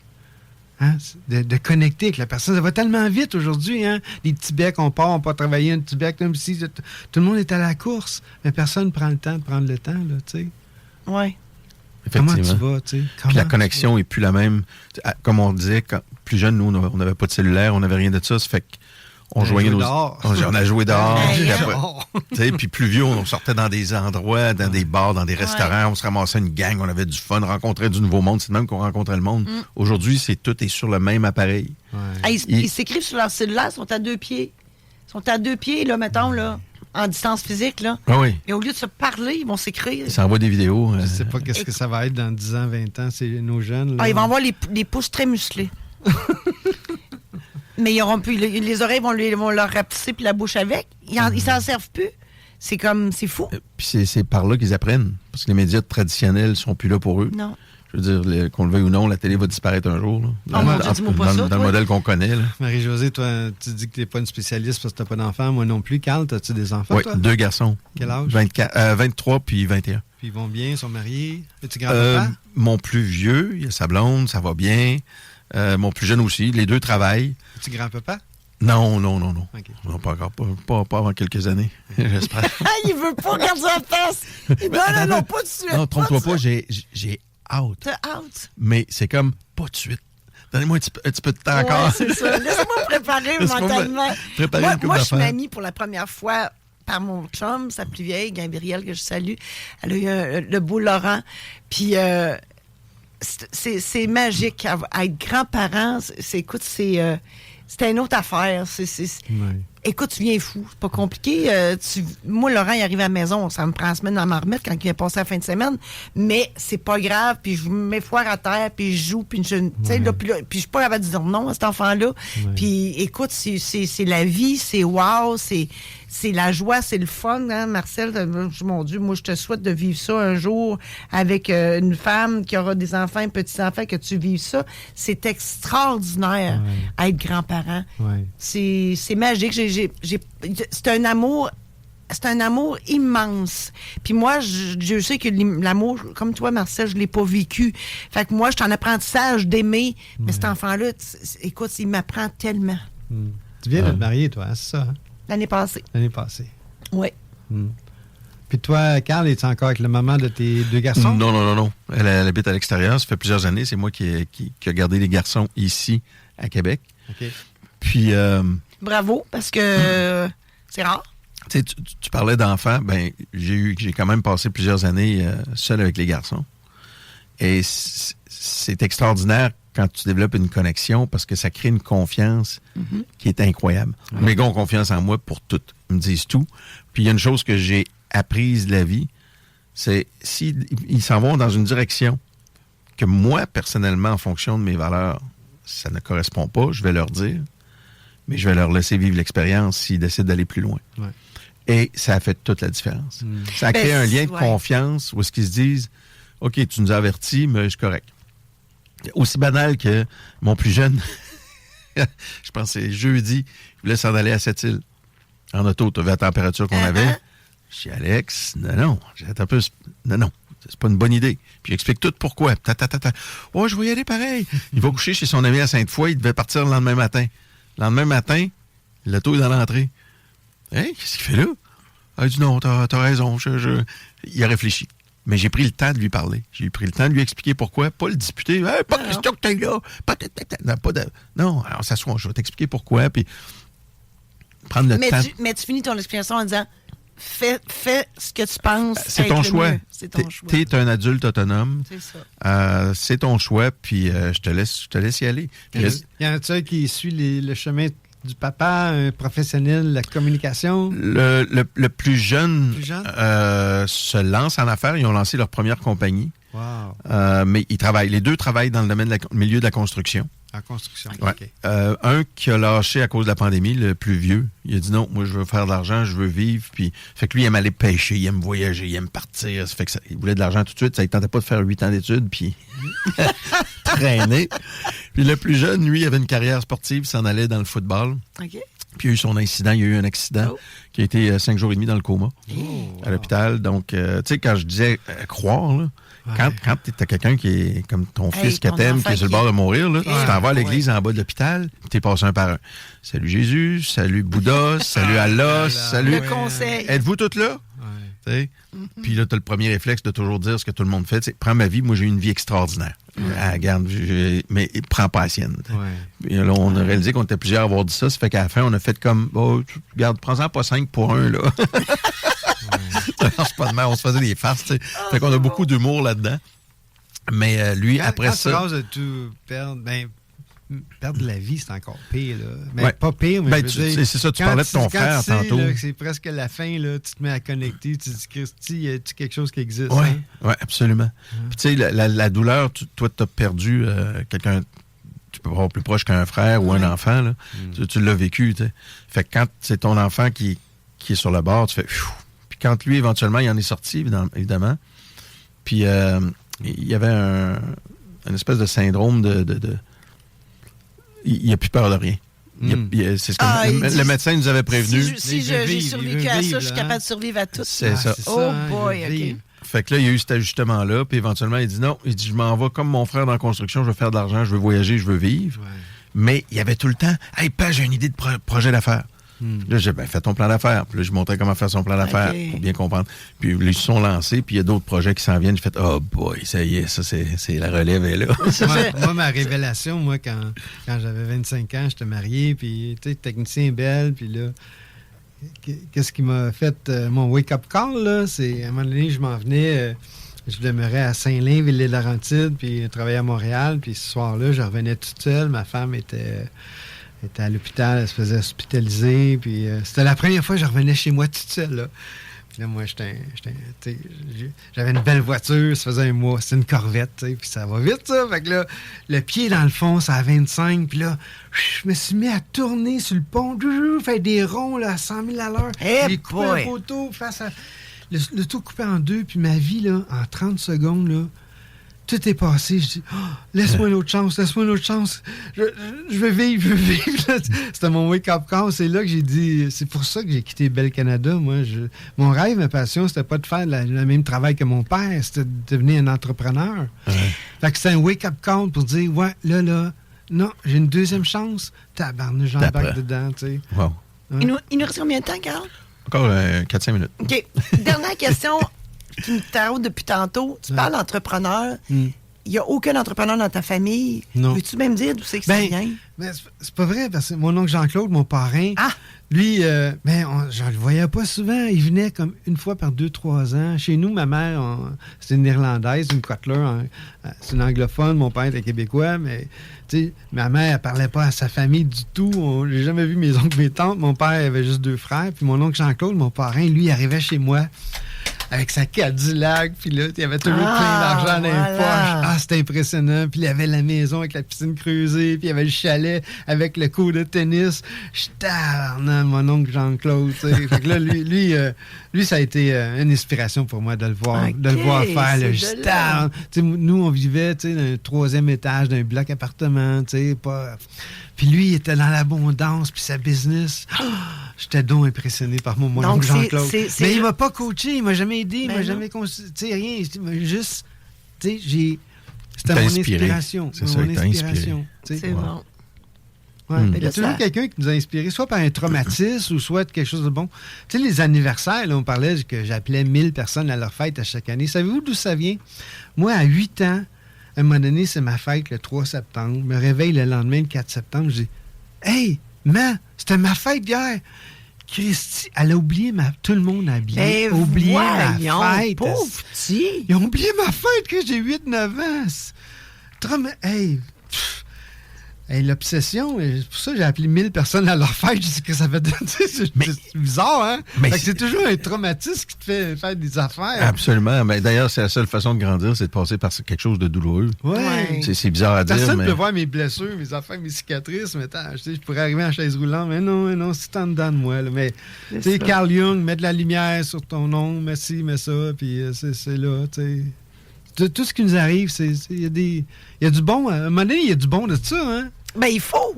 Hein? De connecter avec la personne. Ça va tellement vite aujourd'hui. Hein? Les petits becs, on part travailler un petit bec. Comme si tout le monde est à la course, mais personne ne prend le temps de prendre le temps. Là, tu sais. Oui. Comment tu vas? Tu sais? Puis la connexion n'est plus la même. Comme on disait, quand plus jeune, nous, on n'avait pas de cellulaire, on n'avait rien de ça. Ça fait qu'on joignait nos... On a joué dehors. Puis plus vieux, on sortait dans des endroits, dans des bars, dans des restaurants. On se ramassait une gang, on avait du fun, rencontrait du nouveau monde. C'est de même qu'on rencontrait le monde. Aujourd'hui, tout est sur le même appareil. Ouais. Ils s'écrivent sur leur cellulaire, ils sont à 2 pieds. Ils sont à 2 pieds, là, mettons, là, en distance physique. Là. Ah oui. Et au lieu de se parler, ils vont s'écrire. Ils s'envoient des vidéos. Je sais pas qu'est-ce que ça va être dans 10 ans, 20 ans, c'est nos jeunes. Là. Ils vont avoir les pouces très musclés. Mais ils auront plus. Les oreilles vont leur rapetisser puis la bouche avec. Ils s'en servent plus. C'est fou. Puis c'est par là qu'ils apprennent. Parce que les médias traditionnels sont plus là pour eux. Non. Je veux dire, qu'on le veuille ou non, la télé va disparaître un jour. Là. Dans le modèle qu'on connaît. Là. Marie-Josée, toi, tu dis que tu n'es pas une spécialiste parce que tu n'as pas d'enfants. Moi non plus. Carl, as-tu des enfants, oui, toi? 2 garçons. Quel âge? 23 puis 21. Puis ils vont bien, ils sont mariés. Es-tu grand-papa? Mon plus vieux, il a sa blonde, ça va bien. Mon plus jeune aussi. Les 2 travaillent. Es-tu grand-papa? Non. Okay. Non, pas encore. Pas avant quelques années, j'espère. Il veut pas garder sa face. Non, pas de suite. Non, trompe-toi pas, j'ai out. T'as out. Mais c'est comme, pas de suite. Donnez-moi un petit peu de temps encore. Ouais, c'est ça. Laisse-moi préparer mentalement. Moi, je suis mamie pour la première fois par mon chum, sa plus vieille, Gabrielle, que je salue. Elle a eu le beau Laurent. Puis, c'est magique à être grand-parent. Écoute, c'est une autre affaire. Écoute, tu viens fou. C'est pas compliqué. Moi, Laurent, il arrive à la maison. Ça me prend une semaine à m'en remettre quand il vient passer la fin de semaine. Mais c'est pas grave. Puis je me mets foire à terre. Puis je joue. Puis je suis pas capable de dire non à cet enfant-là. Ouais. Puis écoute, c'est la vie. C'est wow. C'est la joie. C'est le fun. Hein, Marcel, mon Dieu, moi, je te souhaite de vivre ça un jour avec une femme qui aura des enfants, petits-enfants, que tu vives ça. C'est extraordinaire être grand-parent. Ouais. C'est magique. C'est un amour immense. Puis moi, je sais que l'amour, comme toi, Marcel, je l'ai pas vécu. Fait que moi, je suis en apprentissage d'aimer. Mais cet enfant-là, écoute, il m'apprend tellement. Tu viens de te marier, toi, hein, c'est ça? Hein? L'année passée. Oui. Puis toi, Carl, es-tu encore avec la maman de tes 2 garçons? Non. Elle habite à l'extérieur. Ça fait plusieurs années. C'est moi qui a gardé les garçons ici, à Québec. OK. Puis... bravo, parce que c'est rare. Tu sais, tu parlais d'enfants. Ben, j'ai quand même passé plusieurs années seul avec les garçons. Et c'est extraordinaire quand tu développes une connexion parce que ça crée une confiance qui est incroyable. Mes gars ont confiance en moi pour tout. Ils me disent tout. Puis il y a une chose que j'ai apprise de la vie, c'est s'ils s'en vont dans une direction que moi, personnellement, en fonction de mes valeurs, ça ne correspond pas, je vais leur dire. Mais je vais leur laisser vivre l'expérience s'ils décident d'aller plus loin. Ouais. Et ça a fait toute la différence. Ça a créé un lien de confiance où est-ce qu'ils se disent « OK, tu nous as avertis, mais je suis correct. » Aussi banal que mon plus jeune, je pense que c'est jeudi, il voulait s'en aller à Sept-Îles. En auto, tu as vu la température qu'on avait. Je dis « Alex, non, c'est pas une bonne idée. » Puis j'explique tout pourquoi. « Oh, je vais y aller pareil. » Il va coucher chez son ami à Sainte-Foy, il devait partir le lendemain matin. Le lendemain matin, l'auto est dans l'entrée. Hey, qu'est-ce qu'il fait là? Il dit non, t'as raison. Il a réfléchi. Mais j'ai pris le temps de lui parler. J'ai pris le temps de lui expliquer pourquoi. Pas le disputer. Hey, pas de question que t'es là. Non, alors s'assoit, je vais t'expliquer pourquoi. Puis prendre le temps. Mais tu finis ton explication en disant fais ce que tu penses. C'est ton choix. T'es un adulte autonome. C'est ça. C'est ton choix, puis je te laisse y aller. Il y en a-tu qui suit le chemin du papa, un professionnel, la communication? Le plus jeune se lance en affaires. Ils ont lancé leur première compagnie. Wow. Mais ils travaillent. Les 2 travaillent dans le domaine milieu de la construction. En construction, ouais. OK. Un qui a lâché à cause de la pandémie, le plus vieux, il a dit non, moi je veux faire de l'argent, je veux vivre. Puis, fait que lui, il aime aller pêcher, il aime voyager, il aime partir. Ça fait que il voulait de l'argent tout de suite, ça ne tentait pas de faire 8 ans d'études, puis traîner. Puis le plus jeune, lui, il avait une carrière sportive, il s'en allait dans le football. OK. Puis il y a eu son incident, il y a eu un accident qui a été 5 jours et demi dans le coma à l'hôpital. Donc, tu sais, quand je disais croire, là, quand tu as quelqu'un qui est comme ton fils qui t'aime, qui est sur le bord de mourir, là, tu t'en vas à l'église en bas de l'hôpital, tu es passé un par un. Salut Jésus, salut Bouddha, salut Allah, salut... Le conseil. Êtes-vous tous là? T'sais? Puis là, tu as le premier réflexe de toujours dire ce que tout le monde fait. T'sais, prends ma vie, moi j'ai eu une vie extraordinaire. Ah, regarde, mais prends pas la sienne. Puis là, on a réalisé qu'on était plusieurs à avoir dit ça. Ça fait qu'à la fin, on a fait comme, regarde, prends-en pas 5 pour 1, là. Ça marche pas de mal, on se faisait des farces. T'sais. Fait qu'on a beaucoup d'humour là-dedans. Mais lui, après quand ça... tu rases de tout perdre, perdre la vie, c'est encore pire. Là. Mais pas pire, mais je veux dire, c'est ça, tu parlais de ton frère tantôt. Là, c'est presque la fin, là, tu te mets à connecter, tu te dis, Christy, y a-t-il quelque chose qui existe? Oui, hein? absolument. Puis tu sais, la douleur, toi, tu as perdu quelqu'un, tu peux avoir plus proche qu'un frère ou un enfant, là. Tu l'as vécu, tu sais. Fait que quand c'est ton enfant qui est sur le bord, tu fais... Pfiou. Puis quand lui, éventuellement, il en est sorti, évidemment. Puis il y avait une espèce de syndrome de il n'a plus peur de rien. C'est ce que le médecin nous avait prévenu. Si j'ai survécu à ça, je suis capable de survivre à tout. C'est ça. Oh boy, OK. Fait que là, il y a eu cet ajustement-là, puis éventuellement, il dit non. Il dit, je m'en vais comme mon frère dans la construction, je veux faire de l'argent, je veux voyager, je veux vivre. Ouais. Mais il y avait tout le temps, hey, Père, j'ai une idée de projet d'affaires. Là, j'ai dit, fais ton plan d'affaires. Puis là, je montrais comment faire son plan d'affaires pour bien comprendre. Puis là, ils se sont lancés, puis il y a d'autres projets qui s'en viennent. J'ai fait, oh boy, ça y est, ça, c'est la relève est là. moi, ma révélation, quand j'avais 25 ans, j'étais marié, puis tu sais, technicien belle, puis là, qu'est-ce qui m'a fait mon wake-up call, là? C'est, à un moment donné, je m'en venais, je demeurais à Saint-Lin, Ville-des-Laurentides, puis je travaillais à Montréal, puis ce soir-là, je revenais toute seule. Ma femme était à l'hôpital, elle se faisait hospitaliser, puis c'était la première fois que je revenais chez moi toute seule, là. Puis là, moi, j'avais une belle voiture, ça faisait un mois, c'était une Corvette, puis ça va vite, ça. Fait que là, le pied dans le fond, c'est à 25, puis là, je me suis mis à tourner sur le pont, faire des ronds là, à 100 000 à l'heure. J'ai coupé un poteau face à... Le tout coupé en deux, puis ma vie, là, en 30 secondes, là, tout est passé. Je dis, laisse-moi une autre chance. Je veux vivre. C'était mon wake-up call. C'est là que j'ai dit, c'est pour ça que j'ai quitté Bell Canada. Moi, mon rêve, ma passion, c'était pas de faire le même travail que mon père, c'était de devenir un entrepreneur. Fait que c'était un wake-up call pour dire, là, non, j'ai une deuxième chance. Tabarnouche, j'embarque dedans, tu sais. Wow. Il nous reste combien de temps, Carl? Encore 4-5 minutes. OK. Dernière question. Qui me taraude depuis tantôt. Tu parles d'entrepreneur. Il n'y a aucun entrepreneur dans ta famille. Non. Veux-tu même dire d'où c'est que ça vient? Ben, c'est pas vrai, parce que mon oncle Jean-Claude, mon parrain, lui, je le voyais pas souvent. Il venait comme une fois par 2-3 ans. Chez nous, ma mère, c'est une Irlandaise, une Cutler. C'est une anglophone. Mon père était québécois, mais ma mère, elle parlait pas à sa famille du tout. J'ai jamais vu mes oncles, mes tantes. Mon père avait juste 2 frères. Puis mon oncle Jean-Claude, mon parrain, lui, arrivait chez moi avec sa Cadillac, puis là, il avait toujours plein d'argent dans les poches. C'était impressionnant. Puis il avait la maison avec la piscine creusée, puis il avait le chalet avec le court de tennis. J'étais mon oncle Jean-Claude, tu sais. Fait que là, lui, ça a été une inspiration pour moi de le voir, faire le star. Nous, on vivait, tu sais, dans un 3e étage d'un bloc appartement, tu sais, pas... Puis lui, il était dans l'abondance, puis sa business. J'étais donc impressionné par mon oncle Jean-Claude. Mais il m'a pas coaché, il m'a jamais aidé, il m'a jamais conseillé, tu sais, rien. Il m'a juste, tu sais, c'était mon inspiration. C'est ça, il t'a inspiré. C'est bon. Ouais. Il y a toujours quelqu'un qui nous a inspirés, soit par un traumatisme ou soit quelque chose de bon. Tu sais, les anniversaires, là, on parlait que j'appelais 1000 personnes à leur fête à chaque année. Savez-vous d'où ça vient? Moi, à 8 ans, à un moment donné, c'est ma fête le 3 septembre. Je me réveille le lendemain, le 4 septembre. Je dis, hey, c'était ma fête hier. Christy, elle a oublié tout le monde a oublié ma fête. Pauvre petit. Ils ont oublié ma fête que j'ai 8-9 ans. L'obsession, c'est pour ça que j'ai appelé 1000 personnes à leur fête. Je dis que ça fait... c'est bizarre, hein? Fait que c'est toujours un traumatisme qui te fait faire des affaires. Absolument. Mais d'ailleurs, c'est la seule façon de grandir, c'est de passer par quelque chose de douloureux. Ouais. C'est bizarre à dire, Personne mais... ne peut voir mes blessures, mes affaires, mes cicatrices. Mais je pourrais arriver en chaise roulante. Mais non, c'est en dedans de moi. Là. Mais, tu sais, Carl Jung, mets de la lumière sur ton ombre, mets ci, mets ça, puis c'est là, tu sais. Tout ce qui nous arrive, il y a du bon. À un moment donné, il y a du bon de ça, hein? Ben, il faut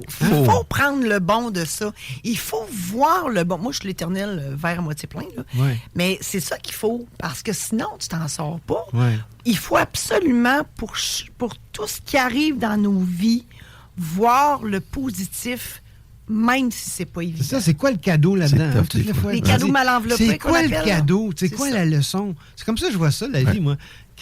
prendre le bon de ça. Il faut voir le bon. Moi, je suis l'éternel verre à moitié plein, là. Ouais. Mais c'est ça qu'il faut, parce que sinon, tu t'en sors pas. Ouais. Il faut absolument, pour tout ce qui arrive dans nos vies, voir le positif, même si c'est pas évident. C'est ça, c'est quoi le cadeau là-dedans? C'est tough, Toutes des fois. Les cadeaux mal enveloppés C'est qu'on quoi le appelle, cadeau? là. C'est C'est quoi ça. la leçon? C'est comme ça que je vois ça, la vie, moi.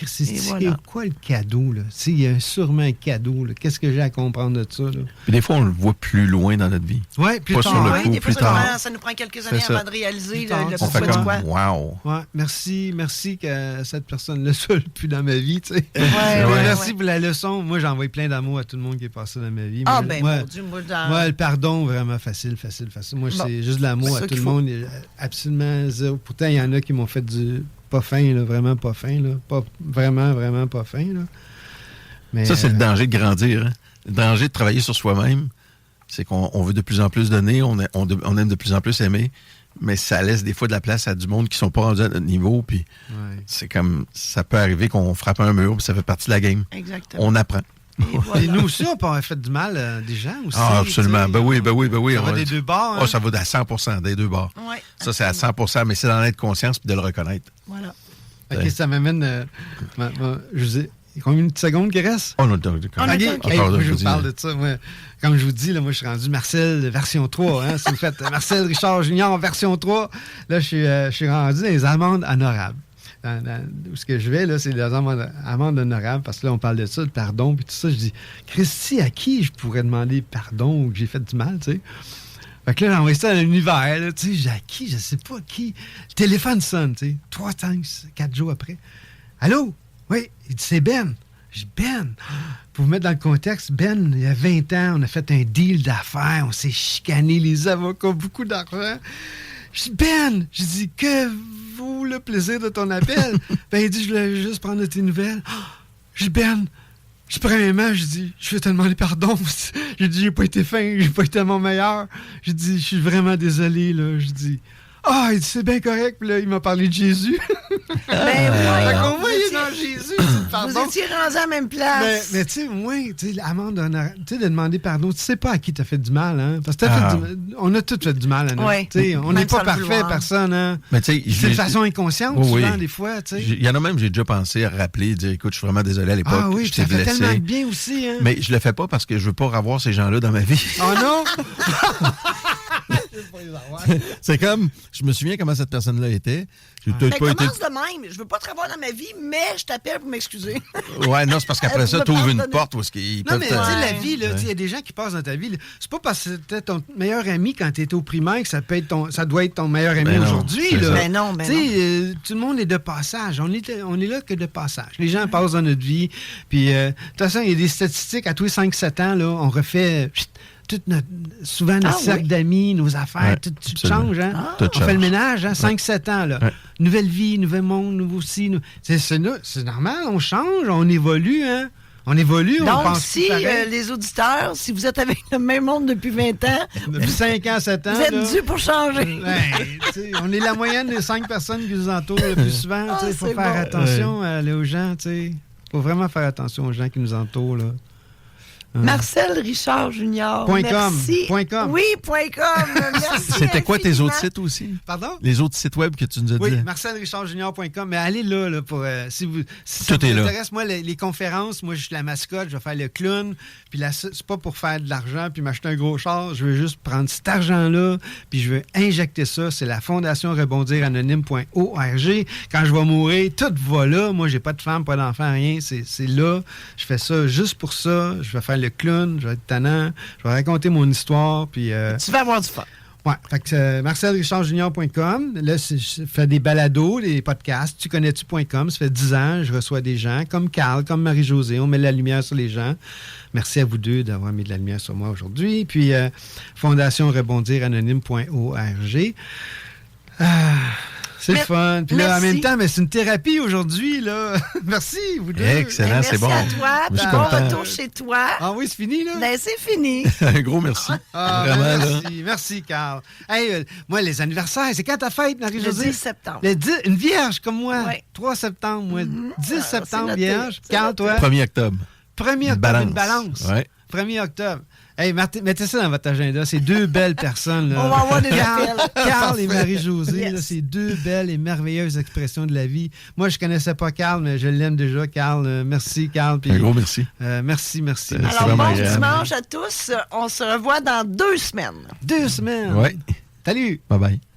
C'est voilà. quoi le cadeau, là? Il y a sûrement un cadeau, là. Qu'est-ce que j'ai à comprendre de ça, là? Puis des fois, on le voit plus loin dans notre vie. Ouais, plus Pas tard. sur le Oui, coup, des fois, plus tard. ça nous prend quelques années ça. avant de réaliser Plus tard. le On pourquoi fait du comme, quoi. wow. Ouais, merci que cette personne ne soit plus dans ma vie, tu sais. Ouais, Merci pour la leçon. Moi, j'ai envoyé plein d'amour à tout le monde qui est passé dans ma vie. Ah, Moi, ben, moi, mon Dieu, moi, dans... moi, le pardon, vraiment facile. Moi, Bon. c'est juste de l'amour C'est à ça tout qu'il le faut. monde. Absolument zéro. Pourtant, il y en a qui m'ont fait du pas fin, là, vraiment pas fin. Là. Pas, vraiment, vraiment pas fin. Là. Mais, Ça, c'est le danger de grandir. Hein? Le danger de travailler sur soi-même, c'est qu'on veut de plus en plus donner, on aime de plus en plus aimer, mais ça laisse des fois de la place à du monde qui sont pas rendus à notre niveau, puis ouais. c'est comme, ça peut arriver qu'on frappe un mur, puis ça fait partie de la game. Exactement. On apprend. Et voilà. Et nous aussi, on peut avoir fait du mal à des gens aussi. Ah, absolument. tu sais. Ben oui. Ça va On- des deux bords. Hein? Ah, ça va à 100% des deux bords. Ouais, Ça, c'est à 100%, mais c'est d'en être conscience puis de le reconnaître. voilà. OK, ça m'amène... je vous ai... Combien de secondes qui reste? Oh, non, On a OK, le temps. hey, Encore moi, de je vous vous parle dire. de ça. Moi, comme je vous dis, là, moi, je suis rendu Marcel version 3. Hein, si vous faites Marcel Richard Junior version 3, là, je suis rendu dans les amendes honorables. Où ce que je vais, là, c'est les amendes honorables, parce que là, on parle de ça, de pardon, puis tout ça. Je dis, Christy, à qui je pourrais demander pardon ou que j'ai fait du mal, tu sais? Fait que là, j'ai envoyé ça dans l'univers, là, tu sais, à qui, je sais pas qui. Le téléphone sonne, tu sais, 3 temps, 4 jours après. Allô? Oui, il dit, c'est Ben. Je dis, Ben, pour vous mettre dans le contexte, Ben, il y a 20 ans, on a fait un deal d'affaires, on s'est chicané, les avocats ont beaucoup d'argent. Je dis, Ben, je dis, que vaut le plaisir de ton appel? Ben, il dit, je voulais juste prendre de tes nouvelles. Je dis, Ben, premièrement, je dis, je veux te demander pardon. J'ai dit, j'ai pas été fin, j'ai pas été mon meilleur. J'ai dit, je suis vraiment désolé, là. Je dis, il dit, c'est bien correct. Puis là, il m'a parlé de Jésus. Ben Fait voyons, qu'au moins, il est dans Jésus. Pardon. vous étiez rendus à la même place. Mais tu sais, moi, tu sais, l'amende honorable, tu sais, de demander pardon, tu sais pas à qui t'as fait du mal, hein? Parce que on a tous fait du mal à nous. Ouais. Tu sais, on Même n'est pas sans le parfait, vouloir. personne, hein? Mais tu sais, C'est de façon inconsciente, Oui, souvent, oui. des fois, tu sais. il y en a même, j'ai déjà pensé à rappeler, dire, écoute, je suis vraiment désolé à l'époque, Ah oui, je ça t'ai fait tellement de blessé. bien aussi, hein? Mais je le fais pas parce que je veux pas revoir ces gens-là dans ma vie. Oh non! C'est comme, je me souviens comment cette personne-là était. J'ai Ben, peut-être pas été. commence de même. Je veux pas te revoir dans ma vie, mais je t'appelle pour m'excuser. Ouais, non, c'est parce qu'après ça, Je tu ouvres une pardonne. porte où est-ce qu'ils Non, peuvent mais te- tu sais, la Ouais. vie, là, tu sais, il y a des gens qui passent dans ta vie. Là. C'est pas parce que c'était ton meilleur ami quand tu étais au primaire que ça doit être ton meilleur ami Ben non, aujourd'hui. c'est Là. ça. Ben non, ben Tu sais, tout le monde est de passage. On est là que de passage. Les gens passent dans notre vie. Puis, de toute façon, il y a des statistiques. À tous les 5-7 ans, là, on refait souvent notre cercle d'amis, nos affaires. Ouais, tout absolument. change. Hein? Tout On fait change. le ménage, hein, 5-7 ans. Là. Ouais. Nouvelle vie, nouvel monde, nouveau ci. C'est normal, on change, on évolue. Hein? On évolue, on Donc, pense si plus pareil. les auditeurs, si vous êtes avec le même monde depuis 20 ans, Depuis 5 ans, 7 ans. vous êtes là, dû pour changer. tu sais, on est la moyenne des 5 personnes qui nous entourent le plus souvent. Il faut c'est faire bon. attention aux gens. Il faut vraiment faire attention aux gens qui nous entourent. Là. Marcel Richard Junior. Point Merci. com. Point com. Oui, point .com. Merci. C'était quoi tes infiniment. autres sites aussi? Pardon? Les autres sites web que tu nous as Oui, dit? marcelrichardjunior.com. Mais allez là pour si ça Tout vous est là. intéresse. Moi, les conférences, moi, je suis la mascotte, je vais faire le clown. Puis c'est pas pour faire de l'argent puis m'acheter un gros char. Je veux juste prendre cet argent-là puis je veux injecter ça. C'est la Fondation Rebondir Anonyme.org. Quand je vais mourir, tout va là. Moi, j'ai pas de femme, pas d'enfant, rien. C'est là. Je fais ça juste pour ça. Je vais faire le clown, je vais être tannant. Je vais raconter mon histoire. Puis Tu vas avoir du fun. ouais, fait que marcelrichardjunior.com. Là, je fais des balados, des podcasts. Tu connais-tu.com. Ça fait 10 ans, je reçois des gens comme Carl, comme Marie-Josée. On met de la lumière sur les gens. Merci à vous deux d'avoir mis de la lumière sur moi aujourd'hui. Puis, Fondation Rebondir Anonyme.org. C'est le fun. Puis là, en merci. même temps, mais c'est une thérapie aujourd'hui, là. Merci, vous deux. Excellent, Ben, c'est bon. Merci à toi. Je suis Bon content. retour chez toi. Ah oui, c'est fini, là? Ben, c'est fini. Un gros merci. Ah, Vraiment, là. merci, Carl. Hey, moi, les anniversaires, c'est quand ta fête, Le Marie-Josée? 10 septembre. Une vierge comme moi. Ouais. 3 septembre, moi. 10 Ah, c'est septembre, noté, vierge. c'est Carl, noté. toi? 1er octobre. 1er octobre, une balance. Ouais. 1er octobre. Hey, mettez ça dans votre agenda. C'est deux belles personnes. Là. On va avoir des appels. Carl et Marie-Josée, Yes. là, c'est deux belles et merveilleuses expressions de la vie. Moi, je connaissais pas Carl, mais je l'aime déjà, Carl. Merci, Carl. Puis, Un gros merci. merci. C'est Alors, vraiment bon agréable. dimanche à tous. On se revoit dans 2 semaines. 2 semaines. Ouais. Salut. Bye bye.